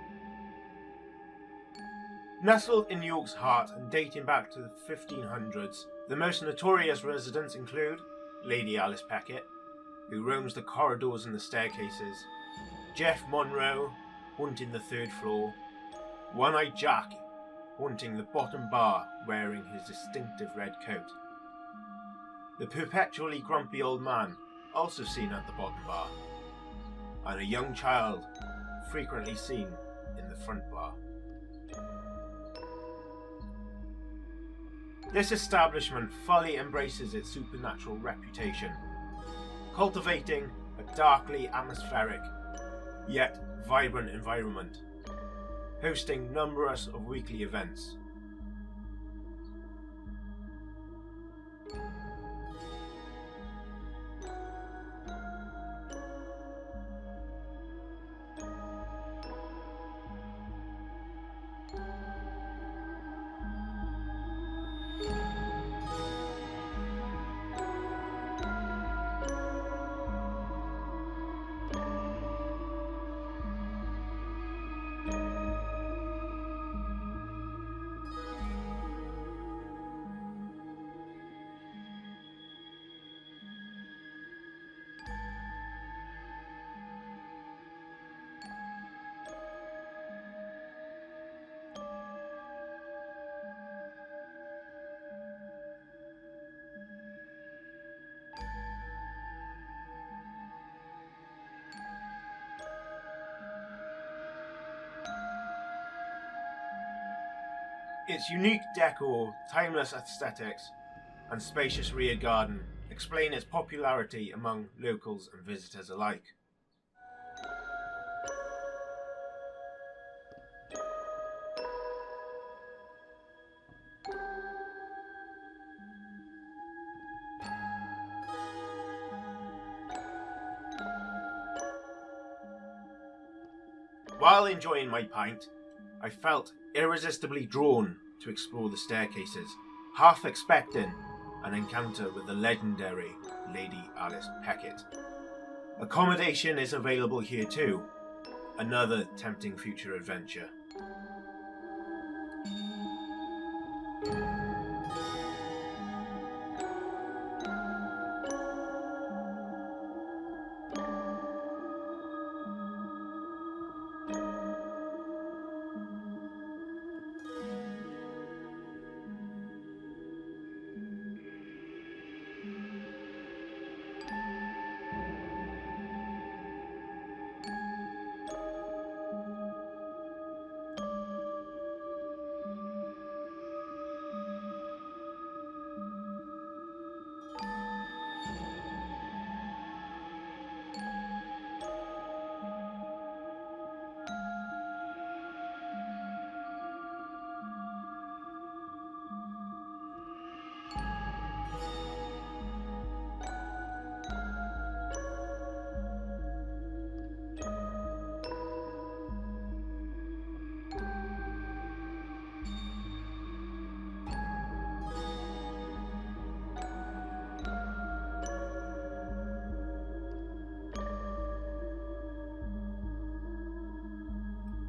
Nestled in York's heart and dating back to the 1500s, the most notorious residents include Lady Alice Peckett, who roams the corridors and the staircases, Jeff Monroe, haunting the 3rd floor, One-Eyed Jack, haunting the bottom bar wearing his distinctive red coat, the perpetually grumpy old man, also seen at the bottom bar, and a young child, frequently seen in the front bar. This establishment fully embraces its supernatural reputation, cultivating a darkly atmospheric, yet vibrant environment, hosting numerous of weekly events. Its unique decor, timeless aesthetics, and spacious rear garden explain its popularity among locals and visitors alike. While enjoying my pint, I felt irresistibly drawn to explore the staircases, half expecting an encounter with the legendary Lady Alice Peckett. Accommodation is available here too, another tempting future adventure.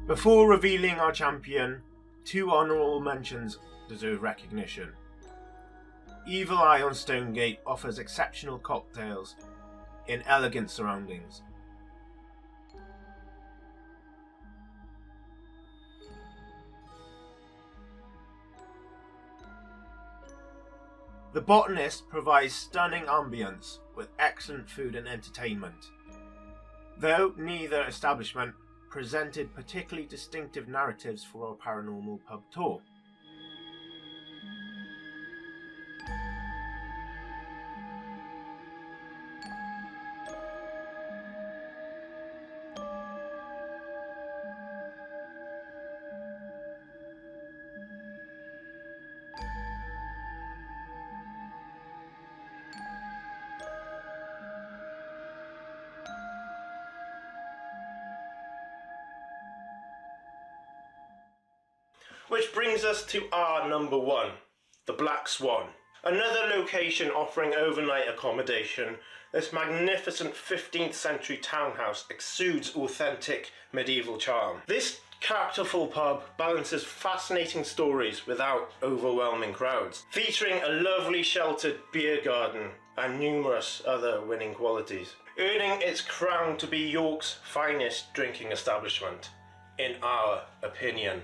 Before revealing our champion, two honourable mentions deserve recognition. Evil Eye on Stonegate offers exceptional cocktails in elegant surroundings. The Botanist provides stunning ambience with excellent food and entertainment, though neither establishment presented particularly distinctive narratives for our paranormal pub tour. Which brings us to our number one, the Black Swan. Another location offering overnight accommodation, this magnificent 15th century townhouse exudes authentic medieval charm. This characterful pub balances fascinating stories without overwhelming crowds, featuring a lovely sheltered beer garden and numerous other winning qualities, earning its crown to be York's finest drinking establishment, in our opinion.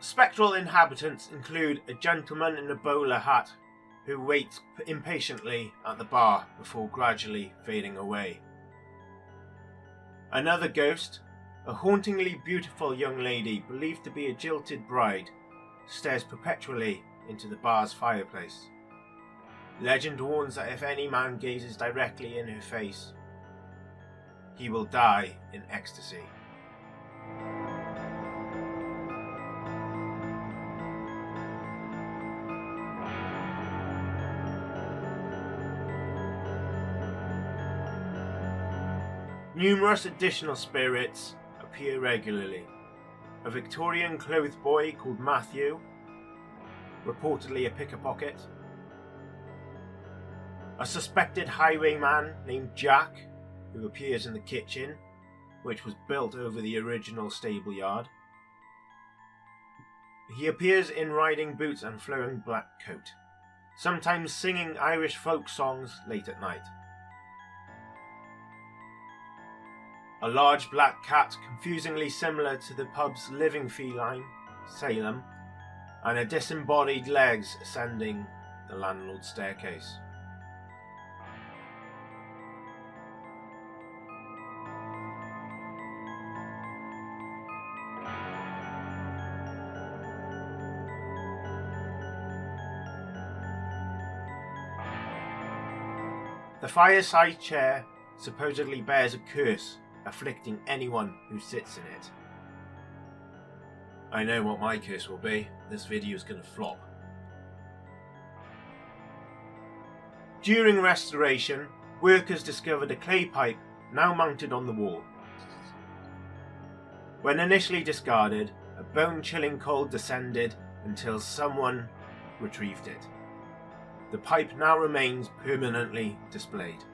Spectral inhabitants include a gentleman in a bowler hat who waits impatiently at the bar before gradually fading away. Another ghost, a hauntingly beautiful young lady believed to be a jilted bride, stares perpetually into the bar's fireplace. Legend warns that if any man gazes directly in her face, he will die in ecstasy. Numerous additional spirits appear regularly. A Victorian clothed boy called Matthew, reportedly a pickpocket. A suspected highwayman named Jack, who appears in the kitchen, which was built over the original stable yard. He appears in riding boots and flowing black coat, sometimes singing Irish folk songs late at night. A large black cat confusingly similar to the pub's living feline, Salem, and a disembodied legs ascending the landlord's staircase. The fireside chair supposedly bears a curse afflicting anyone who sits in it. I know what my curse will be. This video is going to flop. During restoration, workers discovered a clay pipe now mounted on the wall. When initially discarded, a bone-chilling cold descended until someone retrieved it. The pipe now remains permanently displayed.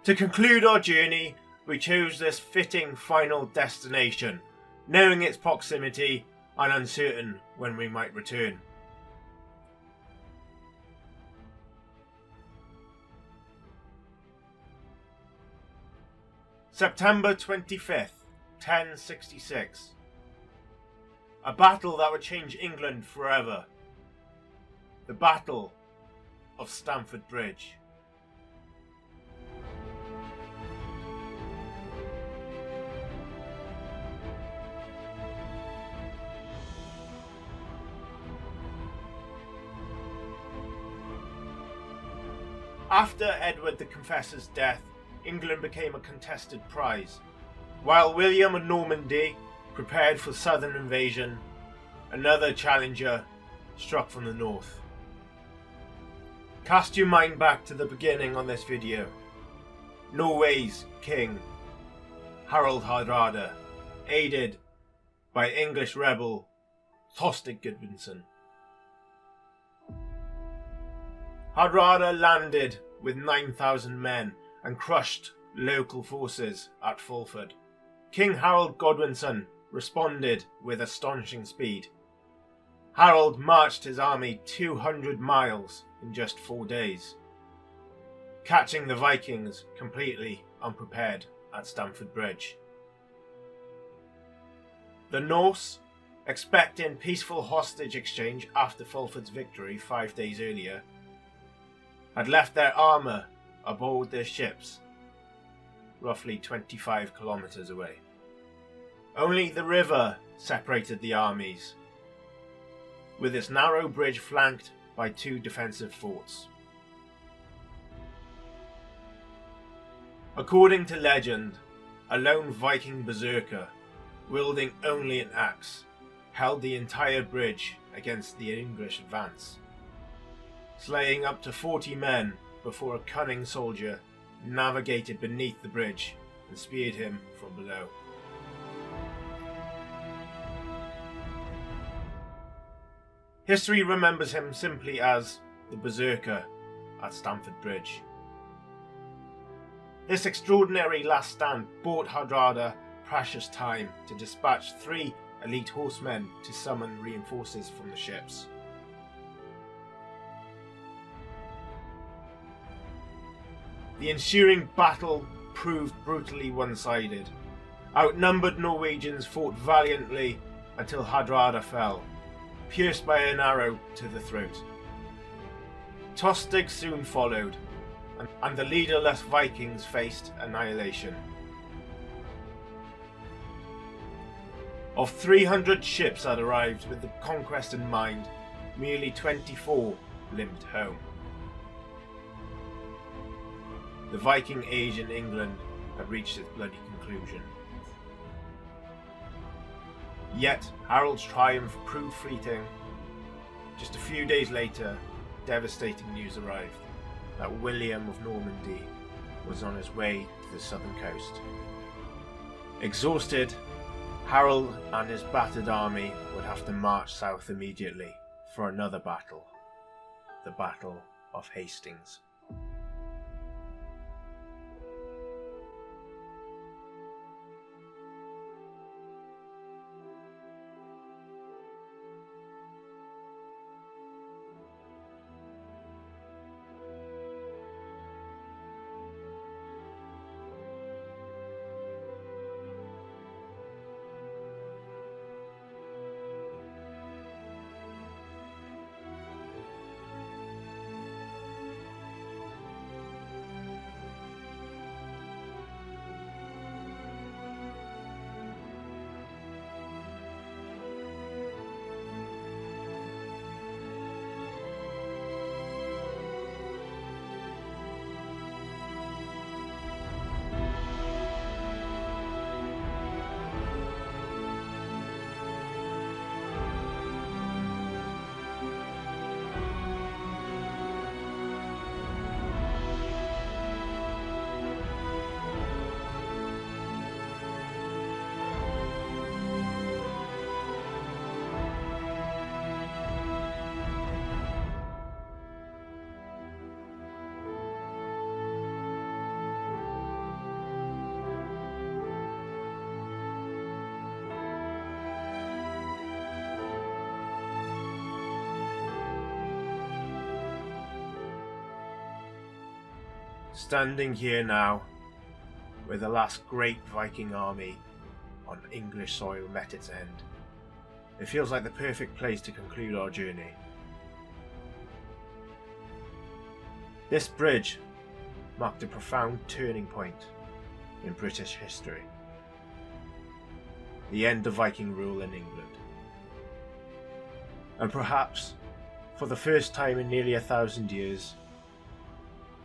To conclude our journey, we chose this fitting final destination, knowing its proximity and uncertain when we might return. September 25th, 1066. A battle that would change England forever. The Battle of Stamford Bridge. After Edward the Confessor's death, England became a contested prize. While William of Normandy prepared for southern invasion, another challenger struck from the north. Cast your mind back to the beginning on this video. Norway's king, Harald Hardrada, aided by English rebel Thorstein Gudbranson. Hardrada landed with 9,000 men and crushed local forces at Fulford. King Harald Godwinson responded with astonishing speed. Harold marched his army 200 miles in just 4 days, catching the Vikings completely unprepared at Stamford Bridge. The Norse, expecting peaceful hostage exchange after Fulford's victory 5 days earlier, had left their armour aboard their ships, roughly 25 kilometres away. Only the river separated the armies, with its narrow bridge flanked by 2 defensive forts. According to legend, a lone Viking berserker, wielding only an axe, held the entire bridge against the English advance, slaying up to 40 men before a cunning soldier navigated beneath the bridge and speared him from below. History remembers him simply as the Berserker at Stamford Bridge. This extraordinary last stand bought Hardrada precious time to dispatch 3 elite horsemen to summon reinforcements from the ships. The ensuing battle proved brutally one-sided. Outnumbered Norwegians fought valiantly until Hardrada fell, pierced by an arrow to the throat. Tostig soon followed, and the leaderless Vikings faced annihilation. Of 300 ships that arrived with the conquest in mind, merely 24 limped home. The Viking age in England had reached its bloody conclusion. Yet Harold's triumph proved fleeting. Just a few days later, devastating news arrived that William of Normandy was on his way to the southern coast. Exhausted, Harold and his battered army would have to march south immediately for another battle, the Battle of Hastings. Standing here now, where the last great Viking army on English soil met its end, it feels like the perfect place to conclude our journey. This bridge marked a profound turning point in British history. The end of Viking rule in England. And perhaps, for the first time in nearly 1,000 years,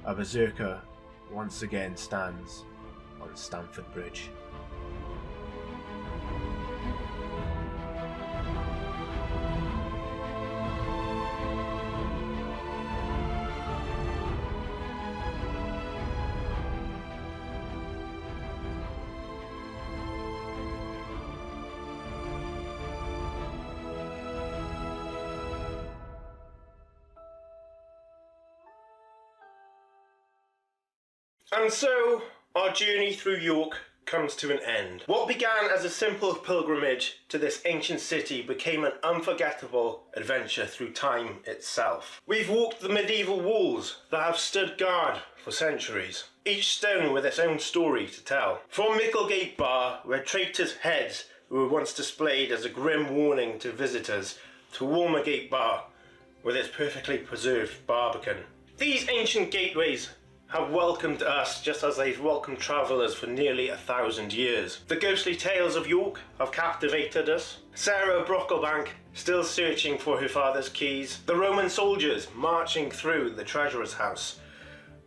a berserker once again stands on Stamford Bridge. And so, our journey through York comes to an end. What began as a simple pilgrimage to this ancient city became an unforgettable adventure through time itself. We've walked the medieval walls that have stood guard for centuries, each stone with its own story to tell. From Micklegate Bar, where traitors' heads were once displayed as a grim warning to visitors, to Walmergate Bar, with its perfectly preserved barbican. These ancient gateways have welcomed us just as they've welcomed travellers for nearly 1,000 years. The ghostly tales of York have captivated us. Sarah Brocklebank still searching for her father's keys. The Roman soldiers marching through the treasurer's house.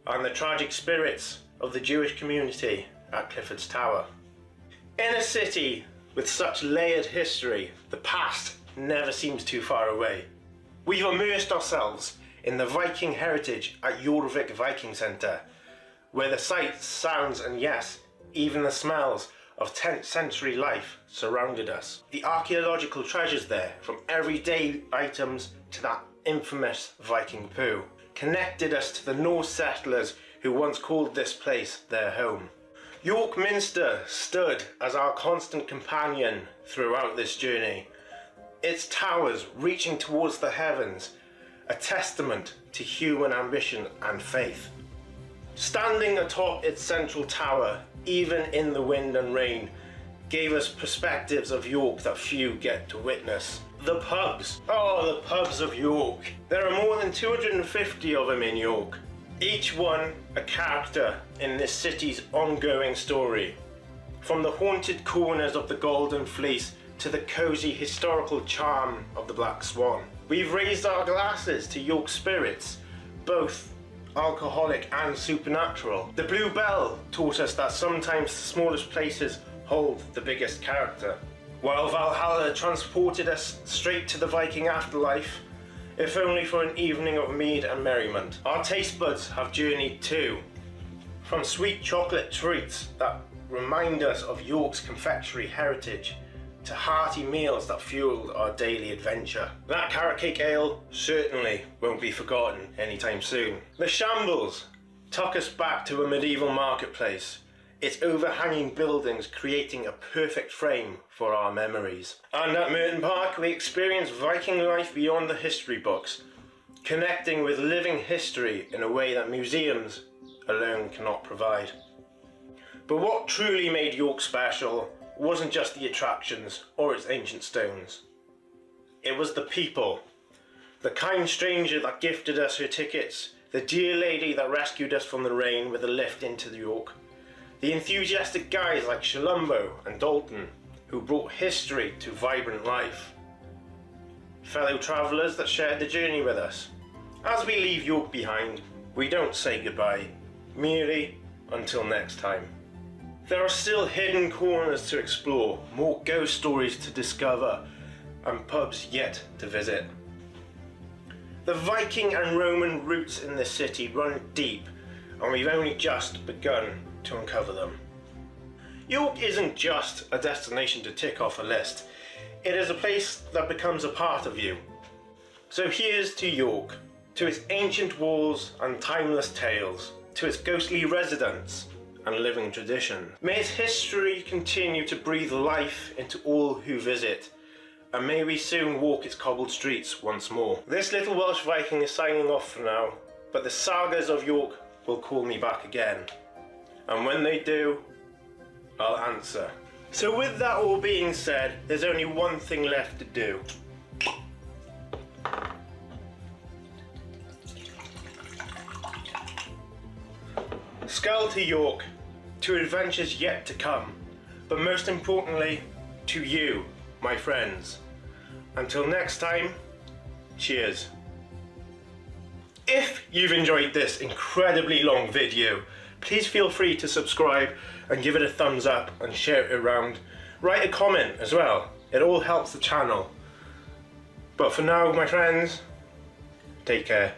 And the tragic spirits of the Jewish community at Clifford's Tower. In a city with such layered history, the past never seems too far away. We've immersed ourselves in the Viking heritage at Jorvik Viking Centre, where the sights, sounds and yes, even the smells of 10th century life surrounded us. The archaeological treasures there, from everyday items to that infamous Viking poo, connected us to the Norse settlers who once called this place their home. York Minster stood as our constant companion throughout this journey, its towers reaching towards the heavens, a testament to human ambition and faith. Standing atop its central tower, even in the wind and rain, gave us perspectives of York that few get to witness. The pubs. Oh, the pubs of York. There are more than 250 of them in York, each one a character in this city's ongoing story. From the haunted corners of the Golden Fleece to the cosy historical charm of the Black Swan. We've raised our glasses to York spirits, both alcoholic and supernatural. The Blue Bell taught us that sometimes the smallest places hold the biggest character. While Valhalla transported us straight to the Viking afterlife, if only for an evening of mead and merriment. Our taste buds have journeyed too, from sweet chocolate treats that remind us of York's confectionery heritage, to hearty meals that fueled our daily adventure. That carrot cake ale certainly won't be forgotten anytime soon. The Shambles took us back to a medieval marketplace, its overhanging buildings creating a perfect frame for our memories. And at Murton Park we experienced Viking life beyond the history books, connecting with living history in a way that museums alone cannot provide. But what truly made York special wasn't just the attractions or its ancient stones. It was the people. The kind stranger that gifted us her tickets, the dear lady that rescued us from the rain with a lift into York, the enthusiastic guys like Shalumbo and Dalton who brought history to vibrant life. Fellow travellers that shared the journey with us. As we leave York behind, we don't say goodbye, merely until next time. There are still hidden corners to explore, more ghost stories to discover, and pubs yet to visit. The Viking and Roman roots in this city run deep, and we've only just begun to uncover them. York isn't just a destination to tick off a list, it is a place that becomes a part of you. So here's to York, to its ancient walls and timeless tales, to its ghostly residents and living tradition. May its history continue to breathe life into all who visit, and may we soon walk its cobbled streets once more. This little Welsh Viking is signing off for now, but the sagas of York will call me back again. And when they do, I'll answer. So with that all being said, there's only one thing left to do. Skull to York, to adventures yet to come, but most importantly, to you, my friends. Until next time, cheers. If you've enjoyed this incredibly long video, please feel free to subscribe and give it a thumbs up and share it around. Write a comment as well, it all helps the channel. But for now, my friends, take care.